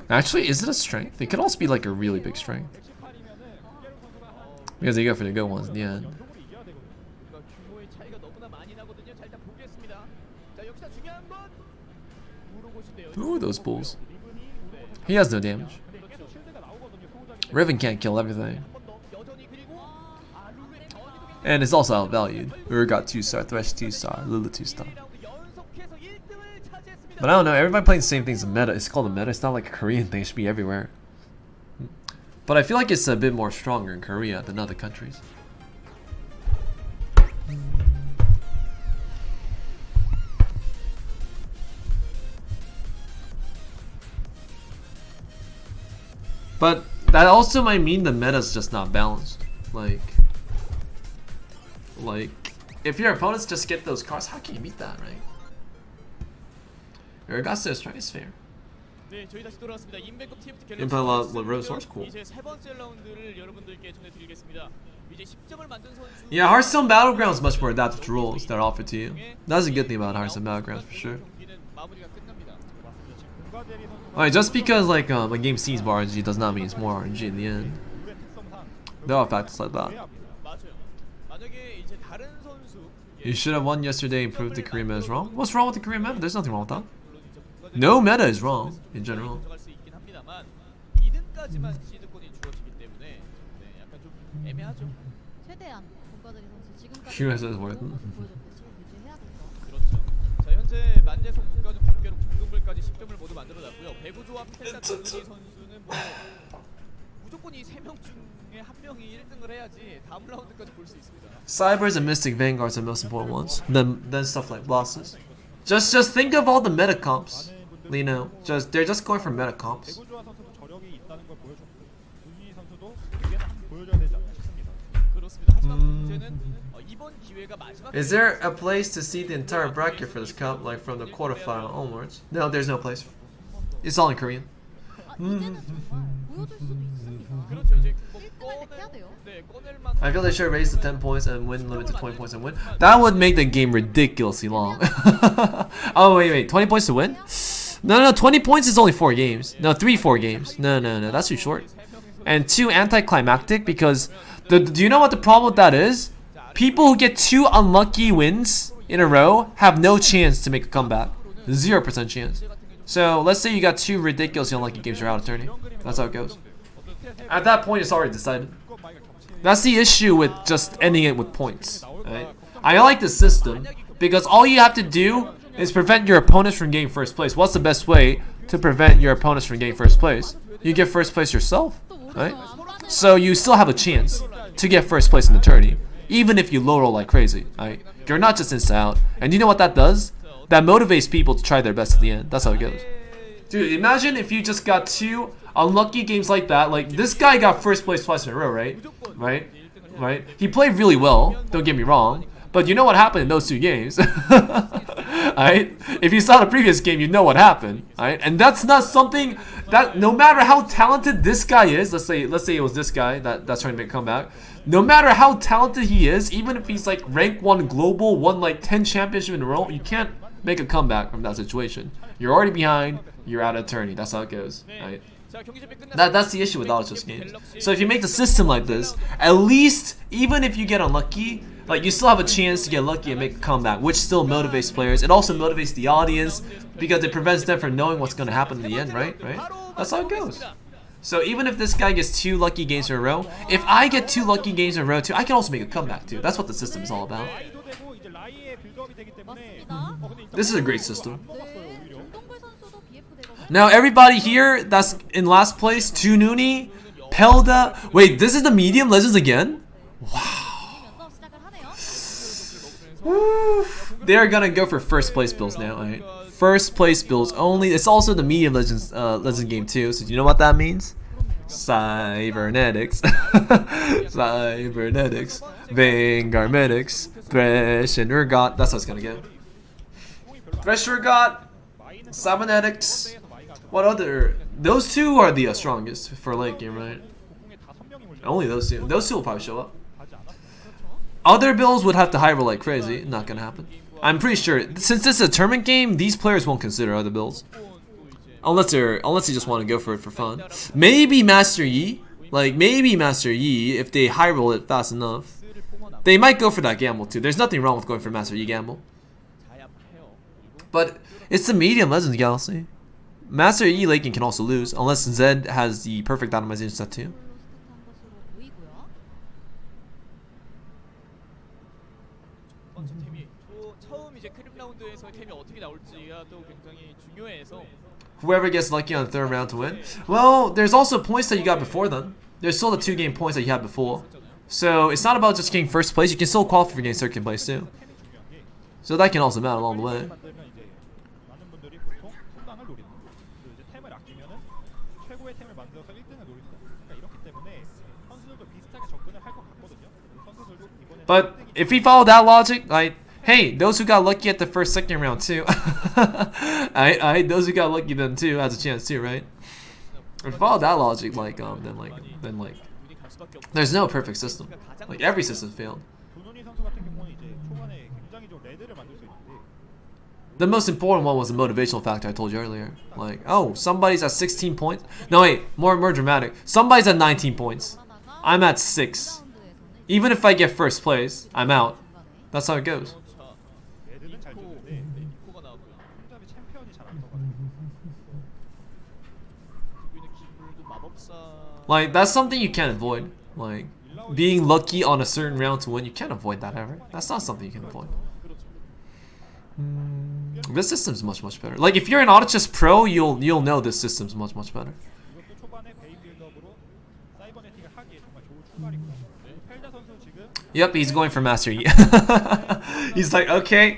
actually, is it a strength? It could also be like a really big strength, because they go for the good ones in the end. Ooh, those bulls. He has no damage. Riven can't kill everything. And it's also outvalued. Ur got 2-star, Thresh 2-star, Lulu 2-star. But I don't know, everybody playing the same things in meta. It's called a meta, it's not like a Korean thing, it should be everywhere. But I feel like it's a bit more stronger in Korea than other countries. But that also might mean the meta's just not balanced. Like if your opponents just get those cards, how can you beat that, right? Urgatsu is trying is fair. 네, 저희 다시 돌아왔습니다. 인벤컵 TFT 갤럭시 Input a lot of Rose Source, cool. 이제 세 번째 라운드를 여러분들께 전해드리겠습니다. 이제 10점을 만든 선수. Yeah, Hearthstone Battlegrounds is much more adapted to rules that are offered to you. That's a good thing about Hearthstone Battlegrounds for sure. Alright, just because like a game sees more RNG does not mean it's more RNG in the end. There are factors like that. You should have won yesterday and proved the Korean meta is wrong. What's wrong with the Korean meta? There's nothing wrong with that. No meta is wrong in general. Sure says worth it. 자, 현재 만재성 문가중 중계로 김동글까지 10점을 모두 만들어놨고요. 배구조합 텔라 선수는 뭐 무조건 이 3명 중에 한 명이 1등을 해야지 다음 라운드까지 볼 수 있습니다. Cybers and Mystic Vanguards are the most important ones. Then stuff like bosses. Just think of all the meta comps. You know, they're just going for meta comps. 배구조아 선수도 저력이 있다는 걸 보여줬고 문희 선수도 이제는 한번 보여줘야 되지 않나 싶습니다. 그렇습니다. 하지만 문제는 이번 기회가 마지막. Is there a place to see the entire bracket for this cup, like from the quarterfinal onwards? No, there's no place. It's all in Korean. 그렇죠. 이제 I feel they should raise the 10 points and win limit to 20 points and win. That would make the game ridiculously long. Oh wait, 20 points to win? No, 20 points is only 4 games. No, 4 games. No, that's too short. And 2 anticlimactic, because do you know what the problem with that is? People who get 2 unlucky wins in a row have no chance to make a comeback. 0% chance. So let's say you got 2 ridiculously unlucky games, you're out of tourney. That's how it goes. At that point, it's already decided. That's the issue with just ending it with points. Right? I like this system because all you have to do is prevent your opponents from getting first place. What's the best way to prevent your opponents from getting first place? You get first place yourself, right? So you still have a chance to get first place in the tourney, even if you low roll like crazy. Right? You're not just insta out, and you know what that does? That motivates people to try their best at the end. That's how it goes. Dude, imagine if you just got 2 unlucky games like that. Like, this guy got first place twice in a row, right? Right? He played really well, don't get me wrong. But you know what happened in those 2 games. Alright? If you saw the previous game, you know what happened. Alright? And that's not something that, no matter how talented this guy is, let's say it was this guy that's trying to make a comeback. No matter how talented he is, even if he's like rank 1 global, won like 10 championships in a row, you can't make a comeback from that situation. You're already behind, you're out of tourney. That's how it goes. Right? That's the issue with all those games. So if you make the system like this, at least even if you get unlucky, like you still have a chance to get lucky and make a comeback, which still motivates players. It also motivates the audience because it prevents them from knowing what's going to happen in the end, right? That's how it goes. So even if this guy gets 2 lucky games in a row, if I get 2 lucky games in a row too, I can also make a comeback too. That's what the system is all about. This is a great system. Now everybody here that's in last place, 2 Noonie, Pelda. Wait, this is the medium legends again? Wow. Woo. They are gonna go for first place builds now, alright? First place builds only. It's also the medium legends legend game too, so do you know what that means? Cybernetics. Cybernetics. Vanguard Medics. Thresh and Urgot. That's how it's gonna go. Thresh, Urgot. Cybernetics. What other? Those two are the strongest for late game, right? Only those two. Those two will probably show up. Other builds would have to high roll like crazy. Not gonna happen. I'm pretty sure since this is a tournament game, these players won't consider other builds. Unless they just want to go for it for fun. Maybe Master Yi. Like maybe Master Yi, if they high roll it fast enough. They might go for that gamble too. There's nothing wrong with going for Master Yi gamble. But it's the medium Legends Galaxy. Master Yi late game can also lose, unless Zed has the perfect optimization set too. Whoever gets lucky on the third round to win. Well, there's also points that you got before then. There's still the 2-game points that you had before. So it's not about just getting first place. You can still qualify for getting second place too. So that can also matter along the way. But if we follow that logic, like, hey, those who got lucky at the first, second round too. Those who got lucky then too has a chance too, right? If we follow that logic, like, then there's no perfect system. Like every system failed. The most important one was the motivational factor I told you earlier. Like, oh, somebody's at 16 points. No, wait, more dramatic. Somebody's at 19 points. I'm at 6. Even if I get first place, I'm out. That's how it goes. Like, that's something you can't avoid. Like, being lucky on a certain round to win, you can't avoid that ever. That's not something you can avoid. This system's much better. Like, if you're an Auto Chess Pro, you'll know this system's much better. Yep, he's going for Master Yi. He's like, okay,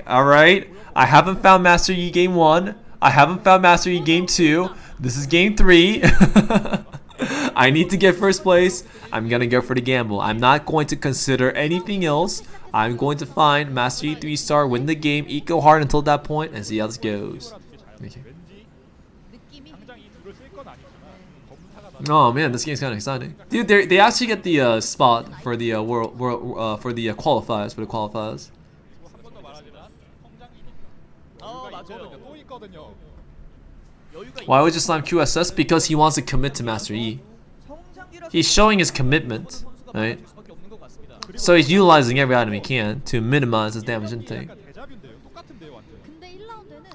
alright. I haven't found Master Yi game 1. I haven't found Master Yi game 2. This is game 3. I need to get first place. I'm gonna go for the gamble. I'm not going to consider anything else. I'm going to find Master Yi 3-star, win the game, eco hard until that point, and see how this goes. Okay. Oh man, this game's kind of exciting, dude. They actually get the spot for the for the qualifiers. Why would you slam QSS? Because he wants to commit to Master Yi. He's showing his commitment, right? So he's utilizing every item he can to minimize his damage intake.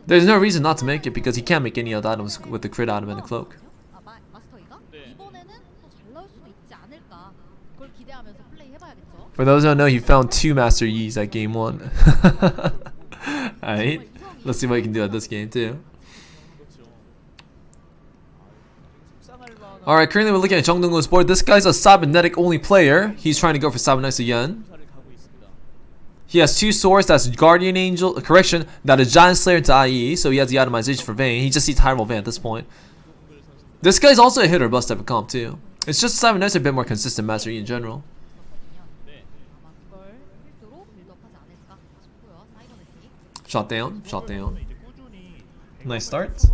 There's no reason not to make it because he can't make any other items with the crit item and the cloak. For those who don't know, he found 2 Master Yis at game 1. Alright, let's see what he can do at this game too. Alright, currently we're looking at Jung Dong-go's board. This guy's a cybernetic only player. He's trying to go for cybernetics again. He has 2 swords, that's Guardian Angel, correction, that is Giant Slayer into IE, so he has the itemization for Vayne. He just needs high roll Vayne at this point. This guy's also a hit or bust type of comp too. It's just cybernetics are a bit more consistent Master Yi in general. Shot down. Nice start.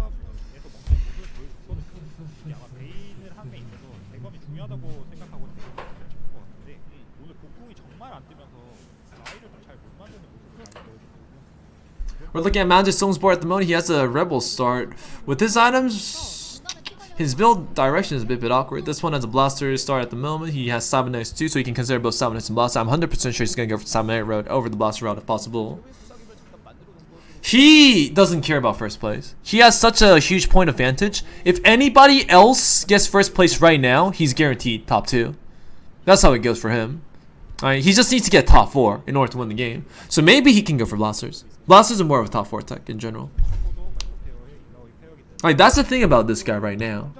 We're looking at Manager Stone's board at the moment. He has a Rebel start. With his items, his build direction is a bit awkward. This one has a Blaster start at the moment. He has Cybernetics too, so he can consider both Cybernetics and Blaster. I'm 100% sure he's going to go for the Cybernetic route over the Blaster route if possible. He doesn't care about first place. He has such a huge point advantage. If anybody else gets first place right now, he's guaranteed top 2. That's how it goes for him. Alright, he just needs to get top 4 in order to win the game. So maybe he can go for Blasters. Blasters are more of a top 4 tech in general. Alright, that's the thing about this guy right now.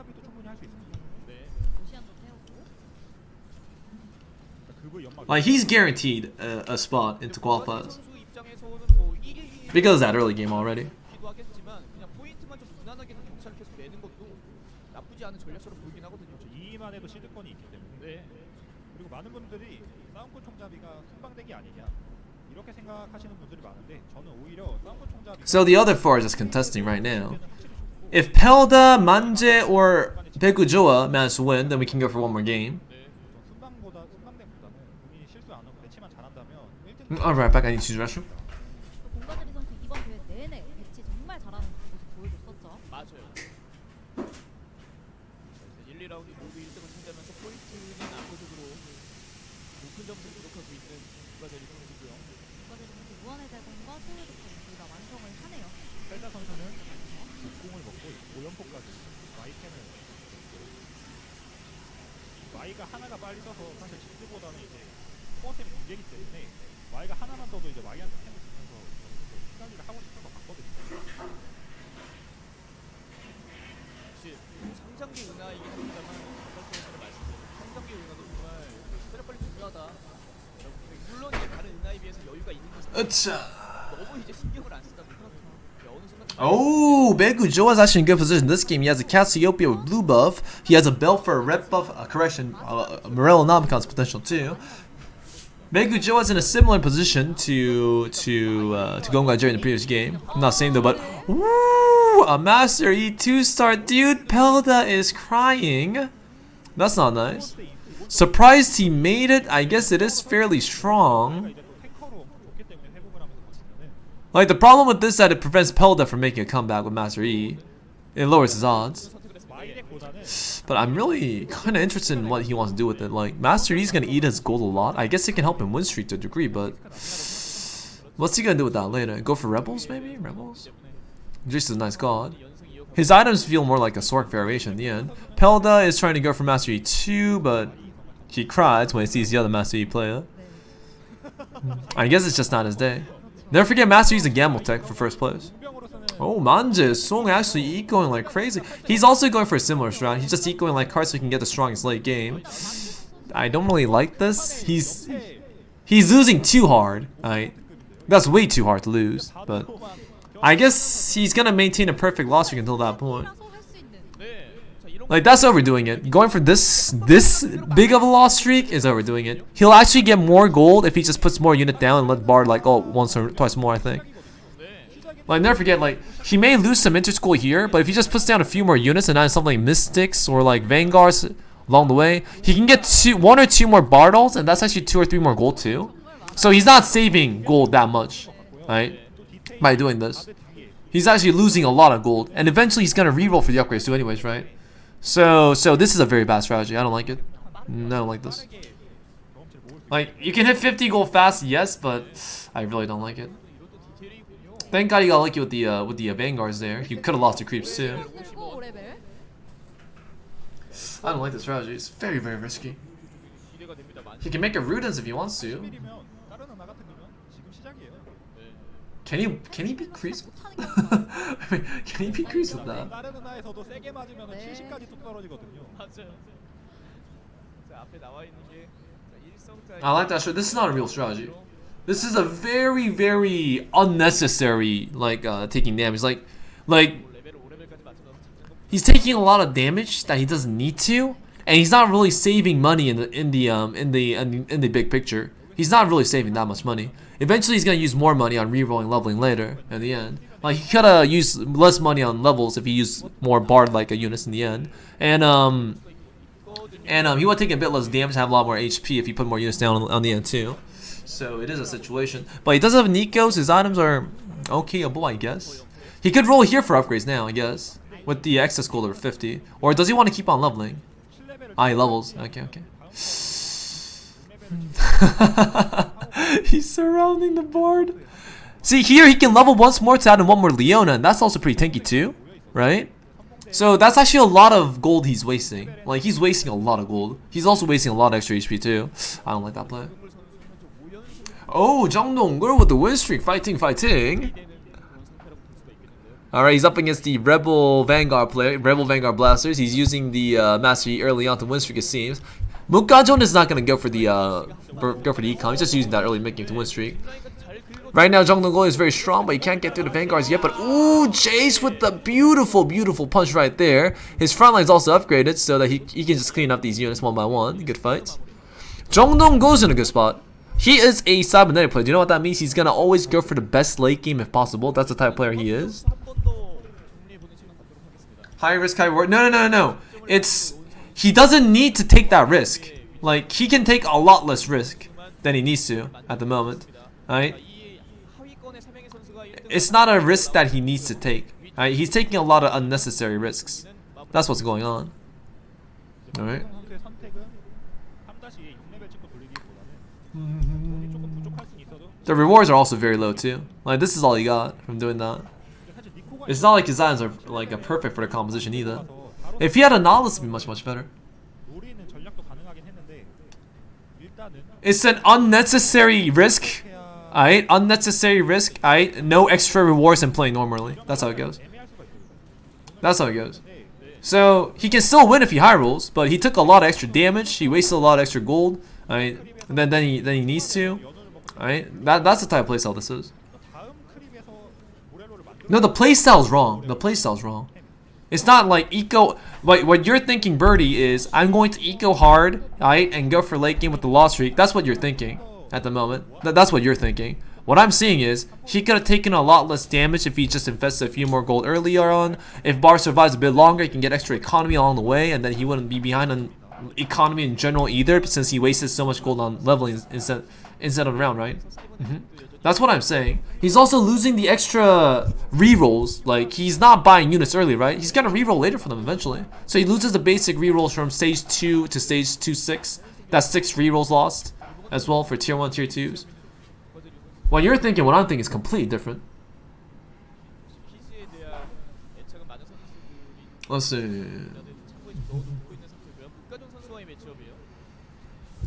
Like, he's guaranteed a spot into qualifiers. Because of that early game already. 나쁘지 않은 전략적으로 보이긴 하거든요. 2위만 해도 시드권이 있기 때문에. 네. 그리고 많은 분들이 싸움꾼 총잡이가 순방대기 아니냐 이렇게 생각하시는 분들이 많은데 저는 오히려 싸움꾼 총잡이. So the other four are just contesting right now. If Pelda, Manje, or Bekujoa manage to win, then we can go for one more game. 순방대보다는 본인이 실수 안 하고 배치만 잘한다면 1등. I'll be right back. I need to use the restroom. 공가들이 선수 이번 대회 내내 배치 정말 잘하는 모습 보여줬었죠. 맞아요. 1, 2라운드 모두 1등을 챙기면서 포인트는 압도적으로 높은 점수를 기록하고 있는 국가대리 선수고요. 공가들이 선수 무한의 대공과 소유 득점 둘 다 완성을 하네요. 펠다 선수는 공을 먹고 5연포까지 마이템을 Y가 하나가 빨리 떠서 사실 직수보다는 이제 코어템이 두 개이기 때문에 Y가 하나만 떠도 이제 Y한테 템을 주면서 시간을 하고 싶은 것 같거든요. 역시 성장기 은하이긴 합니다만 선수의 말씀대로 성장기 은하도 정말 체력관리 중요하다. 물론 이제 다른 은하에 비해서 여유가 있는 것은 너무 이제 신경을 안 쓰다 보니까 어느 순간 Oh, Bekujoa is actually in good position this game. He has a Cassiopeia with blue buff. He has a belt for a red buff. Correction, Morello Nomicon's potential too. Bekujoa is in a similar position to Gongai Jerry in the previous game. I'm not saying though, but woo, a Master E 2-star dude. Pelda is crying. That's not nice. Surprised he made it. I guess it is fairly strong. 이제 또 탱커로 좋기 때문에 회복을 하면서 봤으면은 Like, the problem with this is that it prevents Pelda from making a comeback with Master E. It lowers his odds. Y덱보다는 But I'm really kind of interested in what he wants to do with it. Like, Master E's going to eat his gold a lot. I guess it can help him win streak to a degree, but what's he going to do with that later? Go for Rebels, maybe? Rebels? Just a nice god. His items feel more like a Sork variation in the end. Pelda is trying to go for Master E 2, but he cries when he sees the other Master E player. I guess it's just not his day. Never forget Master E's a gamble tech for first place. Oh, Manje, Song actually ecoing like crazy. He's also going for a similar strat. He's just ecoing like cards so he can get the strongest late game. I don't really like this. He's losing too hard. That's way too hard to lose. But I guess he's gonna maintain a perfect loss streak until that point. Like, that's overdoing it. Going for this big of a loss streak is overdoing it. He'll actually get more gold if he just puts more unit down and let Bard like once or twice more, I think. Like, never forget, like, he may lose some interschool here, but if he just puts down a few more units and add something like Mystics or like Vanguards along the way, he can get one or two more Bardals, and that's actually 2 or 3 more gold too. So he's not saving gold that much, right? By doing this. He's actually losing a lot of gold, and eventually he's gonna reroll for the upgrades too anyways, right? So this is a very bad strategy. I don't like it. No, I don't like this. Like, you can hit 50 gold fast, yes, but I really don't like it. Thank God he got lucky with the Vanguards there. He could have lost the creeps too. I don't like this strategy. It's very, very risky. He can make a Rudens if he wants to. Can he beat creeps? I mean, can he beat creeps with that? 다른 은하에서도 세게 맞으면 70까지 뚝 떨어지거든요. 맞아요. 자, 앞에 나와 있는 게 일성자. I like that strategy. This is not a real strategy. This is a very, very unnecessary, like, taking damage. Like, he's taking a lot of damage that he doesn't need to, and he's not really saving money in the big picture. He's not really saving that much money. Eventually, he's gonna use more money on rerolling leveling later. In the end, like, he could have used less money on levels if he used more Bard like units in the end, and he would take a bit less damage, have a lot more HP if he put more units down on the end too. So it is a situation, but he does have Nikos. His items are okayable, I guess. He could roll here for upgrades now, I guess, with the excess gold over 50. Or does he want to keep on leveling? He levels. Okay. He's surrounding the board. See, here he can level once more to add in one more Leona, and that's also pretty tanky too, right? So that's actually a lot of gold he's wasting. Like, he's wasting a lot of gold. He's also wasting a lot of extra HP too. I don't like that play. Oh, Jang Dong-gur with the win streak. Fighting. Alright, he's up against the Rebel Vanguard player, Rebel Vanguard Blasters. He's using the Master Yi early on to win streak, it seems. Lucca Jones is not going to go for the econ. He's just using that early mid game to win streak. Right now, Jungdong is very strong, but he can't get through the vanguards yet. But ooh, Jace with the beautiful, beautiful punch right there. His front line is also upgraded so that he can just clean up these units one by one. Good fight. Jungdong goes in a good spot. He is a cybernetic player. Do you know what that means? He's gonna always go for the best late game if possible. That's the type of player he is. High risk, high reward. No. It's he doesn't need to take that risk. Like he can take a lot less risk than he needs to at the moment. Alright? It's not a risk that he needs to take. Alright? He's taking a lot of unnecessary risks. That's what's going on. Alright? The rewards are also very low too. Like this is all he got from doing that. It's not like his items are like perfect for the composition either. If he had a Nautilus, it'd be much better. It's an unnecessary risk. Alright, unnecessary risk. Alright, no extra rewards in playing normally. That's how it goes. That's how it goes. So he can still win if he high rolls, but he took a lot of extra damage. He wasted a lot of extra gold. Alright, and then he needs to. Alright, that's the type of playstyle this is. No, the playstyle's wrong. The playstyle's wrong. It's not like eco. What you're thinking, Birdie, is I'm going to eco hard, alright, and go for late game with the loss streak. That's what you're thinking at the moment. That's what you're thinking. What I'm seeing is he could have taken a lot less damage if he just invested a few more gold earlier on. If Bar survives a bit longer, he can get extra economy along the way, and then he wouldn't be behind on economy in general either, since he wasted so much gold on leveling instead of round, right? That's what I'm saying. He's also losing the extra rerolls. Like, he's not buying units early, right? He's gonna reroll later for them eventually. So he loses the basic rerolls from stage 2 to stage 2-6. That's 6 rerolls lost as well for tier 1, tier 2s. What you're thinking, what I'm thinking is completely different. Let's see.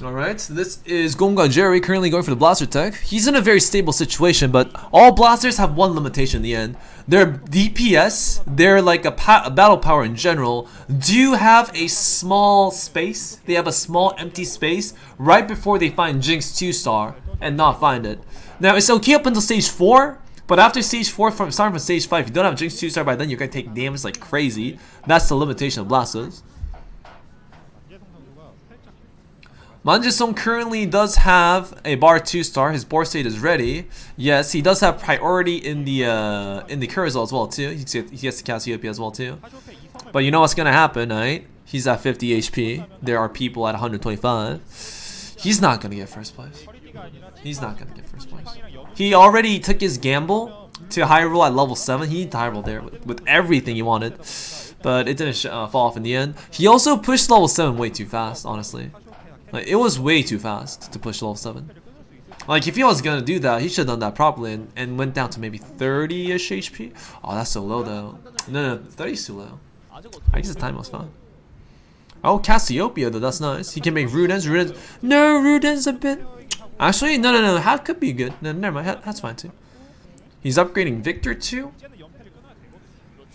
Alright, so this is Gonga Jerry currently going for the blaster tech. He's in a very stable situation, but all blasters have one limitation in the end. Their DPS, their like a battle power in general, do have a small space. They have a small empty space right before they find Jinx 2-star and not find it. Now it's okay up until stage 4, but after stage 4, starting from stage 5, if you don't have Jinx 2-star by then, you're going to take damage like crazy. That's the limitation of blasters. Manjesong currently does have a bar 2-star. His board state is ready. Yes, he does have priority in the Carousel as well too. He gets the Cassiopeia as well too. But you know what's gonna happen, right? He's at 50 HP. There are people at 125. He's not gonna get first place. He's not gonna get first place. He already took his gamble to high roll at level 7. He needed to high roll there with everything he wanted, but it didn't fall off in the end. He also pushed level 7 way too fast, honestly. Like, it was way too fast to push level 7. Like, if he was gonna do that, he should have done that properly and went down to maybe 30-ish HP. Oh, that's so low though. No, 30 is too low. I guess the time was fine. Oh, Cassiopeia though, that's nice. He can make Rudens. No, Rudens a bit. Actually, no. Hat could be good. No, never mind. That's fine too. He's upgrading Victor too.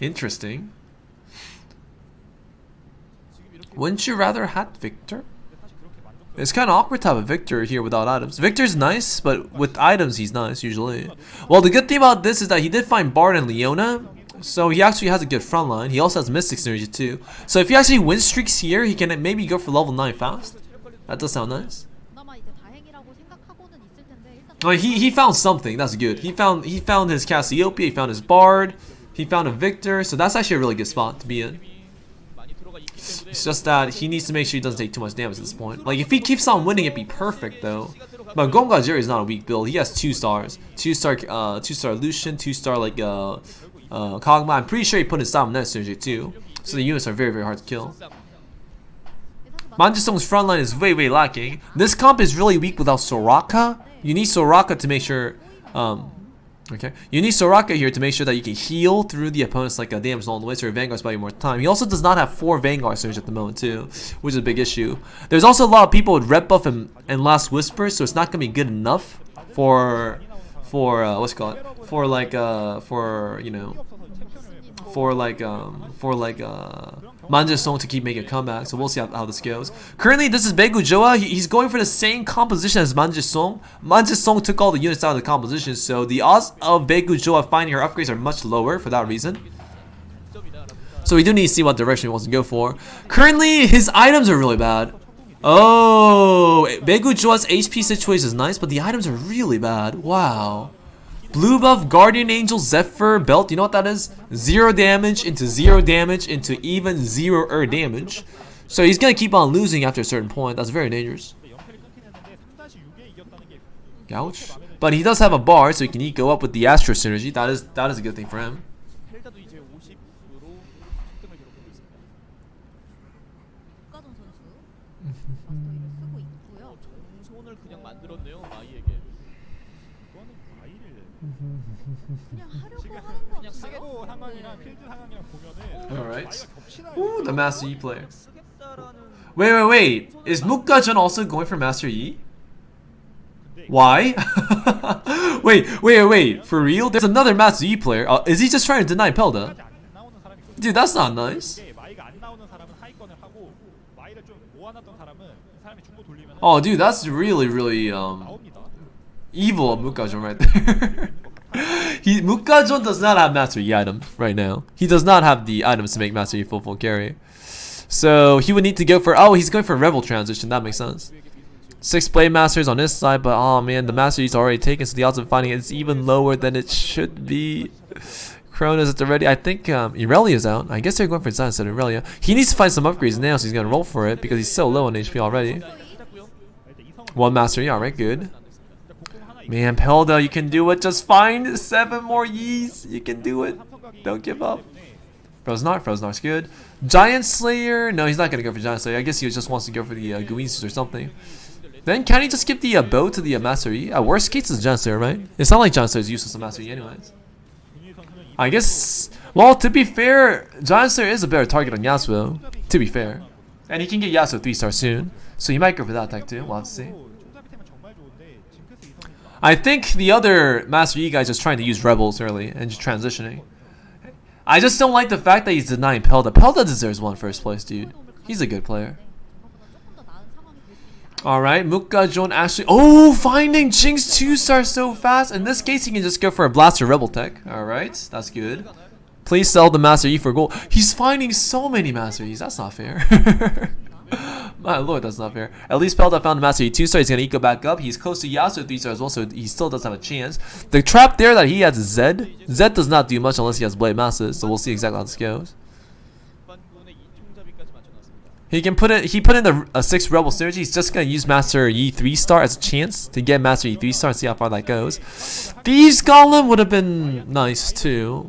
Interesting. Wouldn't you rather hat Victor? It's kind of awkward to have a Victor here without items. Victor's nice, but with items he's nice usually. Well, the good thing about this is that he did find Bard and Leona, so he actually has a good front line. He also has Mystic synergy too. So if he actually win streaks here, he can maybe go for level 9 fast. That does sound nice. Oh, he found something. That's good. He found his Cassiopeia. He found his Bard. He found a Victor. So that's actually a really good spot to be in. It's just that he needs to make sure he doesn't take too much damage at this point. Like, if he keeps on winning, it'd be perfect though. But Gonga Jerry is not a weak build. He has 2 stars, 2-star Lucian, 2-star like Kog'Maw. I'm pretty sure he put his Cybernetic synergy too. So the units are very hard to kill. Manjesong's front line is way lacking. This comp is really weak without Soraka. You need Soraka to make sure. Okay, you need Soraka here to make sure that you can heal through the opponent's like damage along the way, so your Vanguard's buy you more time. He also does not have 4 Vanguard surge at the moment too, which is a big issue. There's also a lot of people with Red Buff and Last Whisper, so it's not gonna be good enough for what's it called? For like for you know, Manja Song to keep making a comeback. So we'll see how this goes. Currently, this is Baegu Joa. He's going for the same composition as Manja Song. Manja Song took all the units out of the composition, so the odds of Baegu Joa finding her upgrades are much lower for that reason. So we do need to see what direction he wants to go for. Currently, his items are really bad. Oh, Baegu Joa's HP situation is nice, but the items are really bad. Wow. Blue buff, Guardian Angel, Zephyr, Belt. You know what that is? 0 damage into 0 damage into even 0 damage. So he's going to keep on losing after a certain point. That's very dangerous. Ouch. But he does have a bar, so he can go up with the Astro Synergy. That is a good thing for him. Alright. Ooh, the Master Yi player. Wait. Is Lucca Jones also going for Master Yi? Why? wait. For real? There's another Master Yi player. Is he just trying to deny Pelda? Dude, that's not nice. Oh, dude, that's really evil of Lucca Jones right there. Lucca Jones does not have Master Yi items right now. He does not have the items to make Master Yi full carry. So he would need to go for, he's going for Rebel transition. That makes sense. 6 Blade Masters on this side, but oh man, the Master Yi's already taken, so the odds of finding it is even lower than it should be. Cronus at the ready. I think Irelia's out. I guess they're going for Zion instead of Irelia. He needs to find some upgrades now, so he's going to roll for it because he's so low on HP already. 1 Master Yi, alright, good. Man, Pelda, you can do it. Just find 7 more Yis. You can do it. Don't give up. Froznar's good. Giant Slayer. No, he's not going to go for Giant Slayer. I guess he just wants to go for the Guises or something. Then can he just give the bow to the Master Yi? Worst case is Giant Slayer, right? It's not like Giant Slayer is useless to Master Yi anyways. I guess, well, to be fair, Giant Slayer is a better target on Yasuo. To be fair. And he can get Yasuo 3-star soon. So he might go for that attack too. We'll have to see. I think the other Master Yi guy is just trying to use Rebels early and just transitioning. I just don't like the fact that he's denying Pelda. Pelda deserves 1 first place, dude. He's a good player. Alright, Lucca Jones actually... Oh, finding Jinx 2-star so fast. In this case, he can just go for a Blaster Rebel tech. Alright, that's good. Please sell the Master Yi for gold. He's finding so many Master Yis. That's not fair. My lord, that's not fair. At least Pelda found the Master Yi 2-star. He's going to eco back up. He's close to Yasuo 3-star as well, so he still does have a chance. The trap there that he has is Zed. Zed does not do much unless he has Blade Masters, so we'll see exactly how this goes. He put in a 6 Rebel Synergy. He's just going to use Master Yi 3-star as a chance to get Master Yi 3-star and see how far that goes. Thieves Golem would have been nice too.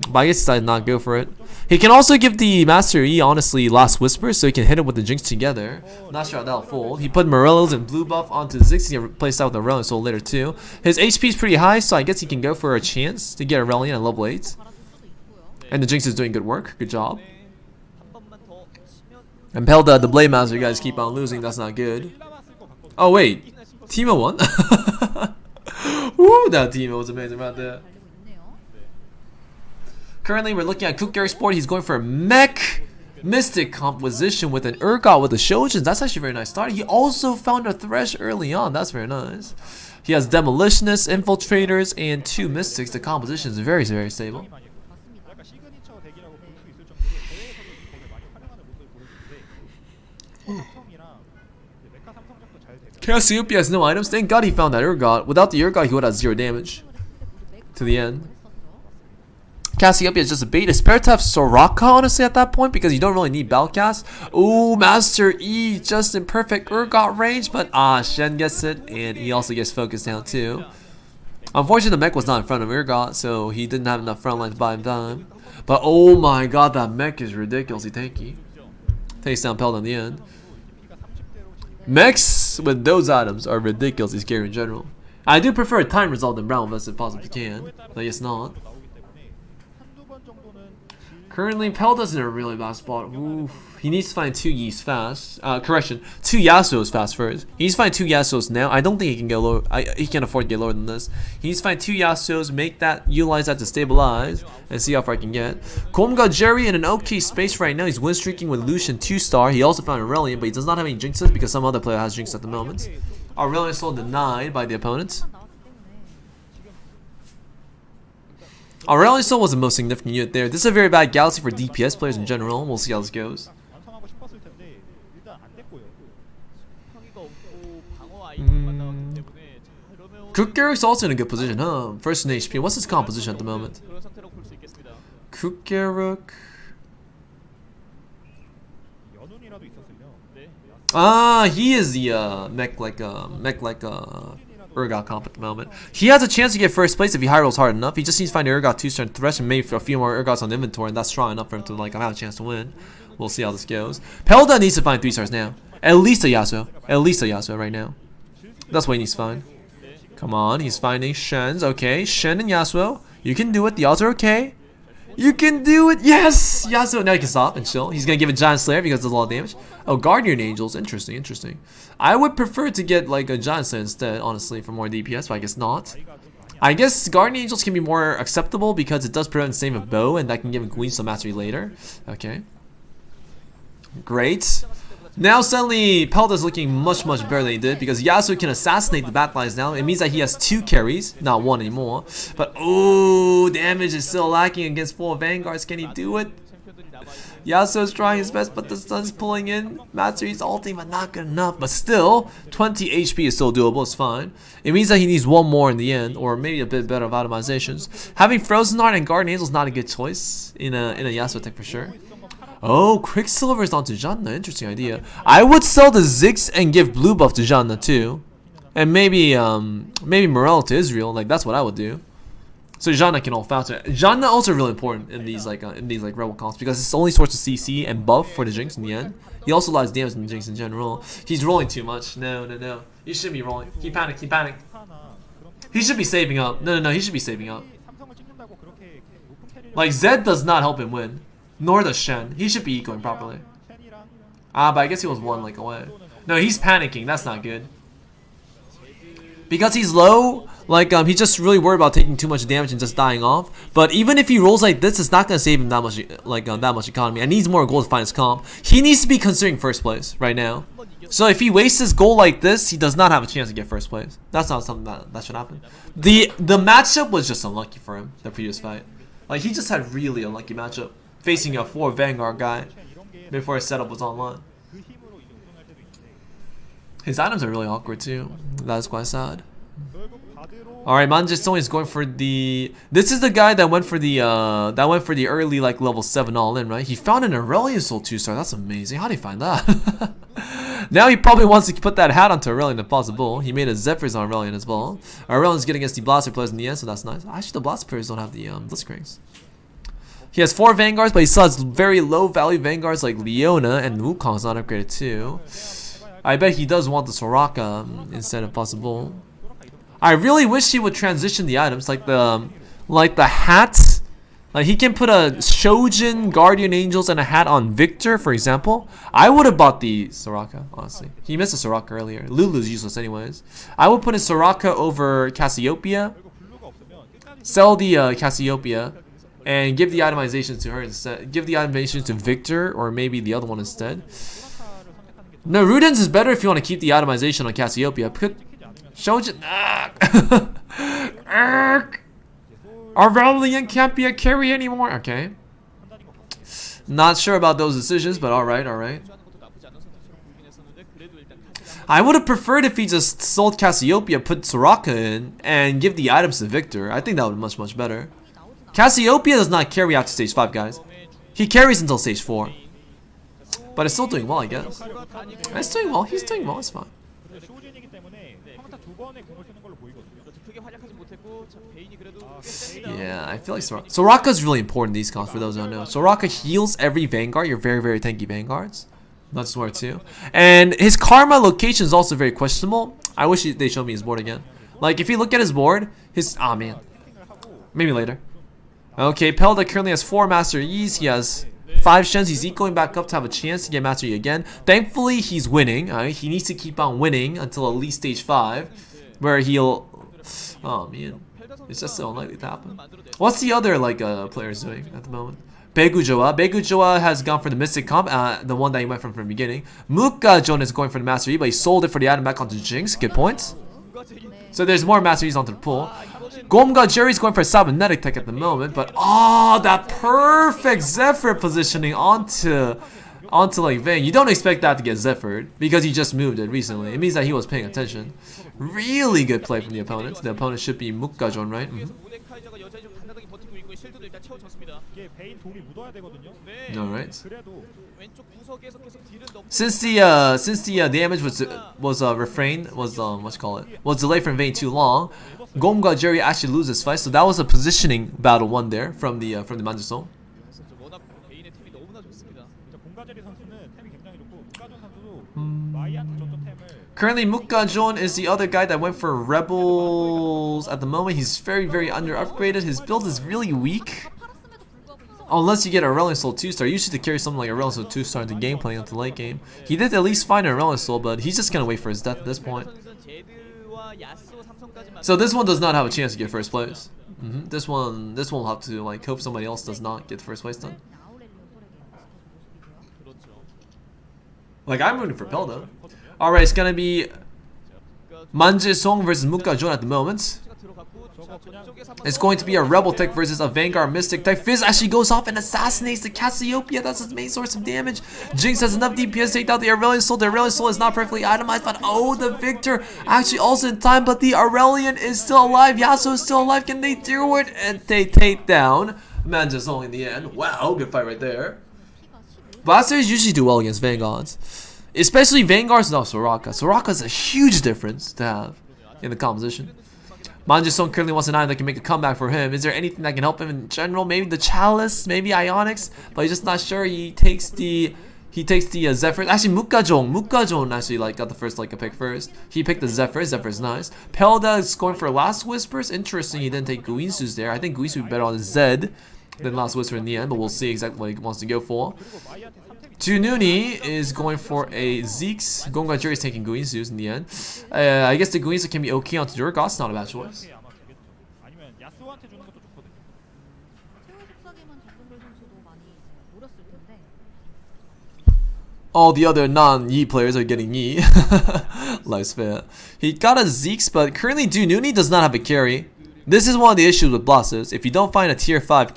But I guess he decided not to go for it. He can also give the Master Yi, honestly, Last Whisper, so he can hit it with the Jinx together. Not sure how that'll fold. He put Morello's and Blue Buff onto Ziggs. He can replace that with a Aurelion Soul later too. His HP is pretty high, so I guess he can go for a chance to get Aurelion at level 8. And the Jinx is doing good work. Good job. And Pelda, the Blade Master, you guys keep on losing. That's not good. Oh, wait. Timo won? Ooh, that Timo was amazing right there. Currently, we're looking at Kukari Sport. He's going for a Mech Mystic composition with an Urgot with the Shojins. That's actually a very nice start. He also found a Thresh early on. That's very nice. He has Demolitionists, Infiltrators, and 2 Mystics. The composition is very stable. Cassiopeia has no items. Thank God he found that Urgot. Without the Urgot, he would have 0 damage to the end. Cassiopeia is just a bait. It's better to have Soraka, honestly, at that point, because you don't really need Battlecast. Ooh, Master E, just in perfect Urgot range, but Shen gets it, and he also gets focused down too. Unfortunately, the mech was not in front of Urgot, so he didn't have enough front line to buy him time. But oh my god, that mech is ridiculously tanky. Takes down Pelda in the end. Mechs with those items are ridiculously scary in general. I do prefer a time result than Brown Vest if possibly can, but it's not. Currently, Pelda's in a really bad spot. Oof. He needs to find 2 Ys fast. Correction, 2 Yasuos fast first. He needs to find 2 Yasuos now. I don't think he can get lower. He can afford to get lower than this. He needs to find 2 Yasuos, utilize that to stabilize, and see how far I can get. Colm got Jerry in an okay space right now. He's win streaking with Lucian 2-star. He also found Aurelion, but he does not have any jinxes because some other player has jinxes at the moment. Aurelion is still denied by the opponent. Aurelion still was the most significant unit there. This is a very bad galaxy for DPS players in general. We'll see how this goes. 완성하고 싶었을 텐데 일단 안 됐고요. 평이가 없고 방어 아이템만 나왔기 때문에 자, 그러면 Kukgerik's also in a good position, huh? First in HP. What's his composition at the moment? 그런 상태라고 볼 수 있겠습니다. Kukgerik. 연운이라도 있었으면 네. He is the mech like Urgot comp at the moment. He has a chance to get first place if he high rolls hard enough. He just needs to find an Urgot 2-star thresh and maybe a few more Urgots on inventory, and that's strong enough for him to like have a chance to win. We'll see how this goes. Pelda needs to find 3-stars now. At least a Yasuo. At least a Yasuo right now. That's what he needs to find. Come on, he's finding Shen's. Okay, Shen and Yasuo. You can do it. The odds are okay. You can do it. Yes! Yasuo. Now he can stop and chill. He's going to give a Giant Slayer because there's a lot of damage. Oh, Guardian Angels. Interesting, interesting. I would prefer to get like a Giant Slayer instead, honestly, for more DPS, but I guess not. I guess Guardian Angels can be more acceptable because it does prevent the same of Bow, and that can give Queen some mastery later. Okay. Great. Now suddenly Pelda's looking much better than he did because Yasuo can assassinate the backlines now. It means that he has 2 carries, not 1 anymore. But oh, damage is still lacking against 4 Vanguards. Can he do it? Yasuo's trying his best, but the sun's pulling in. Mastery's ulting, but not good enough. But still, 20 HP is still doable. It's fine. It means that he needs 1 more in the end, or maybe a bit better of optimizations. Having Frozen Heart and Guardian Angel is not a good choice in a Yasuo tech for sure. Oh, Quicksilver is onto Janna. Interesting idea. I would sell the Ziggs and give blue buff to Janna too, and maybe Morel to Israel. Like that's what I would do. So Janna can ult faster. Janna also really important in these like rebel comps because it's the only source of CC and buff for the Jinx in the end. He also allows damage in the Jinx in general. He's rolling too much. No. He shouldn't be rolling. He panicked. He should be saving up. No. He should be saving up. Like Zed does not help him win. Nor does Shen. He should be ecoing properly. But I guess he was 1 like away. No, he's panicking. That's not good. Because he's low, like he's just really worried about taking too much damage and just dying off. But even if he rolls like this, it's not gonna save him that much, that much economy. And needs more gold to find his comp. He needs to be considering first place right now. So if he wastes his gold like this, he does not have a chance to get first place. That's not something that should happen. The matchup was just unlucky for him. The previous fight, like he just had really unlucky matchup. Facing a 4 Vanguard guy before his setup was online. His items are really awkward too. That's quite sad. Alright, Manjestone is going for the... This is the guy that went for the early like level 7 all in, right? He found an Aurelion Soul 2-star. That's amazing. How did he find that? Now he probably wants to put that hat onto Aurelion if possible. He made a Zephyrs on Aurelion as well. Aurelion's getting against the Blaster players in the end, so that's nice. Actually, the Blaster players don't have the Blitzcranks. He has 4 Vanguards, but he still has very low value Vanguards like Leona, and Wukong's not upgraded too. I bet he does want the Soraka instead if possible. I really wish he would transition the items like the hat. Like he can put a Shojin, Guardian Angels, and a hat on Victor, for example. I would have bought the Soraka, honestly. He missed a Soraka earlier. Lulu's useless anyways. I would put a Soraka over Cassiopeia. Sell the Cassiopeia. And give the itemizations to her instead. Give the itemizations to Victor, or maybe the other one instead. No, Ruden's is better if you want to keep the itemization on Cassiopeia. Shojin. Aurelion can't be a carry anymore. Okay. Not sure about those decisions, but alright. I would have preferred if he just sold Cassiopeia, put Soraka in, and give the items to Victor. I think that would be much better. Cassiopeia does not carry out to stage 5, guys. He carries until stage 4. But it's still doing well, I guess. It's doing well. He's doing well. It's fine. Yeah, I feel like Soraka is really important in these comps for those who don't know. Soraka heals every Vanguard. Your very tanky Vanguards. That's smart too. And his Karma location is also very questionable. I wish they showed me his board again. Like, if you look at his board, his... Ah, man. Maybe later. Okay, Pelda currently has 4 Master Yi's. He has 5 Shens. He's equaling back up to have a chance to get Master Yi again. Thankfully, he's winning. He needs to keep on winning until at least stage 5, where he'll... Oh man, it's just so unlikely to happen. What's the other like players doing at the moment? Bebe Joa has gone for the Mystic Comp, the one that he went from the beginning. Lucca Jones is going for the Master Yi, but he sold it for the item back onto Jinx. Good point. So there's more Master Yi's onto the pool. Gomga Jerry's going for a cybernetic tech at the moment, but that perfect Zephyr positioning onto like Vayne. You don't expect that to get Zephyred because he just moved it recently. It means that he was paying attention. Really good play from the opponent. The opponent should be Lucca Jones, right? Alright. Since the damage was refrained, was delayed from Vayne too long, Gomga Jerry actually loses fight. So that was a positioning battle won there from the Manjusong. Currently, Lucca Jones is the other guy that went for Rebels at the moment. He's very under upgraded. His build is really weak. Unless you get a Aurelion Soul 2-star. Usually to carry something like a Aurelion Soul 2-star into gameplay until late game. He did at least find an Aurelion Soul, but he's just gonna wait for his death at this point. So this one does not have a chance to get first place. This one will have to like hope somebody else does not get first place done. Like I'm rooting for Pelda. Alright, it's gonna be Manjusong versus Lucca Jones at the moment. It's going to be a Rebel tech versus a Vanguard Mystic tech. Fizz actually goes off and assassinates the Cassiopeia. That's his main source of damage. Jinx has enough DPS to take out the Aurelion Soul. The Aurelion Soul is not perfectly itemized, but the Victor actually also in time, but the Aurelion is still alive. Yasuo is still alive. Can they do it? And they take down Manjusong in the end. Wow, good fight right there. Blasters usually do well against Vanguards. Especially Vanguards, not Soraka. Soraka's a huge difference to have in the composition. Manjusong currently wants an item that can make a comeback for him. Is there anything that can help him in general? Maybe the Chalice, maybe Ionics, but he's just not sure. He takes the Zephyr. Actually, Lucca Jones actually like got the first like a pick first. He picked the Zephyr. Zephyr's nice. Pelda is going for Last Whispers. Interesting. He didn't take Guinsu's there. I think Guinsu would be better on Zed than Last Whisper in the end, but we'll see exactly what he wants to go for. Tununi is going for a Zeke's. Gomga Jerry is taking Guinsu's in the end. I guess the Guinsu can be okay onto Durgas. Not a bad choice. All the other non-Yi players are getting Yi. Life's fair. He got a Zeke's, but currently Tununi does not have a carry. This is one of the issues with Blosses. If you don't find a tier 4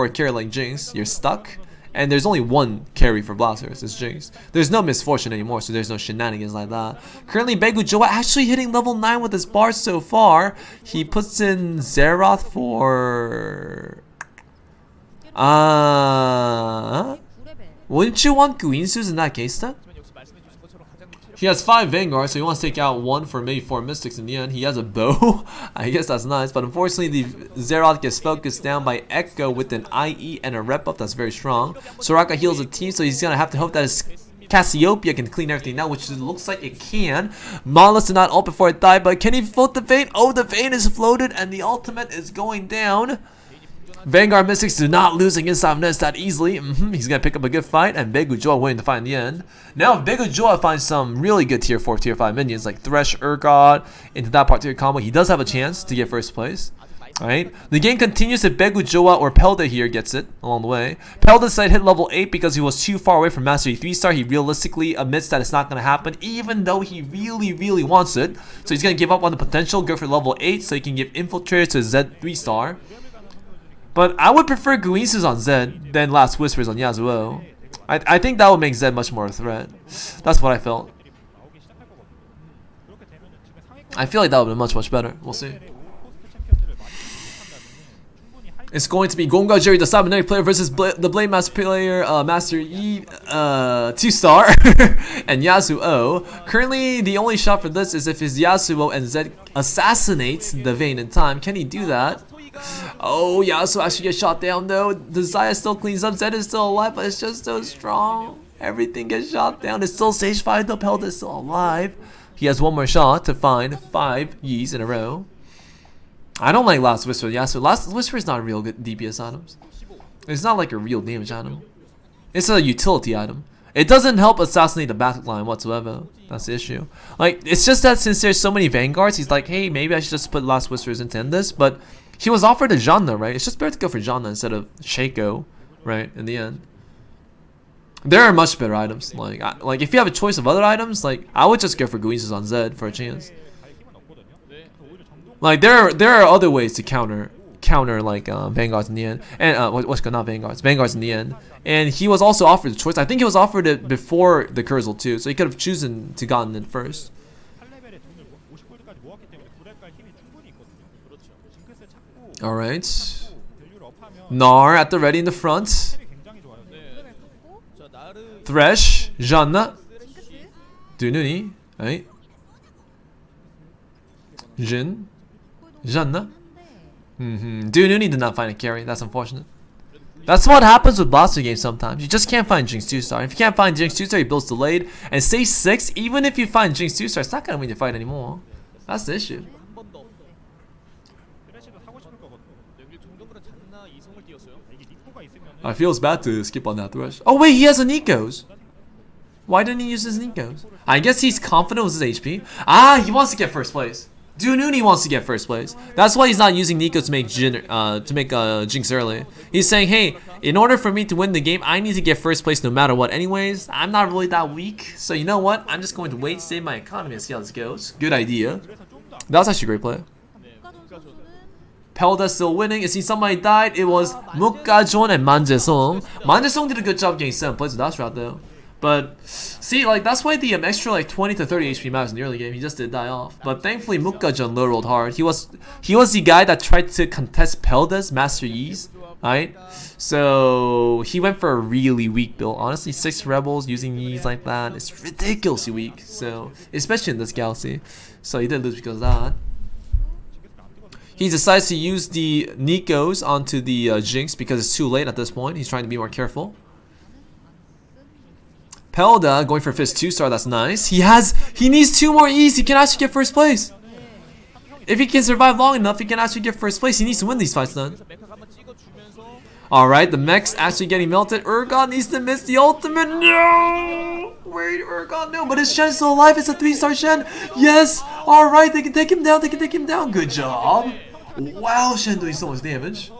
carry like Jinx, you're stuck. And there's only one carry for Blasters, it's Jinx. There's no misfortune anymore, so there's no shenanigans like that. Currently, Bebe Joa actually hitting level 9 with his bars so far. He puts in Zeroth for... Wouldn't you want Guinsu's in that case then? He has 5 Vanguards, so he wants to take out 1 for maybe 4 Mystics in the end. He has a bow. I guess that's nice, but unfortunately the Zeroth gets focused down by Echo with an IE and a rep up that's very strong. Soraka heals the team, so he's going to have to hope that his Cassiopeia can clean everything now, which it looks like it can. Malas did not ult before it died, but can he float the Vayne? Oh, the Vayne is floated and the ultimate is going down. Vanguard Mystics do not lose against Omnis that easily. He's going to pick up a good fight, and Bebe Joa winning the fight in the end. Now, if Bebe Joa finds some really good tier 4, tier 5 minions like Thresh, Urgot into that particular combo, he does have a chance to get first place. Alright, the game continues if Bebe Joa or Pelda here gets it along the way. Pelda's side hit level 8 because he was too far away from Master Yi 3-star. He realistically admits that it's not going to happen, even though he really wants it. So he's going to give up on the potential, go for level 8 so he can give Infiltrator to Zed 3-star. But I would prefer Guinsu's on Zed than Last Whispers on Yasuo. I think that would make Zed much more a threat. That's what I felt. I feel like that would be much better. We'll see. It's going to be Gomga Jerry, the Cybernetic player, versus the Blade Master player, Master Yi, 2-star, and Yasuo. Currently, the only shot for this is if his Yasuo and Zed assassinates the Vayne in time. Can he do that? Oh, Yasuo actually gets shot down though. The Xayah still cleans up. Zed is still alive, but it's just so strong. Everything gets shot down. It's still stage 5 though. Pelda is still alive. He has one more shot to find 5 Yis in a row. I don't like Last Whisper. Yeah, so Last Whisper is not a real good DPS item. It's not like a real damage item. It's a utility item. It doesn't help assassinate the backline whatsoever. That's the issue. Like, it's just that since there's so many Vanguards, he's like, hey, maybe I should just put Last Whispers into this. But he was offered a Janna, right? It's just better to go for Janna instead of Shaco, right? In the end. There are much better items. Like if you have a choice of other items, like I would just go for Guises on Zed for a chance. Like there are other ways to counter like Vanguards in the end, and not Vanguards, Vanguards in the end. And he was also offered the choice. I think he was offered it before the Kurzel too, so he could have chosen to gotten it first. All right, Gnar at the ready in the front. Thresh, Janna, Dununi, right? Jin, Janna. Dununi did not find a carry. That's unfortunate. That's what happens with Blaster games sometimes. You just can't find Jinx 2-star. If you can't find Jinx 2-star, he builds delayed. And stage 6, even if you find Jinx 2-star, it's not going to win the fight anymore. That's the issue. I feels bad to skip on that Thresh. Oh wait, he has a Nikos. Why didn't he use his Nikos? I guess he's confident with his HP. Ah, he wants to get first place. Dununi wants to get first place. That's why he's not using Nikos to make Jinx early. He's saying, hey, in order for me to win the game, I need to get first place no matter what. Anyways, I'm not really that weak, so you know what? I'm just going to wait, save my economy, and see how this goes. Good idea. That was actually a great play. Pelda still winning. It seems somebody died. It was Lucca Jones and Manjesong. Manjesong did a good job getting 7 plays with that strat though. But see, like that's why the extra like 20 to 30 HP matters in the early game. He just did die off. But thankfully, Lucca Jones low rolled hard. He was the guy that tried to contest Pelda's Master Yi's, right? So he went for a really weak build. Honestly, 6 rebels using Yi's like that, it's ridiculously weak. So especially in this galaxy. So he did lose because of that. He decides to use the Nikos onto the Jinx because it's too late at this point. He's trying to be more careful. Pelda going for Fist 2-star, that's nice. He needs 2 more E's, he can actually get first place. If he can survive long enough, he can actually get first place. He needs to win these fights then. Alright, the mech's actually getting melted. Urgot needs to miss the ultimate. No! Wait, Urgot, no, but his Shen's still alive. It's a 3-star Shen. Yes! Alright, they can take him down. They can take him down. Good job. Wow, Shen doing so much damage.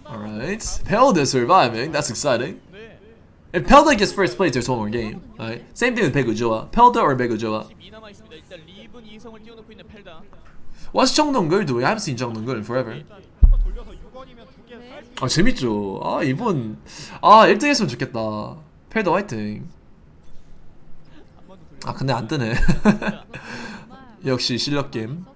Alright, Pelda surviving. That's exciting. If Pelda gets first place, there's one more game. Alright, same thing with Begojoa. Pelda or Begojoa. What's 정동글 doing? I haven't seen 정동글 in forever. 아 재밌죠. 아 이번 1등 했으면 좋겠다. 펠더 화이팅. 아 근데 안 뜨네. 역시 실력 게임.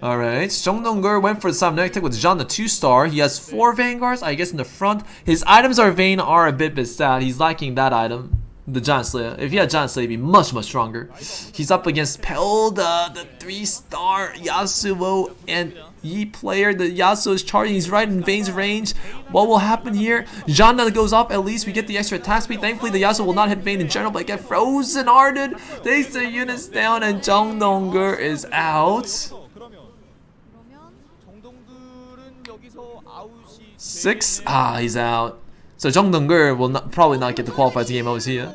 Alright, 정동글 went for the Samnectic with Jean the 2-star. He has 4 Vanguards, I guess, in the front. His items are a bit sad. He's lacking that item. The Giant Slayer. If he had Giant Slayer, he'd be much stronger. He's up against Pelda, the 3-star Yasuo and Yi player. The Yasuo is charging. He's right in Vayne's range. What will happen here? Janna goes up. At least we get the extra attack speed. Thankfully, the Yasuo will not hit Vayne in general, but get frozen hearted. Takes the units down, and 정동글 is out. 6? Ah, he's out. So 정동글 will probably not get to qualify to game over here.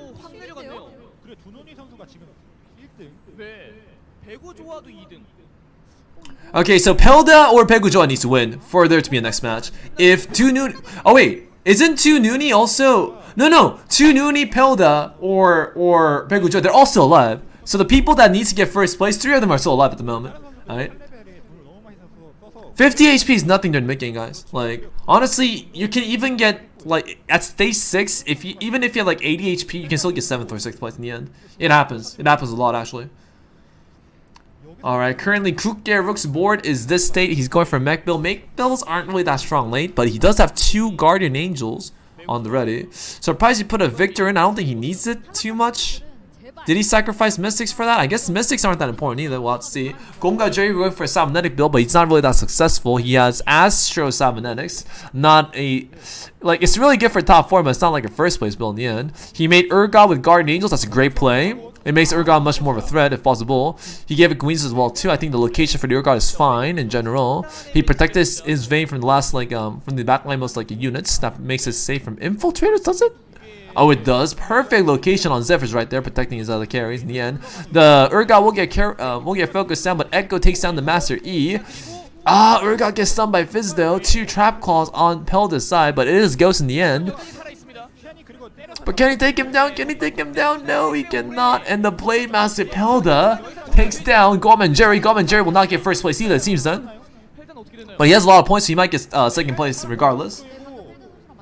Okay, so Pelda or Begojoa needs to win for there to be a next match. If Tununi... Oh wait, isn't Tununi also... No, Tununi, Pelda, or Begojoa, they're all still alive. So the people that need to get first place, 3 of them are still alive at the moment. Alright? 50 HP is nothing during mid game, guys. Like, honestly, you can even get, like, at stage 6, even if you have like 80 HP, you can still get 7th or 6th place in the end. It happens. It happens a lot, actually. Alright, currently Krukger Rook's board is this state. He's going for a mech build. Mech builds aren't really that strong late, but he does have 2 Guardian Angels on the ready. Surprised he put a Victor in. I don't think he needs it too much. Did he sacrifice Mystics for that? I guess Mystics aren't that important either. We'll have to see. Gonga Jerry going for a Cybernetic build, but he's not really that successful. He has Astro Cybernetics. Not a... Like, it's really good for top 4, but it's not like a first place build in the end. He made Urgot with Guardian Angels. That's a great play. It makes Urgot much more of a threat if possible. He gave it Queens as well too. I think the location for the Urgot is fine in general. He protected his vein from the last from the backline most units. That makes it safe from infiltrators, does it? Oh, it does. Perfect location on Zephyrs right there, protecting his other carries in the end. The Urgot will get focused down, but Echo takes down the Master E. Urgot gets stunned by Fizz though. 2 trap calls on Pelda's side, but it is Ghost in the end. But can he take him down? Can he take him down? No, he cannot. And the Blade Master Pelda takes down Gorman Jerry. Gorman Jerry will not get first place either, it seems then. But he has a lot of points, so he might get second place regardless.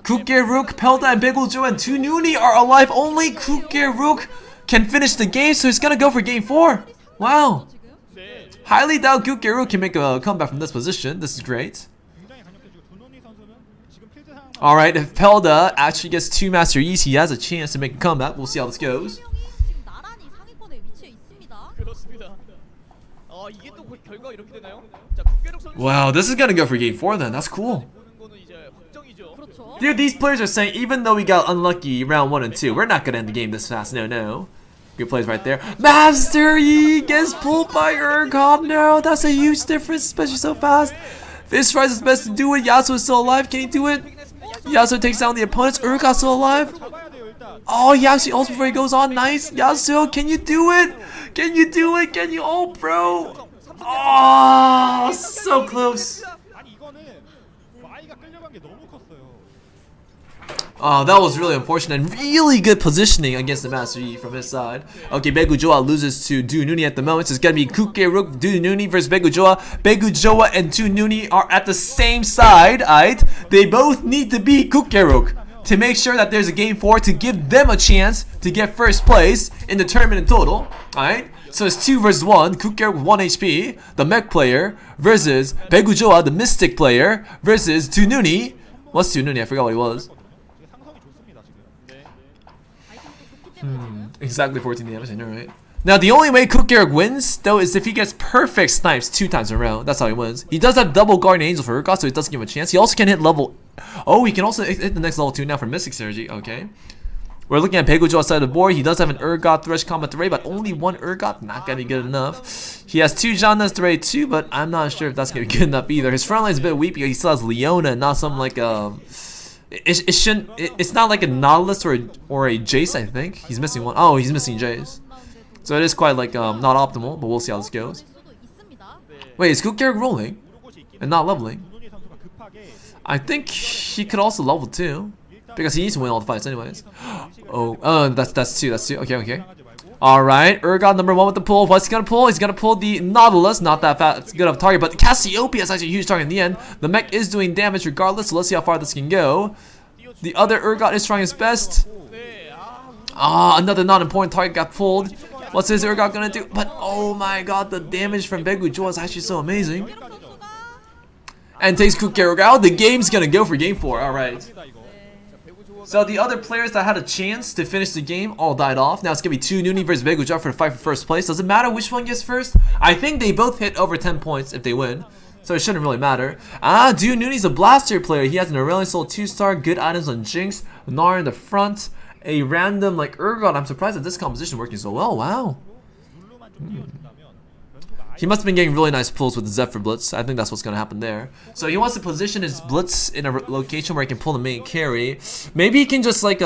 Kukgeruk, Pelda, and Begujo and 2 Nuni are alive. Only Kukgeruk can finish the game, so he's gonna go for game 4. Wow. Highly doubt Kukgeruk can make a comeback from this position. This is great. Alright, if Pelda actually gets 2 Master E's, he has a chance to make a comeback. We'll see how this goes. Wow, this is gonna go for game 4 then. That's cool. Dude, these players are saying even though we got unlucky round 1 and 2, we're not gonna end the game this fast. No. Good plays right there. Master E gets pulled by Urgot. No, that's a huge difference, especially so fast. Fish tries his best to do it. Yasuo is still alive. Can he do it? Yasuo takes down the opponents. Urgot still alive. Oh, he actually ults before he goes on. Nice. Yasuo, can you do it? Can you do it? Can you ult, bro? Oh, so close. Oh, that was really unfortunate and really good positioning against the Master Yi from his side. Okay, Begujoa loses to Du Nuni at the moment, so it's gonna be Kukgeruk, Du Nuni versus Begujoa. Begujoa and Du Nuni are at the same side, alright? They both need to beat Kukgeruk to make sure that there's a game 4 to give them a chance to get first place in the tournament in total, alright? So it's 2 versus 1, Kukgeruk with 1 HP, the mech player, versus Begujoa, the mystic player, versus Du Nuni. What's Du Nuni? I forgot what he was. Exactly 14 damage, I know, right? Now, the only way Kukgeruk wins, though, is if he gets perfect snipes 2 times in a row. That's how he wins. He does have double Guardian Angel for Urgot, so it doesn't give him a chance. He also can hit level... Oh, he can also hit the next level 2 now for Mystic Synergy. Okay. We're looking at Begujo outside of the board. He does have an Urgot Thresh Combat Array, but only 1 Urgot. Not gonna be good enough. He has 2 Jannas to raid too, but I'm not sure if that's gonna be good enough either. His front line is a bit weak because he still has Leona, not something like It's not like a Nautilus or a Jace, I think. He's missing one. Oh, he's missing Jace. So it is quite like not optimal, but we'll see how this goes. Wait, is Kukgeruk rolling and not leveling? I think he could also level too, because he needs to win all the fights anyways. Oh, that's two. Okay. All right, Urgot number 1 with the pull. What's he gonna pull? He's gonna pull the Nautilus. Not that fast. It's good of a target, but Cassiopeia is actually a huge target in the end. The mech is doing damage regardless, so let's see how far this can go. The other Urgot is trying his best. Another non-important target got pulled. What's his Urgot gonna do? But oh my god, the damage from Begujo is actually so amazing. And takes Kukgeruk out. The game's gonna go for game 4. All right. So the other players that had a chance to finish the game all died off. Now it's going to be 2 Nuni versus Begujo for the fight for first place. Does it matter which one gets first? I think they both hit over 10 points if they win. So it shouldn't really matter. Dude, Nuni's a blaster player. He has an Aurelion Soul 2-star, good items on Jinx, Gnar in the front, a random like Urgot. I'm surprised that this composition working so well. Wow. He must have been getting really nice pulls with the Zephyr Blitz. I think that's what's going to happen there. So he wants to position his Blitz in a location where he can pull the main carry. Maybe he can just like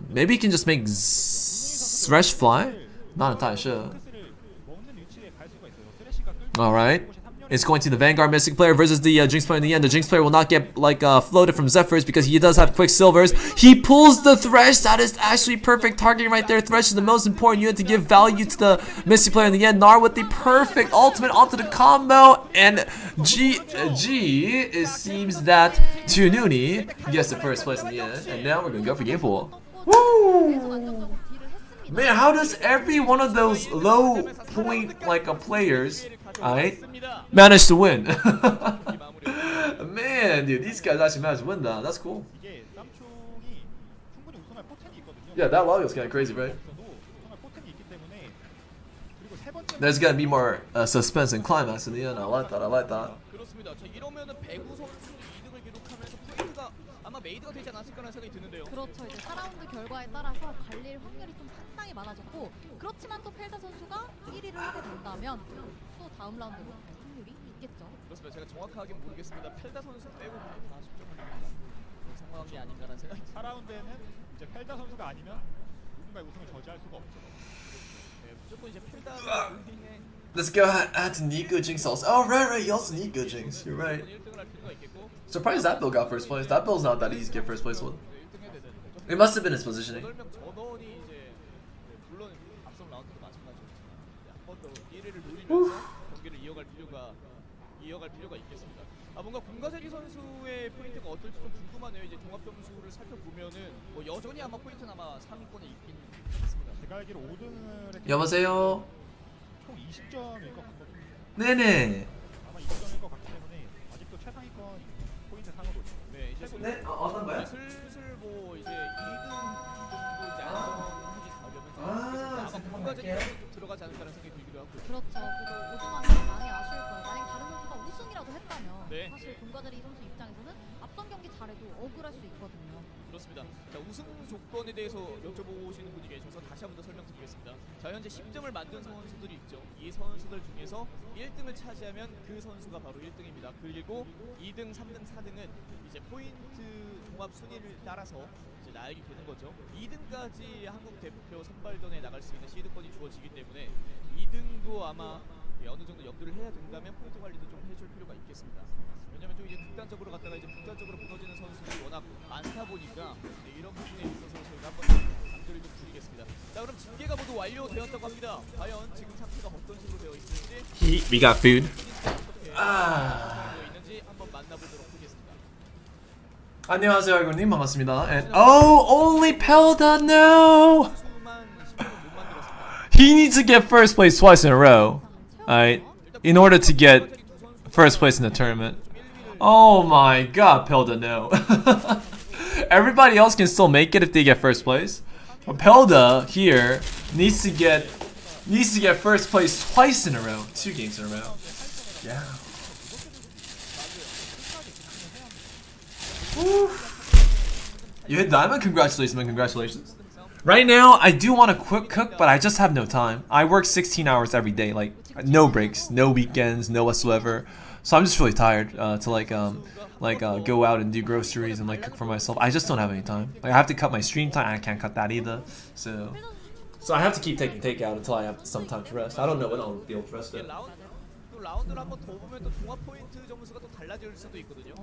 maybe he can just make Thresh fly. Not entirely sure. All right. It's going to the Vanguard Mystic player versus the Jinx player in the end. The Jinx player will not get like floated from Zephyrs because he does have Quicksilvers. He pulls the Thresh. That is actually perfect targeting right there. Thresh is the most important unit to give value to the Mystic player in the end. Gnar with the perfect ultimate onto the combo. And it seems that 2 Nuni gets the first place in the end. And now we're going to go for game 4. Woo! Man, how does every one of those low point players, alright, manage to win? Man, dude, these guys actually managed to win that. That's cool. Yeah, that lobby was kind of crazy, right? There's gonna be more suspense and climax in the end. I like that. 그렇습니다. 자, 이러면은 배구 선수 2등을 기록하면서 포인트가 아마 메이드가 되지 않았을까라는 생각이 드는데요. 그렇죠. 이제 4라운드 결과에 따라서 갈릴 확률이 좀 상당히 많아졌고 그렇지만 또 펠다 선수가 1위를 하게 된다면 또 다음 라운드로 갈 확률이 있겠죠. 그렇습니다. 제가 정확하게 모르겠습니다. 펠다 선수 빼고 다 10점을 내는 그런 상황이 아닌가라는 생각이 4라운드에는 이제 펠다 선수가 아니면 누군가의 우승을 저지할 수가 없죠. 네, 무조건 이제 펠다가 본인의 Let's go add to Nico Jinx also. Oh, right, you also Nico Jinx. You're right. 1등을 할 필요가 있겠고 Surprised that Bill got first place. That Bill's not that easy to get first place with. 1등 해야 되는 거죠. It must have been his positioning. 8명 전원이 이제 물론 앞선 라운드도 마찬가지였지만 한 번 더 1위를 노리면서 경기를 이어갈 필요가 있겠습니다. 아 뭔가 공가세리 선수의 포인트가 어떨지 좀 궁금하네요. 이제 종합 점수를 살펴보면은 뭐 여전히 아마 포인트는 아마 상위권에 있긴 있습니다. 제가 알기로 5등을 했기 여보세요. 총 20점일 것 같거든요. 네네. 아마 20점일 것 같기 때문에 아직도 최상위권 포인트 상으로 네 이제 네, 어떤 거야? 슬슬 뭐 이제 2등 정도 이제 안정하게 가려면 아마 공가세리 좀 들어가지 않을까라는 생각이 들기도 하고. 그렇죠. 그리고 오승환이 많이 아쉬울 거예요. 만약에 다른 선수가 우승이라도 했다면 네. 사실 동가제리 선수 입장에서는 앞선 경기 잘해도 억울할 수 있거든요. 그렇습니다. 자 우승 조건에 대해서 여쭤보시는 분이 계셔서 다시 한 번 더 설명드리겠습니다. 자 현재 10점을 만든 선수들이 있죠. 이 선수들 중에서 1등을 차지하면 그 선수가 바로 1등입니다. 그리고 2등, 3등, 4등은 이제 포인트 종합 순위를 따라서 이제 나열이 되는 거죠. 2등까지 한국 대표 선발전에 나갈 수 있는 시드권이 주어지기 때문에 2등도 아마 어느 정도 염두를 해야 된다면 포인트 관리도 좀 해줄 필요가 있겠습니다. 왜냐면 좀 이제 극단적으로 갔다가 이제 극단적으로 무너지는 선수들이 워낙 많다 보니까 이런 부분에 있어서 저희가 한번 감도를 좀 드리겠습니다. 자 그럼 집계가 모두 완료되었다고 합니다. 과연 지금 상태가 어떤 식으로 되어 있을지 We got food. 어떻게 아. 되어 있는지 한번 만나보도록 하겠습니다. 안녕하세요, 알고님 반갑습니다. And only Pelda, no. 수만 10점을 못 만들었습니다. He needs to get first place twice in a row. Alright, in order to get first place in the tournament. Oh my god, Pelda, no. Everybody else can still make it if they get first place. But Pelda here needs to get first place twice in a row. 2 games in a row. Yeah. Woo. You hit diamond? Congratulations, man, congratulations. Right now, I do want to quick cook, but I just have no time. I work 16 hours every day, like no breaks, no weekends, no whatsoever. So I'm just really tired to go out and do groceries and like cook for myself. I just don't have any time. Like I have to cut my stream time. I can't cut that either. So I have to keep taking takeout until I have some time to rest. I don't know when I'll be able to rest it. 또 라운드를 한번 더 보면 또 종합 포인트 점수가 또 달라질 수도 있거든요.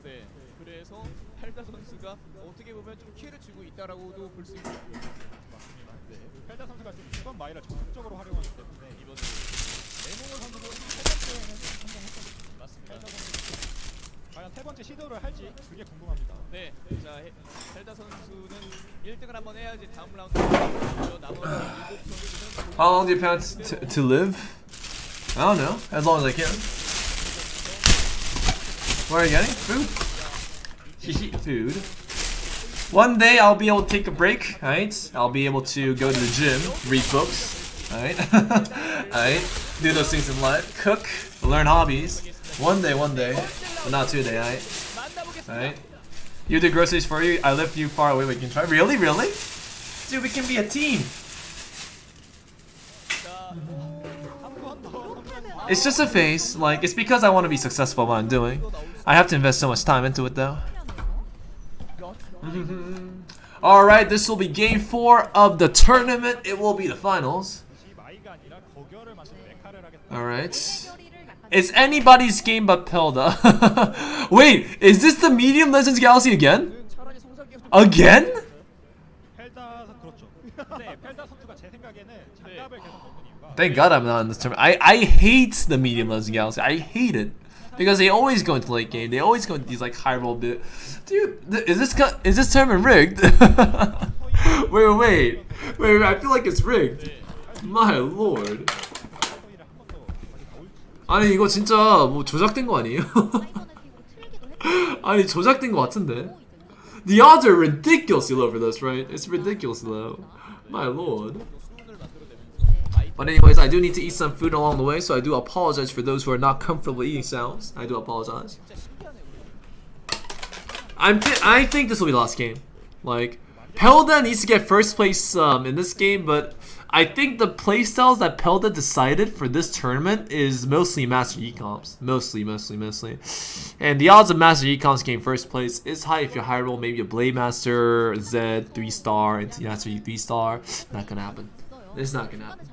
네, 그래서 펠다 선수가 어떻게 보면 좀 키를 쥐고 있다라고도 볼 수 있고요. 맞습니다. 네, 펠다 선수가 좀 이번 마이를 적극적으로 활용하기 때문에 이번 레모노 선수도 3번째에는 성공했거든요. 맞습니다. 펠다 선수 과연 3번째 시도를 할지 그게 궁금합니다. 네, 자 펠다 선수는 1등을 한번 해야지 다음 라운드 나머지 7선수는 How long do you plan to live? I don't know. As long as I can. What are you getting? Food? Food. One day I'll be able to take a break, alright? I'll be able to go to the gym, read books, alright? Alright? Do those things in life. Cook, learn hobbies. One day, but not today, alright? Alright? You do groceries for you, I live you far away, we can try. Really? Really? Dude, we can be a team! It's just a phase, like, it's because I want to be successful at what I'm doing. I have to invest so much time into it though. Alright, this will be game 4 of the tournament. It will be the finals. Alright. It's anybody's game but Pelda. Wait, is this the Medium Legends Galaxy again? Again? Thank God I'm not in this tournament. I hate the Medium Legends Galaxy. I hate it. Because they always go into late game. They always go into these like high roll bit. Dude, is this tournament rigged? wait. I feel like it's rigged. My lord. 아니 이거 진짜 뭐 조작된 거 아니에요? 아니 조작된 거 같은데. The odds are ridiculously low for this, right? It's ridiculously low. My lord. But anyways, I do need to eat some food along the way, so I do apologize for those who are not comfortable eating sounds. I do apologize. I think this will be the last game. Like, Pelda needs to get first place in this game, but I think the playstyles that Pelda decided for this tournament is mostly Master Ecomps. Mostly. And the odds of Master Ecomps getting first place is high if you're high roll, maybe a Blade Master, Zed, 3-star, and Master 3-star. Not gonna happen. It's not gonna happen.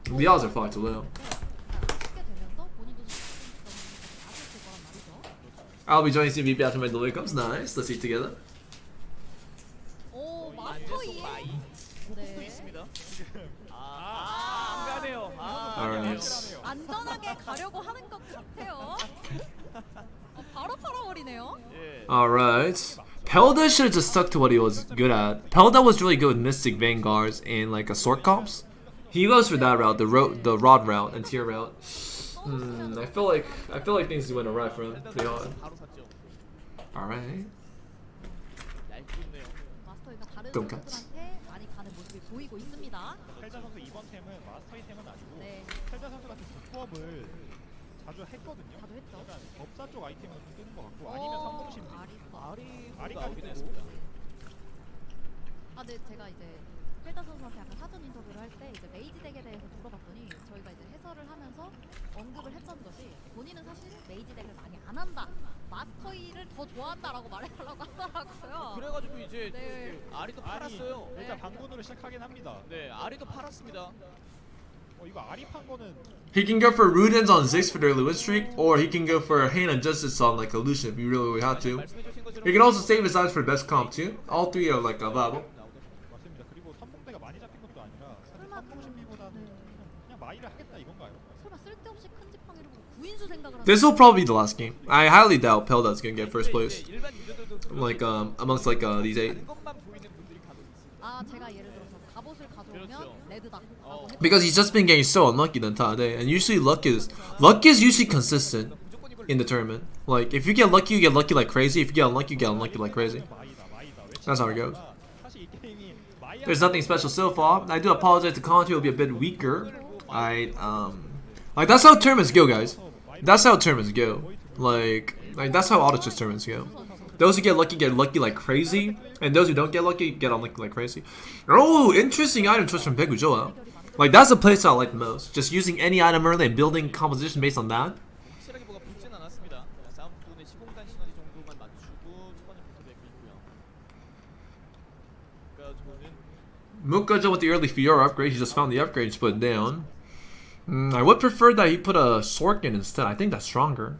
The odds are far too low. I'll be joining CVP after my delivery comes. Nice. Let's eat together. 오 마스터 2. 네. 안 가네요. Alright. 안전하게 가려고 하는 것 같아요. 바로 팔아버리네요. Alright. Pelda should have just stuck to what he was good at. Pelda was really good with Mystic Vanguards and like a sword comps. He goes for that route, the rod route and tier route. I feel like things went alright for him. Pretty hard. Alright. 마스터이가 다른 Don't catch. 선수들한테 많이 가는 모습이 보이고 있습니다. 펠자 선수 이번 템은 마스터의 템은 아니고 네. 펠자 선수 같은 조합을 자주 했거든요. 자주 했죠. 약간 법사 쪽 아이템을 좀 뜨는 것 같고 아니면 성공심 아리까지 뜨고 했습니다. 아, 네, 제가 이제 펠다 선수한테 약간 사전 인터뷰를 할 때 이제 메이지 덱에 대해서 물어봤더니 저희가 이제 해설을 하면서 언급을 했던 것이 본인은 사실 메이지 덱을 많이 안 한다. 마스터이를 더 좋아한다라고 말해달라고 하더라고요. 그래가지고 이제 네. 아리도 팔았어요. 일단 방군으로 시작하긴 합니다. 네, 아리도 팔았습니다. 이거 아리판 거는 He can go for Rudens on Ziggs for their Lewis streak, or he can go for Hand and Justice on like Illusion if you really had to. 말씀해주신 것처럼 He can also save his eyes for the best comp too. All three are like viable. 맞습니다. 그리고 선봉대가 많이 잡힌 것도 아니라 사실 선봉심비보다는 그냥 마이를 하겠다 이건가요? 설마 쓸데없이 큰 지팡이를 보고 구인수 생각을 하는 This will probably be the last game. I highly doubt Pelda's gonna get first place. 일반 유저들도 Like amongst like these 8. 것만 보이는 분들이 간혹 있습니다. 아, 제가 예를 들어서 갑옷을 가져오면 그렇죠. 레드다. Because he's just been getting so unlucky the entire day, and usually luck is usually consistent in the tournament. Like if you get lucky like crazy. If you get unlucky like crazy. That's how it goes. 사실 이 게임이 마이 There's nothing special so far. I do apologize. The commentary will be a bit weaker. Like that's how tournaments go, guys. That's how tournaments go. Like that's how auto chess tournaments go. Those who get lucky like crazy, and those who don't get lucky get unlucky like crazy. Oh, interesting item choice from Bebe. Like that's the playstyle I like the most. Just using any item early and building composition based on that. 확실하게 뭐가 붙진 않았습니다. 싸움 부분에 시공간 시너지 정도만 맞추고 초반부터 되고 있고요. 그러니까 저는 Lucca Jones with the early Fiora upgrade. He just found the upgrade and put it down. I would prefer that he put a Sorkin instead. I think that's stronger.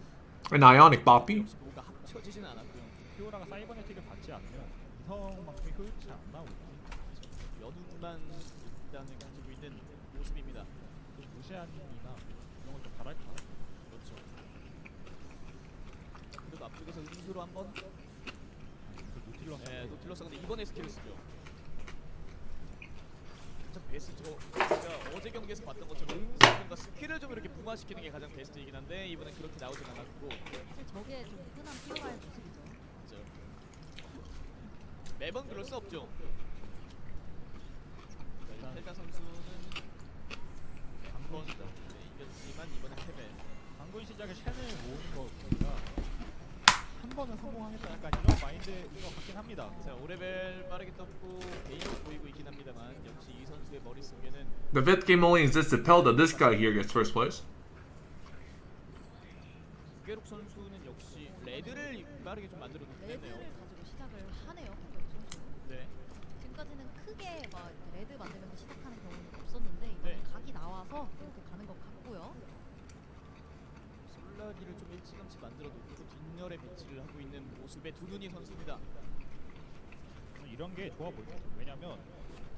An Ionic Boppy. 뭐가 합쳐지진 않았고요. 피오라가 사이버네틱을 받지 않으면 이성만큼이 효율치 안 나오고 연운만 일단은 가지고 있는 모습입니다. 무시한이나 이런 걸좀 바랄까? 그렇죠. 그래도 앞쪽에서 음수로 한번 노틸러스 네, 노틸러스가 근데 이번에 스킬을 쓰죠. 참 베스트 제가 어제 경기에서 봤던 것처럼 음수과 스킬을 좀 이렇게 붕화시키는 게 가장 베스트이긴 한데 이번엔 그렇게 나오진 않았고 사실 저게 좀 흔한 피오라의 모습이죠. 그렇죠. 매번 그럴 수 없죠. 헬다 선수는 한번 이겼지만 이번에 패배. 방군 시작에 쉔을 모으는 거 보니까 한 번은 성공하겠다 약간 이런 마인드인 것 같긴 합니다. 자, 5레벨 빠르게 떴고 개인으로 보이고 있긴 합니다만 역시 이 선수의 머릿속에는 The fifth game only exists to Pelda. This guy here gets first place. 구계록 선수는 역시 레드를 빠르게 좀 만들어 놓겠네요. 레드를 가지고 시작을 하네요. 박경호 선수. 네. 지금까지는 크게 막 레드 만들면서 시작하는 경우는 없었는데 이번에 네. 각이 나와서 이렇게 가는 것 같고요. 솔라기를 좀 일찌감치 만들어 놓고 뒷열에 배치를 하고 있는 모습의 두눈이 선수입니다. 이런 게 좋아 보이죠. 왜냐면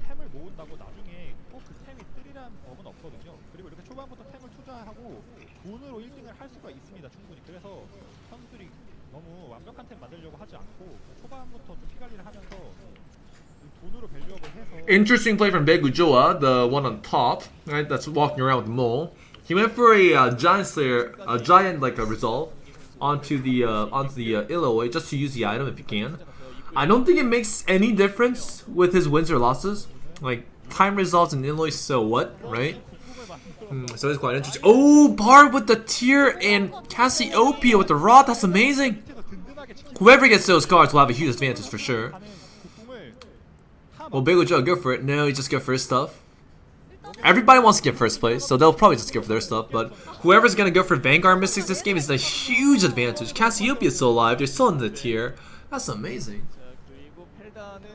템을 모은다고 나중에 꼭 그 템이 뜨리란 법은 없거든요. 그리고 이렇게 초반부터 템을 투자하고 돈으로 1등을 할 수가 있습니다. 충분히. 그래서 선수들이 너무 완벽한 템 만들려고 하지 않고 초반부터 좀 피관리를 하면서 돈으로 밸류업을 해서 Interesting play from Begujoa, the one on top, right? That's walking around with the mole. He went for a giant slayer, a giant like a resolve onto the Illinois just to use the item if you can. I don't think it makes any difference with his wins or losses. Like time results in Illinois, so what, right? So it's quite interesting. Oh, Barb with the tier and Cassiopeia with the rod. That's amazing. Whoever gets those cards will have a huge advantage for sure. Well, Big Joe, go for it. No, he just go for his stuff. Everybody wants to get first place, so they'll probably just go for their stuff. But whoever's gonna go for Vanguard Mystics this game is a huge advantage. Cassiopeia is still alive. They're still in the tier. That's amazing. 자, 그리고 펠다는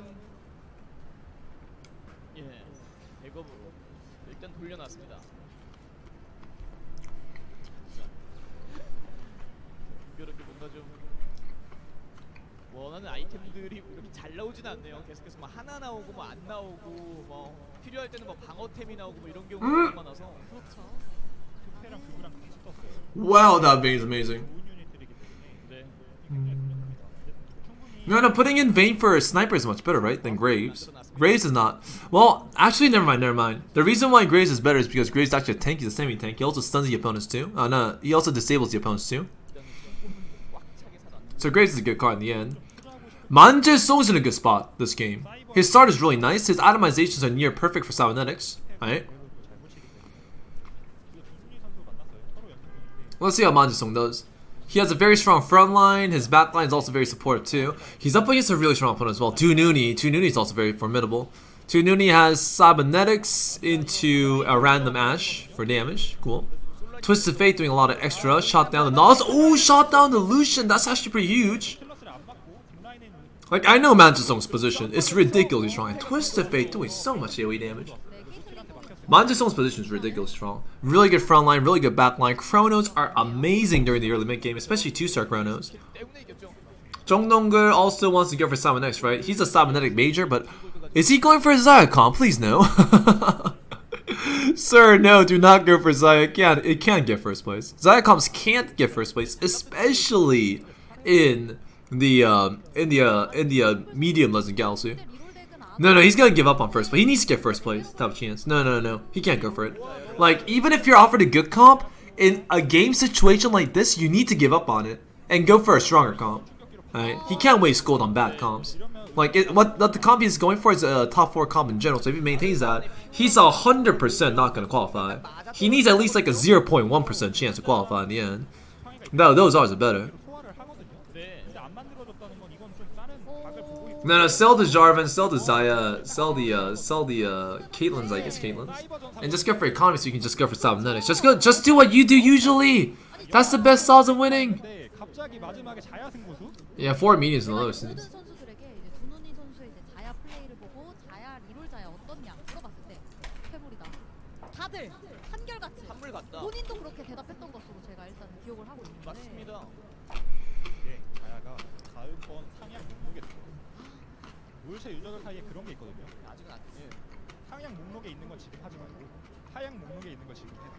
예, 백업으로 일단 돌려놨습니다. 공교롭게 뭔가 좀 원하는 아이템들이 이렇게 잘 나오진 않네요. 계속해서 뭐 하나 나오고 뭐 안 나오고 뭐 필요할 때는 뭐 방어템이 나오고 뭐 이런 경우가 너무 많아서. 그렇죠. 투패랑 그구랑 같이 떴어요. Wow, that Vayne is amazing. 좋은 유닛들이기 때문에 네. No, putting in Vayne for a sniper is much better, right, than Graves. Graves is not. Well, actually, never mind. The reason why Graves is better is because Graves is actually a tank. He's a semi-tank. He also stuns the opponents too. No, he also disables the opponents too. So Graves is a good card in the end. Manje Song's in a good spot this game. His start is really nice. His itemizations are near perfect for cybernetics. Right? Let's see how Manje Song does. He has a very strong front line. His back line is also very supportive too. He's up against a really strong opponent as well. Tununi is also very formidable. Tununi has cybernetics into a random Ash for damage. Cool. Twisted Fate doing a lot of extra. Shot down the Nas. Oh, shot down the Lucian. That's actually pretty huge. Like, I know Manjasong's position. It's ridiculously strong. And Twisted Fate doing so much AoE damage. Manjasong's position is ridiculously strong. Really good front line, really good back line. Chronos are amazing during the early mid game, especially 2-star Chronos. Jung Dongger also wants to go for Cybernetic, right? He's a cybernetic major, but is he going for Zyacom? Please no. Sir, no, do not go for Zaya. It can't get first place. Zyacom's can't get first place, especially in the medium Legend Galaxy. No, he's gonna give up on first place. He needs to get first place to have a chance. No. He can't go for it. Like, even if you're offered a good comp, in a game situation like this, you need to give up on it and go for a stronger comp. Alright? He can't waste gold on bad comps. Like, what the comp he's going for is a top 4 comp in general, so if he maintains that, he's 100% not gonna qualify. He needs at least like a 0.1% chance to qualify in the end. No, those odds are better. No, sell the Jarvan, sell the Zaya, sell the Caitlyn's, I guess Caitlyn's, and just go for economy so you can just go for cybernetics. Just do what you do usually. That's the best odds of winning. Yeah, 4 mediums and lows. 모든 선수들에게 이제 두누니 선수의 이제 자야 플레이를 보고 자야 리롤 자야 어떻냐 물어봤을 때 패물이다. 다들 한결같이 한물 같다. 본인도 그렇게 대답했던 것으로 제가 일단 기억을 하고 있는데. 맞습니다. 네, 자야가 다음번 상향 목록에 롤체 유저들 사이에 그런 게 있거든요. 아직은 안 돼. 상향 목록에 있는 건 지금 하지 말고 하향 목록에 있는 거 지금 해.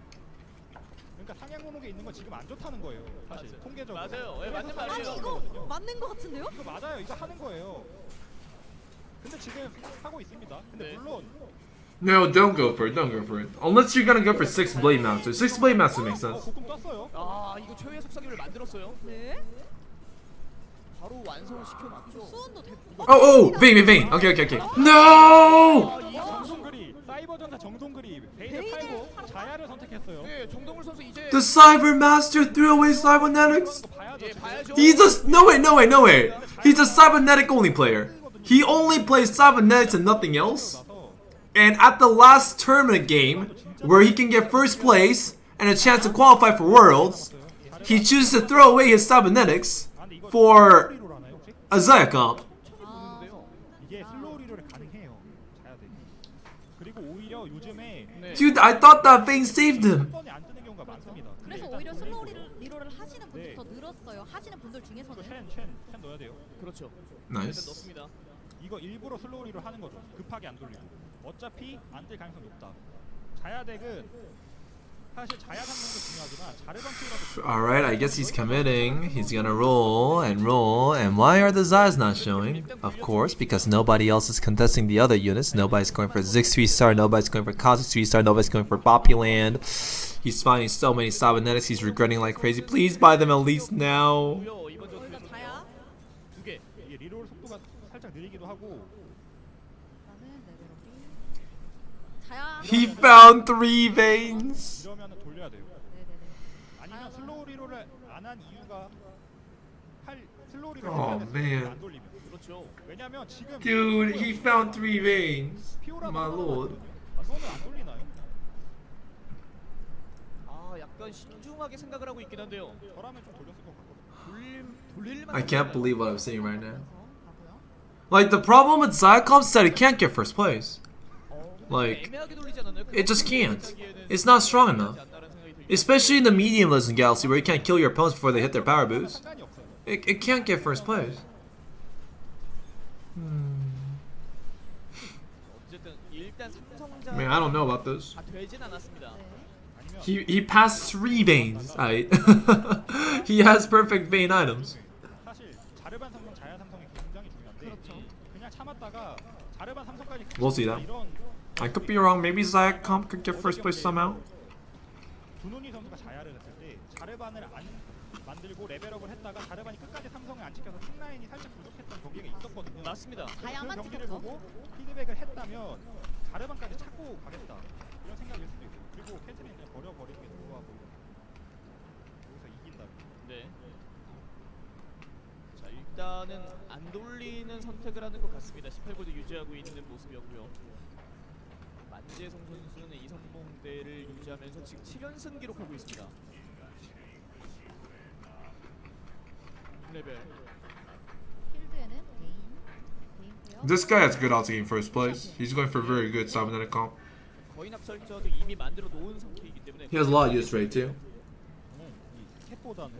그러니까 상향 목록에 있는 거 지금 안 좋다는 거예요. 사실 맞아요. 통계적으로. 맞아요. 예, 맞는 아니 말이에요. 이거 맞는 거 같은데요? 이거 맞아요. 이거 하는 거예요. 근데 지금 하고 있습니다. 근데 네. 물론 No, don't go for it. Unless you're gonna go for 6 Blade Master. 6 Blade Master makes sense. 고금 떴어요. 아, 이거 최후의 속삭임을 만들었어요. 네. 바로 완성을 시켜놨죠. 수원도 됐고. Oh, Vayne. Okay. No! 이 정동글이 사이버 전사 정동글이 베이를 팔고 자야를 선택했어요. 네, 정동물 선수 이제 The Cyber Master threw away Cybernetics. 이거 봐야죠. 예, 봐야죠. He's a no way. He's a cybernetic only player. He only plays cybernetics and nothing else. And at the last tournament game, where he can get first place and a chance to qualify for Worlds, he chooses to throw away his cybernetics for a Zaya comp. 이게 슬로우 리롤이 가능해요. 자야 돼. 그리고 오히려 요즘에 네. Dude, I thought that Vayne saved him. 한 번에 안 뜨는 경우가 많습니다. 그래서 오히려 슬로우 리롤을 하시는 분들이 더 늘었어요. 하시는 분들 중에서는. 첸 넣어야 돼요. 그렇죠. Nice. 일단 넣습니다. 이거 일부러 슬로우 리롤 하는 거죠. 급하게 안 돌리고. 어차피 안 뜰 가능성이 높다. 자야 덱은 사실 자야 상승도 중요하지만 자르반트라도 Alright, I guess he's committing. He's gonna roll. And why are the Zayas not showing? Of course, because nobody else is contesting the other units. Nobody's going for Ziggs 3-star, nobody's going for Kha'Zix 3-star, nobody's going for Poppyland. He's finding so many cybernetics, he's regretting like crazy. Please buy them at least now. 이번 전투 일단 자야. 두 개. 이게 리롤 속도가 살짝 느리기도 하고 나는 레벨업이. 자야. He found 3 veins. 이러면은 돌려야 돼요. 네네네. 아니면 슬로우 리롤을 안 한 이유가 슬로우 리롤 Oh, man. 안 돌리면. 그렇죠. 왜냐면 지금 Dude, he found 3 veins. 피오라도 My lord. 이거는 안 돌리나요? 아 약간 신중하게 생각을 하고 있긴 한데요. 저라면 좀 돌렸을 것 같거든요. 돌릴만. I can't believe what I'm seeing right now. 가고요. Like, the problem with Zycom is that it can't get first place. Like, 애매하게 돌리지 않았나요? it just can't. It's not strong enough. Especially in the medium Legend Galaxy where you can't kill your opponents before they hit their power boost. 상관이 없어요. It can't get first place. 어쨌든 일단 삼성자. Man, I don't know about this. 다 되진 않았습니다. 네. 아니면 He passed 3 veins. Alright. He has perfect vein items. 사실 자르반 삼성, 자야 삼성이 굉장히 중요한데 그렇죠. 그냥 참았다가 자르반 삼성까지 We'll see that. 이런 I could be wrong. Maybe Zycom could get first place somehow. 준훈이 선수가 자야를 했을 때 자르반을 안 만들고 레벨업을 했다가 자르반이 끝까지 삼성을 안 지켜서 탱라인이 살짝 부족했던 경기가 있었거든요. 맞습니다. 그 자야만 경기를 찍었죠. 보고 피드백을 했다면 자르반까지 찾고 가겠다 이런 생각일 수도 있고 그리고 캐트린 그냥 버려버리는 게 좋아 보이고 여기서 이긴다. 네. 자 일단은 안 돌리는 선택을 하는 것 같습니다. 18골드 유지하고 있는 모습이었고요. 만재성 선수는 이선봉대를 유지하면서 지금 7연승 기록하고 있습니다. 레벨. 필드에는 베인. This guy has good odds to get first place. He's going for very good cybernetic comp. 거인 학살자도 이미 만들어 놓은 상태이기 때문에 He has a lot of use rate too. 저는 이 캡보다는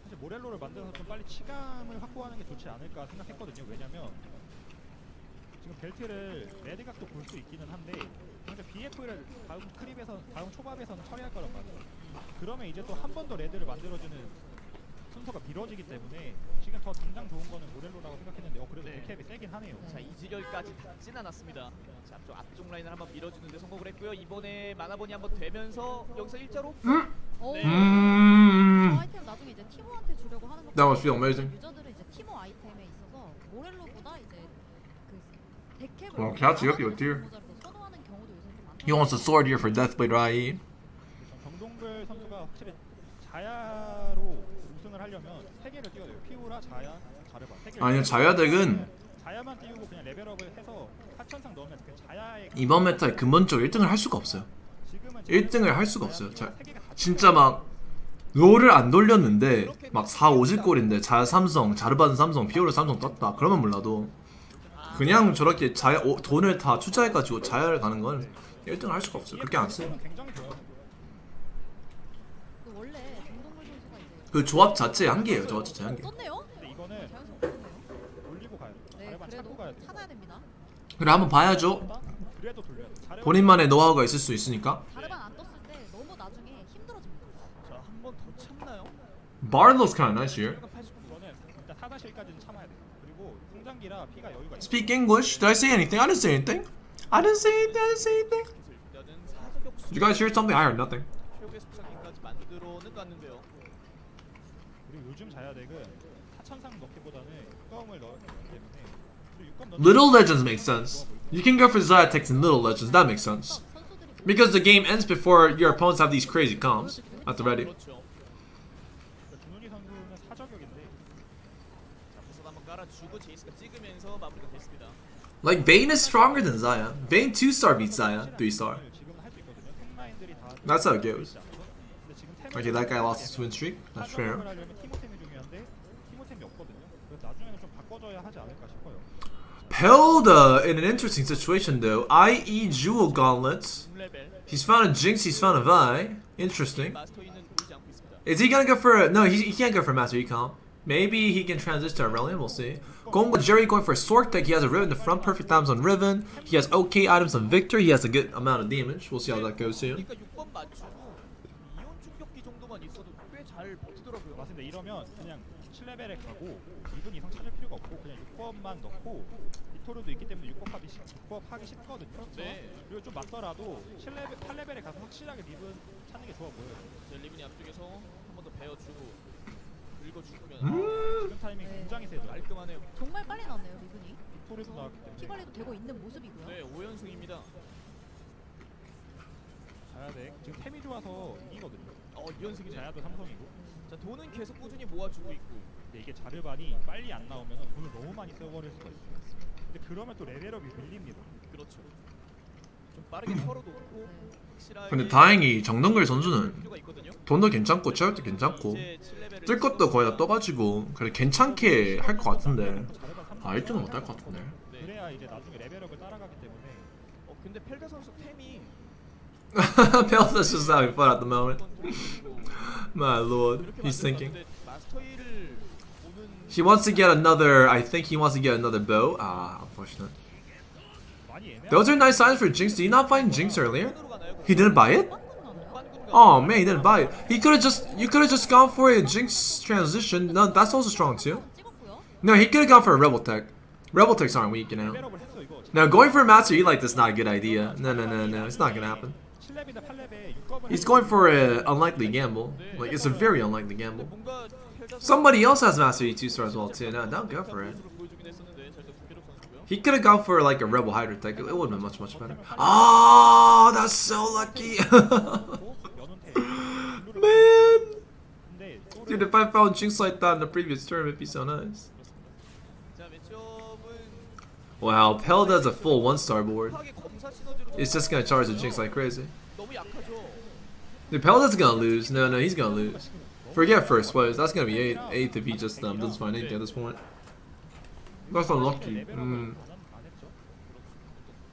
사실 모렐로를 만들어서 좀 빨리 치감을 확보하는 게 좋지 않을까 생각했거든요. 왜냐면 지금 벨트를 레드각도 볼 수 있기는 한데 근데 BF를 다음 초밥에서는 처리할 거란 말이에요. 그러면 이제 또 한 번 더 레드를 만들어주는 순서가 미뤄지기 때문에 지금 더 당장 좋은 거는 모렐로라고 생각했는데 그래도 네. 캡이 세긴 하네요. 자 이즈열까지 닿진 않았습니다. 자 앞쪽 라인을 한번 밀어주는데 성공을 했고요. 이번에 마나본이 한번 되면서 여기서 일자로 오. 네. 저 Mm. 아이템 나중에 이제 티모한테 주려고 하는 거. That must feel amazing. 유저들은 이제 티모 아이템에 있어서 모렐로보다 이제 그 데캡을 Well, catch you up, you dear. 선호하는 경우도 요새 좀 많아요. He wants a sword here for Deathblade IE. 정동글 선수가 확실히 자야로 우승을 하려면 3개를 띄워야 돼요. 피오라, 자야, 자르반. 세 개를 아니요, 자야 덱은 자야만 띄우고 그냥 레벨업을 해서 4천상 넣으면 그 자야의 이번 메타에 근본적으로 1등을 할 수가 없어요. 지금은 1등을 할 수가 없어요. 자, 세 개가 다 진짜 막 롤을 안 돌렸는데 막 4, 50골인데 자야 삼성, 자르반 삼성, 피오르 삼성 떴다. 그러면 몰라도 그냥 저렇게 자야 돈을 다 투자해가지고 자야를 가는 건 1등을 할 수가 없어요. 그렇게 안 써요. 굉장히 좋아요. 그 원래 정동물 선수가 이제 그 조합 자체 한계예요. 조합 자체 한계. 썼네요. 근데 이거는 자연스럽게 썼네요. 올리고 가야 돼. 네, 자르반 찾고 가야 그래도 돼. 찾아야 됩니다. 그래 한번 봐야죠. 그래도 돌려야 돼. 자르반 본인만의 노하우가 있을 수 있으니까. 자르반 안 떴을 때 너무 나중에 힘들어집니다. 자 한 번 더 참나요? Barlow's kind of nice here. 약간 80분. 이거는 일단 4-1까지는 참아야 돼. 그리고 성장기라 피가 여유가 있어. Speak English. Did I say anything? I didn't say anything. I didn't say anything. I didn't say anything. 일단은 사저격수 Did you guys hear something? I heard nothing. 최후의 수상기까지 만들어는 갔는데요. 그리고 요즘 자야덱은 4천상 넣기보다는 6검을 넣기 때문에 그리고 6검 넣는 Little Legends make sense. You can go for Zytex and Little Legends. That makes sense. 선수들이 Because the game ends before your opponents have these crazy comps at the ready. 그렇죠. 준훈이 선수는 사저격인데 자 부서 한번 깔아주고 제이스가 찍으면서 마무리가 됐습니다. Like Vayne is stronger than Zaya. Vayne 2-star beats Zaya 3-star. 지금 할 수 있거든요. 탱라인들이 다 That's how it goes. 근데 지금 템을 Okay, that guy lost his win streak. That's fair. 사저격을 하려면 티모템이 중요한데 티모템이 없거든요. 그래서 나중에는 좀 바꿔줘야 하지 않을까 싶어요. Pelda in an interesting situation though. IE Jewel Gauntlets. 6레벨 He's found a Jinx. He's found a Vi. Interesting. 마스터이는 보이지 않고 있습니다. Is he gonna go for no? He can't go for Master Econ. Maybe he can transition to Aurelion. We'll see. Going with Jerry, going for a Sork deck. He has a Riven in the front, perfect times on Riven. He has okay items on Victor. He has a good amount of damage. We'll see how that goes soon. 그러니까 6번 맞추고 이온 충격기 정도만 있어도 꽤 잘 버티더라고요. 맞습니다. 이러면 그냥 7레벨에 가고 2분 이상 찾을 필요가 없고 그냥 6법만 넣고 리토르도 있기 때문에 6법 하기 쉽거든요. 네. 그리고 좀 맞더라도 8레벨에 가서 확실하게 리븐 찾는 게 좋아 보여요. 리븐이 앞쪽에서 한 번 더 베어주고 긁어주면 지금 타이밍 네. 굉장히 세죠. 깔끔하네요. 정말 빨리 나왔네요 리븐이. 리토르도 나왔기 때문에 피 관리도 되고 있는 모습이고요. 네 5연승입니다. 자야덱 지금 템이 좋아서 이기거든요. 2연승이네. 자야도 삼성이고. 자, 돈은 계속 꾸준히 모아주고 있고. 근데 이게 자르반이 빨리 안 나오면 돈을 너무 많이 써버릴 수가 있어요. 근데 그러면 또 레벨업이 밀립니다. 그렇죠. 좀 빠르게 털어놓고 확실하게. 근데 다행히 정동글 선수는 필요가 있거든요. 돈도 괜찮고 체력도 괜찮고 이제 7레벨을 뜰 것도 거의 다 떠가지고 그래 괜찮게 할 것 같은데. 아 1등은 못할 것 같은데. 네. 그래야 이제 나중에 레벨업을 따라가기 때문에. 근데 펠다 선수 템이 Pelta's just having fun at the moment. My lord, 이렇게 he's thinking. 만들어놨는데 마스터 1을 오는 He wants to get another. I think he wants to get another bow. Ah, unfortunate. 많이 애매한. Those are nice signs for Jinx. Did he not find Jinx earlier? 으로 가나요? He didn't buy it? Oh man, he didn't buy it. He could have just. You could have just gone for a Jinx transition. No, that's also strong too. 찍었고요. No, he could have gone for a Rebel Tech. Rebel Techs aren't weak, you know. 레벨업을 했어 이거. Now going for a Master E like this is not a good idea. No, no, no, no. It's not gonna happen. 7렙이나 8렙에 6겁을. He's going for a unlikely gamble. Like it's a very unlikely gamble. 뭔가 펠다 Somebody else has Master E 2-star as well too. No, don't go for it. 선수를 보여주긴 했었는데 자, 일단 두께로 선수고요. He could have gone for like a Rebel Hydra Tech. It would have been much, much better. Oh, that's so lucky. Man. 근데 Dude, if I found Jinx like that in the previous term, it'd be so nice. 자, 매치업은 Wow, Pel does a full 1-star board. 급하게 검사 시너지로 It's just gonna charge the Jinx like crazy. 너무 약하죠. Dude, Pelda's gonna lose. No, no, he's gonna lose. Forget first place. That's gonna be 8th if he just doesn't find anything at this point. That's unlucky. 안 했죠.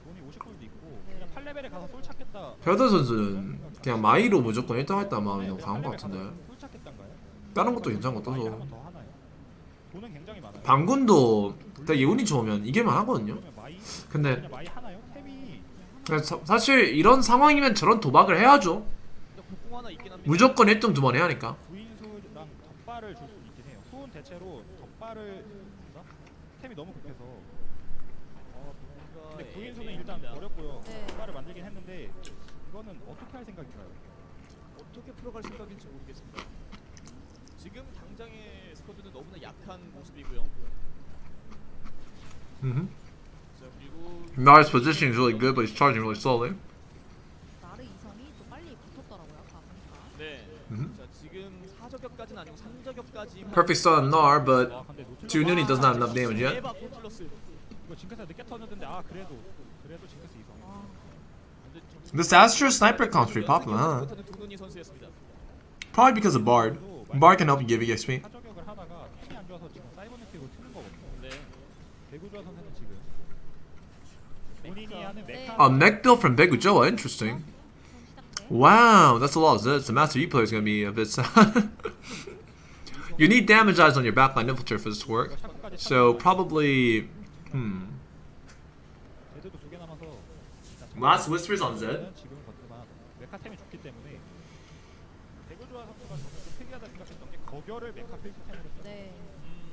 돈이 50골도 있고 그냥 8레벨에 가서 솔 찾겠다. Pelda 선수는 그냥 마이로 무조건 1등 했다는 마음이 너무 강한 것 같은데. 솔 찾겠단가요? 다른 것도 괜찮은 거 마이 떠서. 한번 더 하나요? 돈은 굉장히 많아요. 방군도 되게 운이 좋으면 이길만 하거든요. 그러면 마이 근데 그냥 마이 하나요? 템이 사실 이런 상황이면 저런 도박을 해야죠. 근데 곡궁 하나 있긴 합니다. 무조건 1등 2번 해야 하니까. 구인수랑 덧발을 줄 수 있긴 해요. 수은 대체로 덧발을 준다? 템이 너무 급해서. 근데 구인수는 일단 어렵고요. 네. 덧발을 만들긴 했는데 이거는 어떻게 할 생각인가요? 어떻게 풀어갈 생각인지 모르겠습니다. 지금 당장의 스쿼드는 너무나 약한 모습이고요. 자, 그리고 Now his positioning is really good, but he's charging really slowly. 나르 이성이 좀 빨리 붙었더라고요. 아까 보니까. 네. Mhm. 자, 지금 4저격까지는 아니고 3저격까지 Perfect start on Nar, but 와 근데 노틀 Jununi doesn't have enough damage yet. 에바 포틀러스. 이거 징크스가 늦게 터졌는데 그래도 징크스 이성. 와, 근데 좀 This Astra sniper counts pretty popular, huh? 못하는 두눈이 선수였습니다. Probably because of Bard. Bard can help you give EXP. 사저격을 하다가 템이 안 좋아서 지금 사이버네틱으로 트는 거거든요. 네. 배구조아 선수는 지금 본인이 하는 메카 A mech build from Begujoa, interesting. Wow, that's a lot of zits. The Master E player is gonna be a bit sad. You need damage eyes on your backline infiltrator for this to work. 샤프까지 So probably, 제드도 2개 남아서 Last whispers on Zed. 지금 버티만 메카 템이 좋기 때문에 배구조아 선수가 저는 좀 특이하다 생각했던 게 거결을 메카 필수템으로 써요. 네.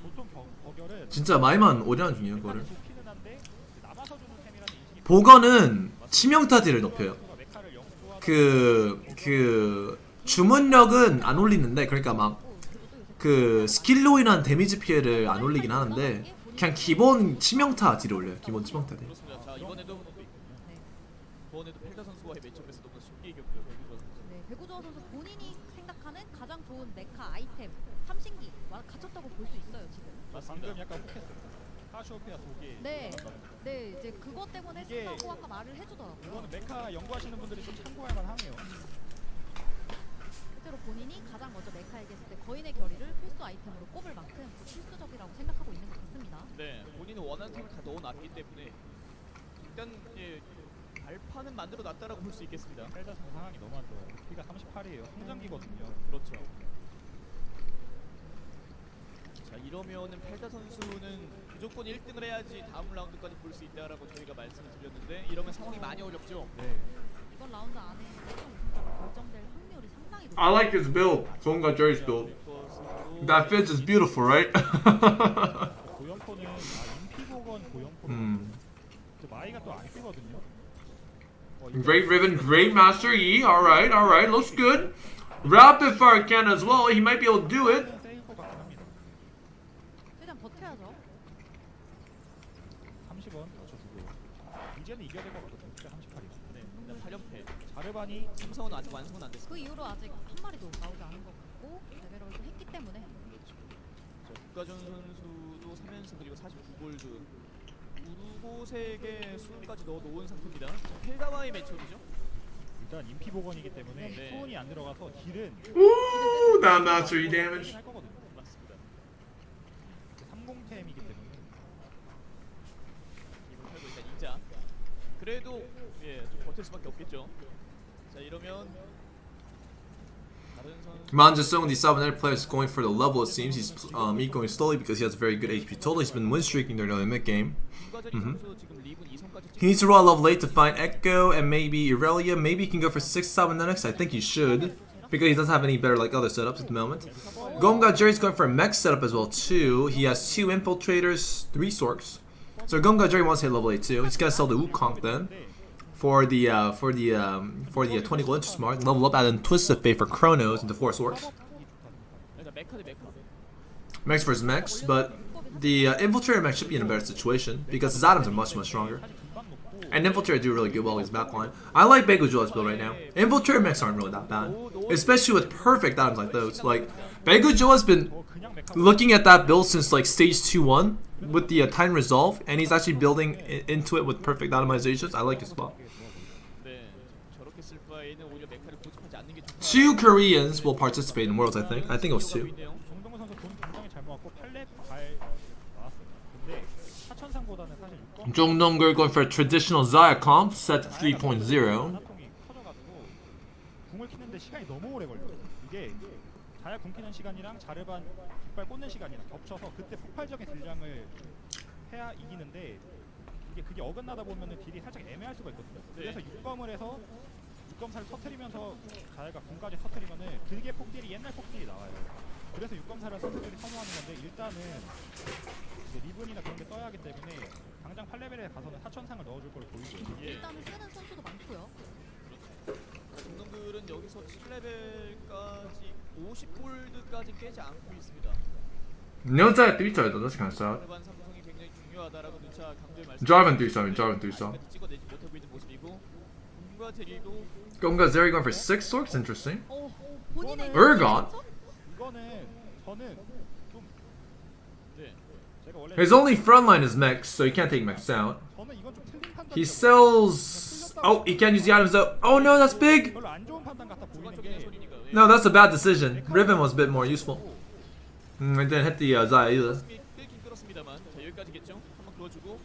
보통 거결은 진짜 마이만 오리안 중이에요, 그거를. 좋기는 한데 남아서 주는 템이라는 인식이 보건은 치명타 딜을 높여요. 선수가 메카를 영수하다 그 주문력은 안 올리는데, 그러니까 막 그 스킬로 인한 데미지 피해를 안 올리긴 하는데 그냥 기본 치명타 딜을 올려요. 기본 치명타 딜. 그렇습니다. 자, 이번에도 네. 이번에도 펠다 선수와의 매치업에서 너무 쉽게 이겼고요. 배구조 선수. 네. 배구조아 선수 본인이 생각하는 가장 좋은 메카 아이템 삼신기 갖췄다고 볼 수 있어요 지금. 맞습니다. 방금 약간 혹했어요. 카시오페아 2개 네. 네, 이제 그것 때문에 이게- 쓴다고 아까 말을 해주더라고요. 이거는 메카 연구하시는 분들이 좀 참고할 만하네요. 실제로 본인이 가장 먼저 메카에게 했을 때 거인의 결의를 필수 아이템으로 꼽을 만큼 그 필수적이라고 생각하고 있는 것 같습니다. 네, 본인은 원하는 템을 다 넣어놨기 때문에 일단 예, 발판은 만들어 놨다라고 볼 수 있겠습니다. 펠다 선수 상황이 너무 안 좋아요. 키가 38이에요. 성장기거든요. 그렇죠. 자, 이러면은 펠다 선수는 무조건 1등을 해야지 다음 라운드까지 볼 수 있다라고 저희가 말씀을 드렸는데 이러면 상황이 많이 어렵죠. 네. 이번 라운드 안에 최종 우승자가 결정될 확률이 상당히 높아요. I like his build. Songa Jerry's build. That fits is beautiful, right? 고영포는 인피보건 고영포. 마이가 또 안 뛰거든요. Great ribbon, great Master E. Alright, alright. Looks good. Rapid fire can as well. He might be able to do it. 세일 것 같긴 합니다. 최대한 버텨야죠. 30원 맞춰주고요. 이제는 이겨야 될 것 같거든요. 38이요. 네, 일단 8연패. 자르반이 삼성은 아직 완성은 안 됐습니다. 그 이후로 아직 한 마리도 나오지 않은 것 같고 레벨업을 또 했기 때문에 자, 국가전 선수도 3연승 그리고 49골드 우르고색의 수까지 넣어 놓은 상태입니다. 헬다와의 매치업이죠. 일단 인피 복원이기 때문에 네. 수온이 안 들어가서 딜은 Ooh, that mastery damage. 할 거거든요. 맞습니다. 30템이기 때문에 이걸 털고 일단 이자. 그래도 좀 버틸 수밖에 없겠죠. 자 이러면 다른 선수 Manja's 77 other players going for the level, it seems. He's going slowly because he has a very good HP total. He's been win streaking during the mid game. 국가전이 선수 지금 리븐 2성까지 He needs to roll a level 8 to find Echo and maybe Irelia. Maybe he can go for 6-7 next. I think he should. Because he doesn't have any better like other setups at the moment. Gomga Jerry's going for a mech setup as well too. He has 2 infiltrators, 3 sorks. So Gomga Jerry wants to hit level 8 too. He's gonna sell the Wukong then. For the 20 gold interest mark, level up, add in Twisted Fate for Chronos into 4 sorks. 일단 메카 대 메카. Mechs versus mechs, but the infiltrator mech should be in a better situation because his items are much stronger. And infiltrator do really good well against backline. I like Begujoa's build right now. Infiltrator mechs aren't really that bad, especially with perfect items like those. Like Begujoa's been looking at that build since like stage 2-1 with the Titan Resolve, and he's actually building into it with perfect itemizations. I like his spot. 네, 저렇게 쓸 바에는 오히려 메카를 고집하지 않는 게 좋다. 2 Koreans will participate in Worlds, I think. I think it was 2. 정동근 선수 돈 굉장히 잘 모았고 8렙 잘 나왔어요. 근데 하천상보다는 사실 6권 Jongdongger going for a traditional Zaya comp, set 3.0. 하나통이 커져가지고 궁을 키는데 시간이 너무 오래 걸려요. 이게 자야 궁 키는 시간이랑 자르반 깃발 꽂는 시간이랑 겹쳐서 그때 폭발적인 딜량을 해야 이기는데 그게 어긋나다 보면은 딜이 살짝 애매할 수가 있거든요. 그래서 6검을 해서 6검사를 터트리면서 자야가 궁까지 터트리면은 그게 폭딜이 옛날 폭딜이 나와요. 그래서 6검사를 선수들이 선호하는 건데 일단은 이제 리븐이나 그런 게 떠야 하기 때문에 당장 8레벨에 가서는 4천상을 넣어줄 걸 보이고요. 일단은 쓰는 선수도 많고요. 중동들은 여기서 7레벨까지 50골드까지 깨지 않고 있습니다. No Zaya 3-star though, that's kind of sad. 자르반 삼성이 굉장히 중요하다라고 누차 강조해 말씀. Jarvan 3-star, Jarvan 3-star. 아직까지 찍어내지 못하고 있는 모습이고 군과 제리도 Gonga Zeri going for 6 sorks, interesting. 본인의 Urgot? 이거는 저는 좀 네. 제가 원래 His only frontline is mechs, so he can't take mechs out. 저는 이건 좀 틀린 판단. He sells... Oh, he can't use the items though. Oh no, that's big! 별로 안 좋은 판단 같아 보이는 주관적인 게 소리니까. No, that's a bad decision. Riven was a bit more useful. And didn't hit the Zaya either. 끌긴 끌었습니다만 자 여기까지겠죠. 한번 그어주고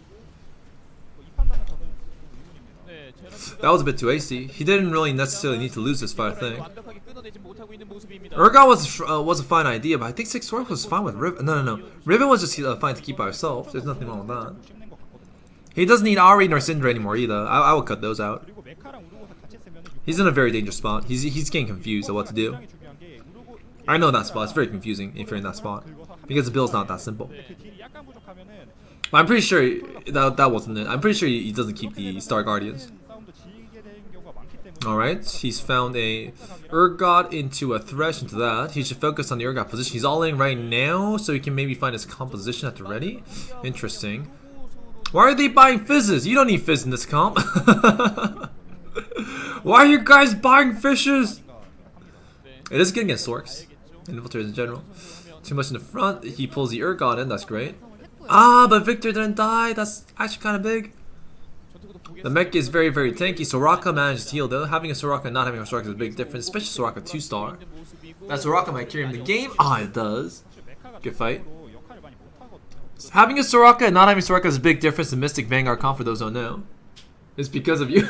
이 판단은 저는 좀 의문입니다. 네 제라스가 That was a bit too AC. He didn't really necessarily need to lose this fight, I think. 완벽하게 끊어내지 못하고 있는 모습입니다. Urgot was a fine idea, but I think 6 sorks was fine with Riven. No. Riven was just fine to keep by herself. There's nothing wrong with that. 씹는 것 같거든요. He doesn't need Ari nor Syndra anymore either. I would cut those out. 그리고 메카랑 우르고사 같이 쓰면은 He's in a very dangerous spot. He's getting confused at what to do. 굉장히 중요한 게 우르고 I know that spot. It's very confusing if you're in that spot because the build's not that simple. 그 딜이 약간 부족하면은 But I'm pretty sure that wasn't it. I'm pretty sure he doesn't keep the Star Guardians. 싸움도 지게 되는 경우가 많기 때문에 Alright, he's found a Urgot into a Thresh into that. He should focus on the Urgot position. He's all in right now, so he can maybe find his composition at the ready. Interesting. Why are they buying fizzes? You don't need fizz in this comp. Why are you guys buying fishers? It is good against Sorks and infiltrators in general. Too much in the front. He pulls the Urgot in. That's great. Ah, but Victor didn't die. That's actually kind of big. The mech is very tanky. Soraka managed to heal though. Having a Soraka and not having a Soraka is a big difference, especially Soraka 2-star. That Soraka might carry him the game. Ah, it does. Good fight. 역할을 많이 못 하거든요. Having a Soraka and not having a Soraka is a big difference in Mystic Vanguard comp for those who don't know. It's because of you.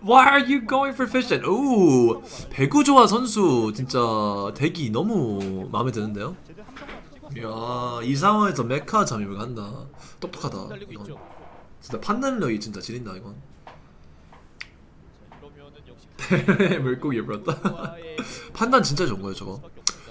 Why are you going for Fishin? Ooh, 배구조아 선수 진짜 덱이 너무 마음에 드는데요. 이야, 이 상황에서 메카 잠입을 간다. 똑똑하다. 달리고 이건. 있죠. 진짜 판단력이 진짜 지린다 이건. 그러면은 역시 물고기 물었다. 과의 판단 진짜 좋은 거예요 저거.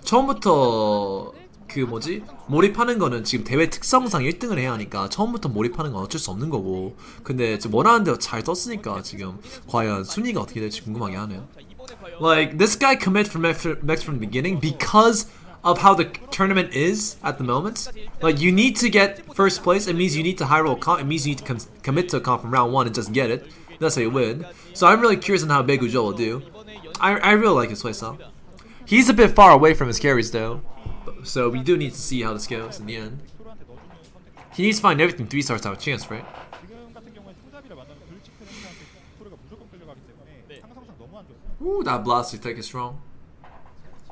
처음부터 그 뭐지? 몰입하는 거는 지금 대회 특성상 1등을 해야 하니까 처음부터 몰입하는 건 어쩔 수 없는 거고, 근데 지금 원하는 대로 잘 떴으니까 지금 과연 순위가 어떻게 될지 궁금하게 하네요. 자 이번에 과연 Like this guy commit from mechs from the beginning because of how the tournament is at the moment. Like, you need to get first place. It means you need to high roll a comp. It means you need to commit to a comp from round 1 and just get it. That's how you win. So I'm really curious on how Bebe will do. I really like his playstyle. He's a bit far away from his carries though. So we do need to see how this goes in the end. He needs to find everything 3 stars to have a chance, right? Ooh, that blaster tech is strong.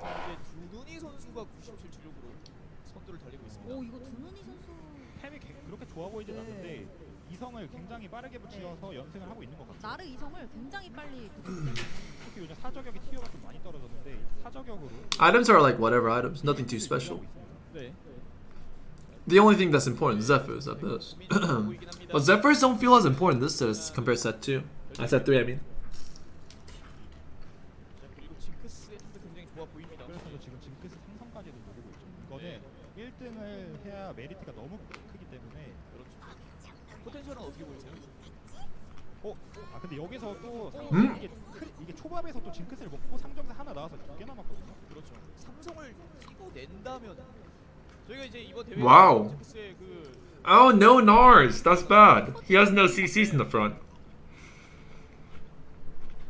두눈이 선수가 97체력으로 선두를 달리고 있습니다. 오 이거 두눈이 선수 템이 그렇게 좋아 보이진 않는데 이성을 굉장히 빠르게 붙여서 연승을 하고 있는 것 같아요. 나르 이성을 굉장히 빨리 특히 요즘 사저격의 티어가 좀 많이 떨어졌는데 사저격으로 Items are like whatever items, nothing too special. 네. The only thing that's important is Zephyrs at this. But Zephyrs don't feel as important this as compared to set 2. Set 3 I mean. 그리고 징크스의 템도 굉장히 좋아 보입니다. 그래서 지금 징크스 상성까지도 노리고 있죠. 이거는 1등을 해야 메리트가 너무 크기 때문에 그렇죠. 포텐셜은 어떻게 보이세요? 근데 여기서 또 음? 이게 초밥에서 또 징크스를 먹고 상점에서 하나 나와서 2개 남았거든요. 그렇죠. 삼성을 찍어낸다면 저희가 이제 이번 대회 와우. 징크스의 그 Oh no, Nars, that's bad. He has no CCs in the front.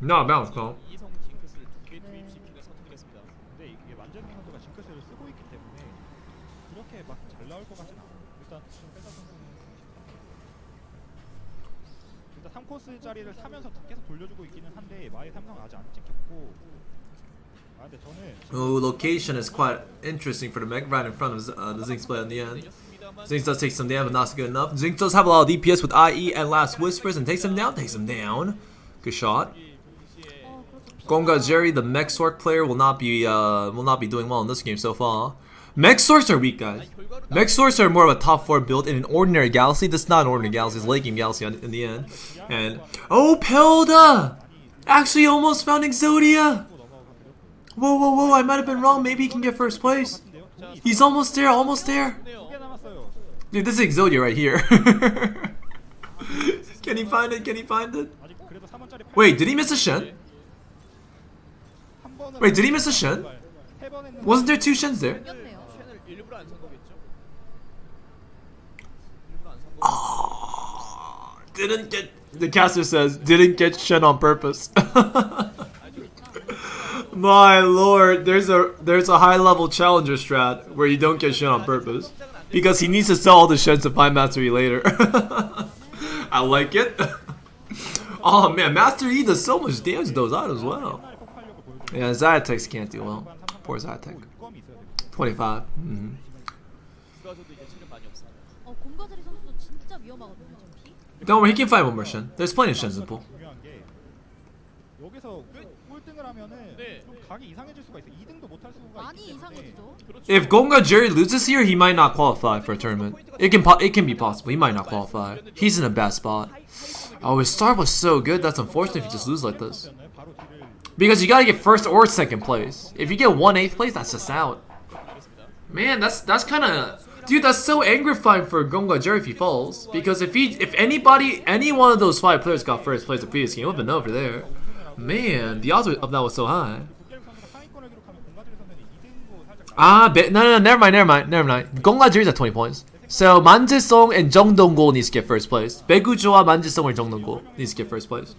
Not balance call. 이성 징크스를 2개 투입시키는 선택을 했습니다. 근데 이게 만재성 선수가 징크스를 쓰고 있기 때문에 그렇게 막 잘 나올 것 같진 않아요. 일단 펜타 선수는 일단 3코스 자리를 사면서 계속 돌려주고 있기는 한데 마의 삼성 아직 안 찍혔고 근데 저는 Oh, location is quite interesting for the mech right in front of the Zinx play in the end. Zinx does take some damage, but not good enough. Zinx does have a lot of DPS with IE and Last Whispers and takes him down. Good shot. Gonga Jerry, the mech Sork player, will not be doing well in this game so far. Mech Sorks are weak, guys. Mech Sorks are more of a top 4 build in an ordinary Galaxy. This is not an ordinary Galaxy, it's a late game Galaxy in the end. And oh, Pelda! Actually almost found Exodia! Whoa, whoa, whoa, I might have been wrong. Maybe he can get first place. He's almost there, almost there. 2개 남았어요. Dude, this is Exodia right here. Can he find it? Can he find it? 아직 그래도 3원짜리 Wait, did he miss a Shen? Wait, did he miss a Shen? Wasn't there 2 Shens there? 이겼네요. 쉔을 일부러 안 산 거겠죠? 일부러 안산 거. Oh, didn't get. The caster says didn't get Shen on purpose. My lord, there's a high level challenger strat where you don't get Shen on purpose because he needs to sell all the Shens to find Master E later. I like it. Oh man, Master E does so much damage to those items. Wow. Yeah, Zytex can't do well. Poor Zytex. 25. Mm-hmm. 국가저도 이제 체력 많이 없습니다. 공가자리 선수도 진짜 위험하거든요. 피. Don't worry, he can find one more Shen. There's plenty of Shens in the pool. 중요한 게 여기서 꼴등을 하면은 네. 좀 각이 이상해질 수가 있어. 2등도 못할 수가 많이 있기 때문에 이상해지죠. If Gonga Jerry loses here, he might not qualify for a tournament. It can be possible. He might not qualify. He's in a bad spot. Oh, his start was so good. That's unfortunate if you just lose like this. 바로 뒤를 Because you gotta get first or second place. If you get 1/8 place, that's just out. Man, that's kind of, dude. That's so angrifying for Gonga Jerry if he falls. Because if any one of those 5 players got first place the previous game, it would've been over there. Man, the odds of that was so high. 국계력 선수가 상위권을 기록하면 공가들이 선수는 2등으로 살짝 No, never mind. Gonga Jerry's at 20 points. So Manjisong and Jung Dong-go needs to get first place. Baekujo와 Manjisong or Jung Dong-go needs to get first place.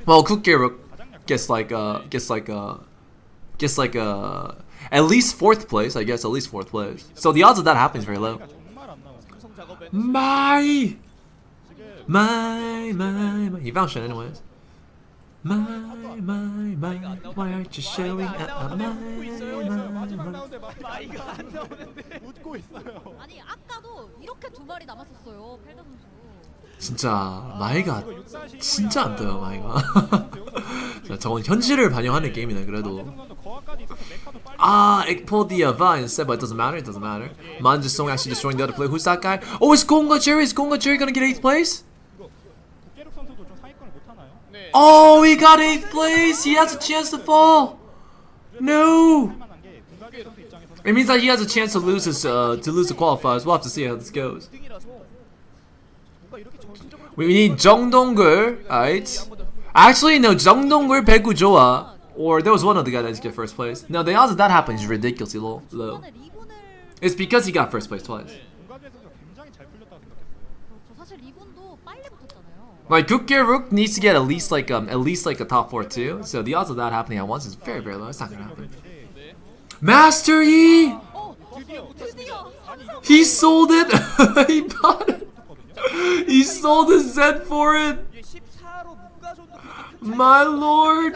Well, Kukgeruk gets at least 4th place, I guess. At least 4th place. So the odds of that happening is very low. 정말 안 나와요. 삼성 작업에 My. He found Shen anyways. My. Why aren't you showing up? 마지막 라운드에 마이가 안 나오는데. 웃고 있어요. 아니 아까도 이렇게 2마리 남았었어요. 펠더 선수. 진짜 마이가 진짜 안 떠요 마이가. 자, 저건 현실을 반영하는 게임이네 그래도. Ekpodia Va instead, but it doesn't matter. Manjisong actually destroying the other player. Who's that guy? Oh, it's Gonga Jerry. Is Gonga Jerry gonna get 8th place? 국계력 선수도 좀 상위권을 못 하나요? 네. Oh, he got 8th place. He has a chance to fall. No. 할만한 게 국가계 선수 입장에서는 It means that he has a chance to lose the qualifiers. We'll have to see how this goes. 2등이라서 뭔가 이렇게 정신적으로 We need Jung Dong-gur, alright. Actually, no, Jung Dong-gur, Baekujo와 or there was one other guy that didn't get first place. No, the odds of that happening is ridiculously low. 중간에 리군을 It's because he got first place twice. 공가주에서 굉장히 잘 풀렸다고 생각했어요. 그렇죠. 사실 리군도 빨리 붙었잖아요. Like Rook needs to get at least like a top 4 too. So the odds of that happening at once is very very low. It's not gonna happen. Master Yi, 드디어. he sold it. He bought it. He sold his Z for it. 이게 14로 문가존도 My lord.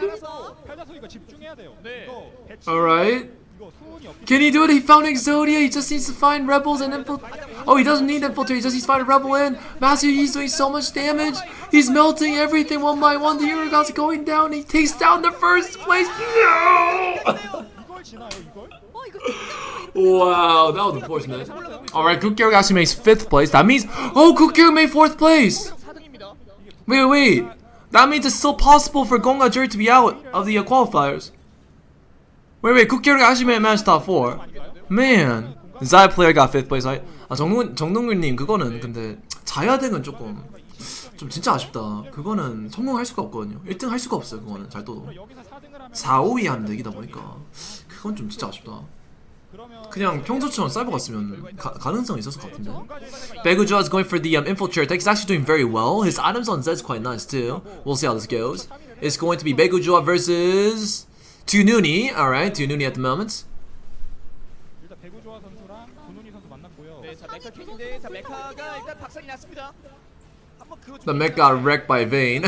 팔다서 이거 집중해야 돼요. 네. 이거 배치. All right. 이거 수운이 없기 Can he do it? He found Exodia. He just needs to find rebels and infiltrate. Oh, he doesn't need infiltrate. He just needs to find a rebel in. Master Yi's doing so much damage. He's melting everything one by one. The Uragot's going down. He takes down the first place. No! 이걸 지나요 이걸? 이거 진짜 Wow, that was unfortunate. Alright, Kukkyuk actually makes 5th place. That means, oh, Kukkyuk made 4th place. 4등입니다. Wait. That means it's still possible for Gonga Jury to be out of the qualifiers. Wait, Kukkyuk actually managed top 4. Man, Zai player got 5th place. 정동근님 그거는 근데 자야덱은 좀 진짜 아쉽다. 그거는 성공할 수가 없거든요. 1등 할 수가 없어요. 그거는 잘 떠도 여기서 4등을 하면 4, 5위 하는 덱이다 보니까 그건 좀 진짜 아쉽다. 그냥 평소처럼 사이버 갔으면 가능성이 있었을 것 같은데. Beguja is going for the infiltrator deck. He's actually doing very well. His items on Z is quite nice too. We'll see how this goes. It's going to be Beguja versus Tununi. Alright, Tununi at the moment. 일단 배구조아 선수랑 도누니 선수 만났고요. 네, 자 메카 킥인데 자 메카가 일단 박살이 났습니다. 한번 그거 The mech got wrecked by Vayne.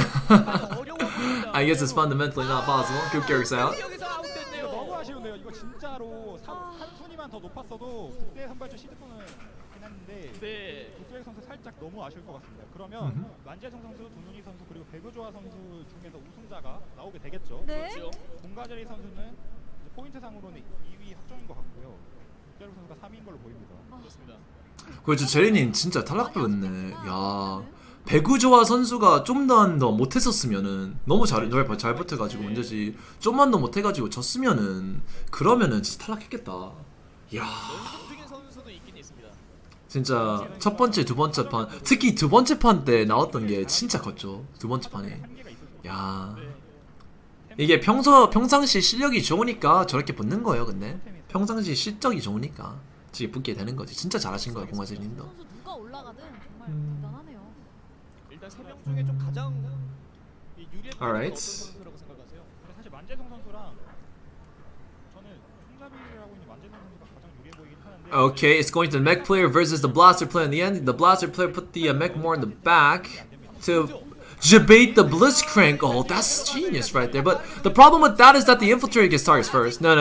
어려워 보입니다. I guess it's fundamentally not possible. Kukkyuk's out. 여기서 아웃됐네요. 너무 아쉬운데요. 이거 진짜로 한 순위만 더 높았어도 국대 선발전 시드폰을 했는데 네. 국대 선수 살짝 너무 아쉬울 것 같습니다. 그러면 만재성 선수, 도누니 선수 그리고 배구조아 선수 중에서 우승자가 나오게 되겠죠. 네. 그렇죠. 공가제리 선수는 이제 포인트 상으로는 2위 확정인 것 같고요. 국대로 선수가 3위인 걸로 보입니다. 그렇습니다. 그렇죠. 제리님 진짜 탈락배였네. 야, 배구조아 선수가 좀만 더 못했었으면은 너무 잘 버텨가지고 문제지. 좀만 더 못해가지고 졌으면은 그러면은 진짜 탈락했겠다. 야, 중인 선수도 있긴 있습니다. 진짜 첫 번째, 두 번째 판, 특히 두 번째 판 때 나왔던 게 진짜 컸죠. 두 번째 판이. 야, 이게 평상시 실력이 좋으니까 저렇게 붙는 거예요. 근데 평상시 실적이 좋으니까 지금 붙게 되는 거지. 진짜 잘하신 거예요, 공화제님도. 선수 누가 올라가든 정말 대단하네요. 일단 3명 중에 좀 가장 유리한 Alright. 어떤 선수라고 생각하세요? 근데 사실 만재성 선수랑 저는 총잡이를 하고 있는 만재성 선수가 가장 유리해 보이긴 하는데 Okay, it's going to the mech player versus the blaster player in the end. The blaster player put the mech more in the back to debate the blitzcrank. Oh, that's genius right there. But the problem with that is that the infiltrator gets targets first. No.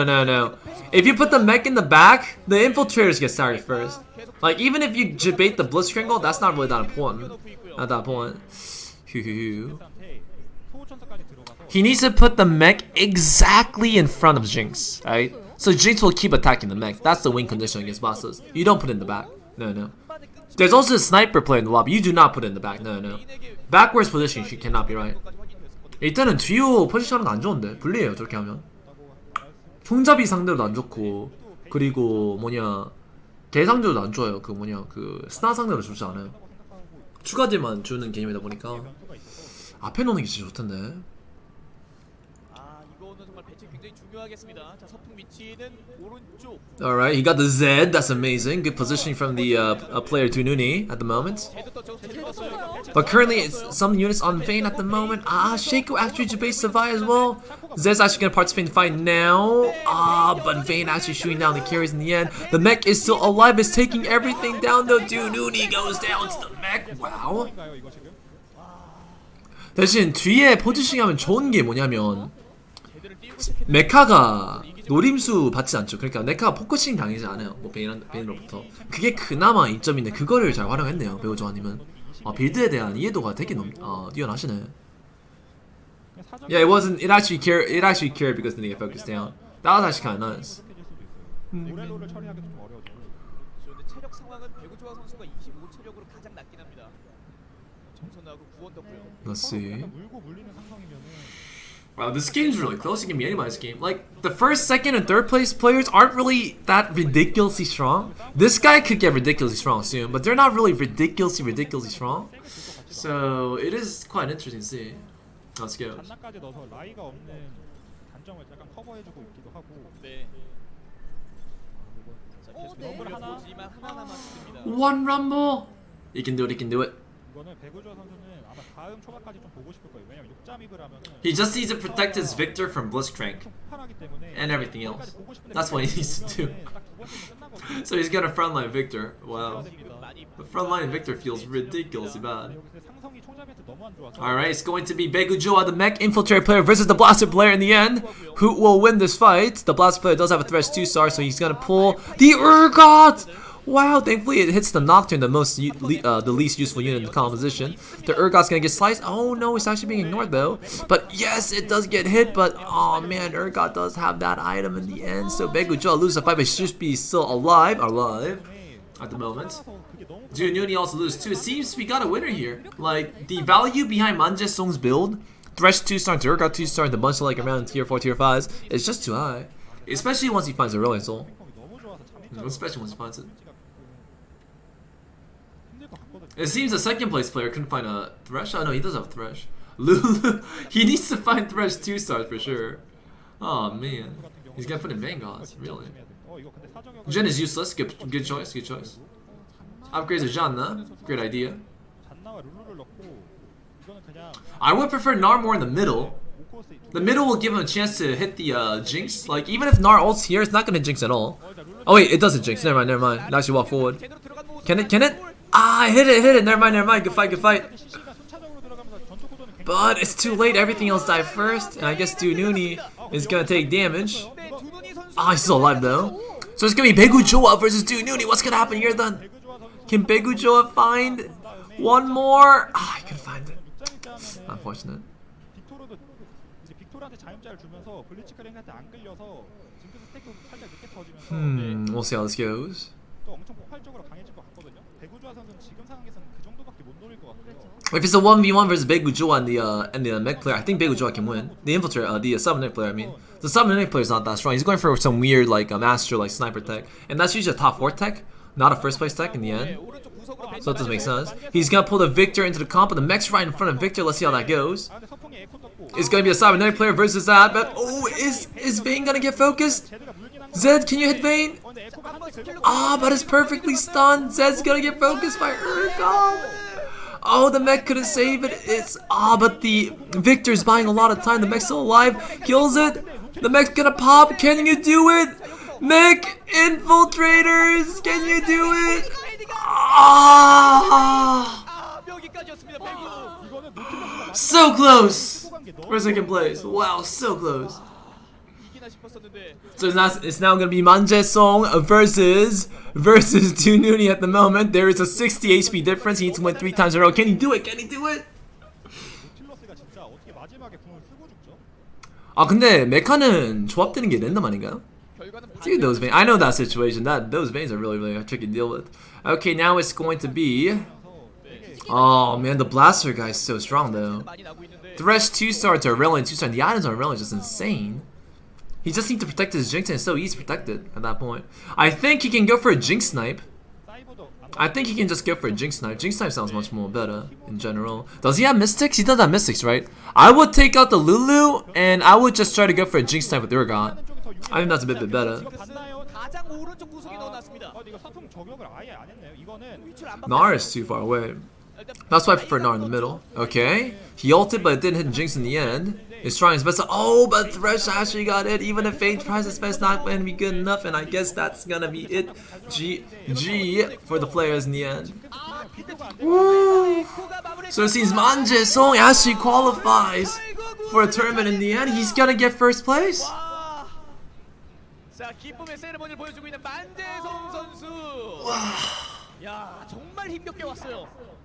If you put the mech in the back, the infiltrators get targets first. Like, even if you debate the blitzcrank, that's not really that important. At that point. 한테 소호천사까지 들어가서 He needs to put the mech exactly in front of Jinx, right? So Jinx will keep attacking the mech. That's the win condition against bosses. You don't put it in the back. No. There's also a sniper player in the lobby. You do not put it in the back. No. Backwards position, she cannot be right. 일단은 듀오 포지션은 안 좋은데 불리해요 저렇게 하면. 총잡이 상대로도 안 좋고 그리고 대상대로도 안 좋아요. 그 스나 상대로 좋지 않아요. 추가딜만 주는 개념이다 보니까 앞에 놓는 게 진짜 좋던데. 아 이거는 정말 배치 굉장히 중요하겠습니다. 자 서풍 위치는 오른쪽. Alright, he got the Z. That's amazing. Good positioning from the player Tununi at the moment. 제도 떴죠. 제도 떴어요. But currently, it's some units on Vayne at the moment. Shaco actually debates Savai as well. Zed's actually going to participate in the fight now. But Vayne actually shooting down the carries in the end. The mech is still alive. It's taking everything down though. Tununi goes down to the mech. Wow. 인가요 이거 지금? 대신 뒤에 포지싱 하면 좋은 게 뭐냐면 제대로 띄우고 싶겠는데 메카가 노림수 받지 않죠. 그러니까 메카가 포커싱 당하지 않아요. 베인으로부터. 그게 그나마 이점인데 그거를 잘 활용했네요. 배우조아님은. 빌드에 대한 이해도가 되게 뛰어나시네. Yeah, it actually cared because then they get focused down. That was actually kind of nice. 모렐로를 처리하기도 좀 어려워져. 근데 체력 상황은 배구조아 선수가 25 체력으로 가장 낮긴 합니다. 정선하고 구원 떴고요. Let's see. 약간 물고 물리는 상성이면은 Wow, this game's really close. It can be anybody's game. Like, the first, second, and third place players aren't really that ridiculously strong. This guy could get ridiculously strong soon, but they're not really ridiculously strong. So, it is quite interesting to see. Let's go. 잔나까지 넣어서 라이가 없는 점을 약간 커버해주고 있기도 하고. 네. 자, 오, 계속 네. 럼블 보지만 하나 남았습니다. One rumble. He can do it. He can do it. 이거는 배구조 선수는 아마 다음 초반까지 좀 보고 싶을 거예요. 왜냐면 6잠입을 하면은 He just needs to protect his Victor from Blitzcrank 폭발하기 때문에 and everything else. 거기까지 보고 싶은데 That's what he needs to do. 딱두 번째면 끝나거든요. So he's gonna frontline Victor. Wow. 지금 많이 The frontline Victor feels ridiculously bad. 여기서 상성이 총잡이한테 너무 안 좋아서. Alright, it's going to be Begujoa, the mech infiltrator player, versus the blaster player in the end. Who will win this fight? The blaster player does have a thresh 2-star, so he's gonna pull the Urgot! Wow, thankfully it hits the Nocturne, the least useful unit in the composition. The Urgot's gonna get sliced. Oh no, it's actually being ignored though. But yes, it does get hit, but oh man, Urgot does have that item in the end. So Begujoa loses the fight, but should be still alive at the moment. Jununi also loses too. It seems we got a winner here. Like, the value behind Manjesong's build, Thresh 2-star to Urgot 2-star, the bunch of like around tier 4, tier 5s, is just too high. Especially once he finds a Rolling Soul. Especially once he finds it. It seems the second place player couldn't find a Thresh. Oh no, he does have a Thresh. Lulu, he needs to find Thresh 2-stars for sure. Oh man. He's gonna put in Vanguards, really. Jhin is useless. Good choice, good choice. Upgrades of Janna. Great idea. I would prefer Gnar more in the middle. The middle will give him a chance to hit the Jinx. Like, even if Gnar ults here, it's not gonna Jinx at all. Oh wait, it doesn't Jinx. Never mind. It actually walk forward. Can it? Ah, hit it. Never mind. Good fight. But it's too late. Everything else died first. And I guess Dununi is gonna take damage. Ah, he's still alive though. So it's gonna be Begujoa versus Dununi. What's gonna happen here then? Can Begujoa find one more? Ah, I couldn't find it. Unfortunate. We'll see how this goes. If it's a 1v1 versus Begujoa and the mech player, I think Begujoa can win. The infiltrator, the sub-mech player, I mean. The sub-mech player is not that strong. He's going for some weird like master like sniper tech, and that's usually a top 4 tech, not a first place tech in the end. So it doesn't make sense. He's gonna pull the Victor into the comp, but the mech's right in front of Victor. Let's see how that goes. It's gonna be a cybernetic player versus that, but oh, is Vayne gonna get focused? Zed, can you hit Vayne? Ah, but it's perfectly stunned. Zed's gonna get focused by Urgot. Oh, the mech couldn't save it. But the Victor's buying a lot of time. The mech's still alive. Kills it. The mech's gonna pop. Can you do it? Mech infiltrators. Can you do it? Ah! So close for second place. Wow, so close. So it's now gonna be Manjesong versus Dununi at the moment. There is a 60 HP difference. He needs to win 3 times in a row. Can he do it? 아 근데 메카는 조합되는 게 랜덤 아닌가요? Dude, those veins. I know that situation. Those veins are really tricky to deal with. Okay, now it's going to be. Oh man, the blaster guy is so strong though. Thresh 2-star to Aurelion 2-star. The items on Aurelion is just insane. He just needs to protect his Jinx, and it's so easy to protect it at that point. I think he can go for a Jinx snipe. I think he can just go for a Jinx snipe. Jinx snipe sounds much more better in general. Does he have Mystics? He does have Mystics, right? I would take out the Lulu, and I would just try to go for a Jinx snipe with Urgot. I think that's a bit better. Gnar is too far away. That's why I prefer Gnar in the middle. Okay. He ulted, but it didn't hit Jinx in the end. He's trying his best. Oh, but Thresh actually got it. Even if Vayne tries his best, not going to be good enough. And I guess that's going to be it. GG for the players in the end. Woo. So it seems Manjesong actually qualifies for a tournament in the end. He's going to get first place. 자, 기쁨의 세레머니를 보여주고 있는 만재성 선수. 야, 정말 힘겹게 왔어요.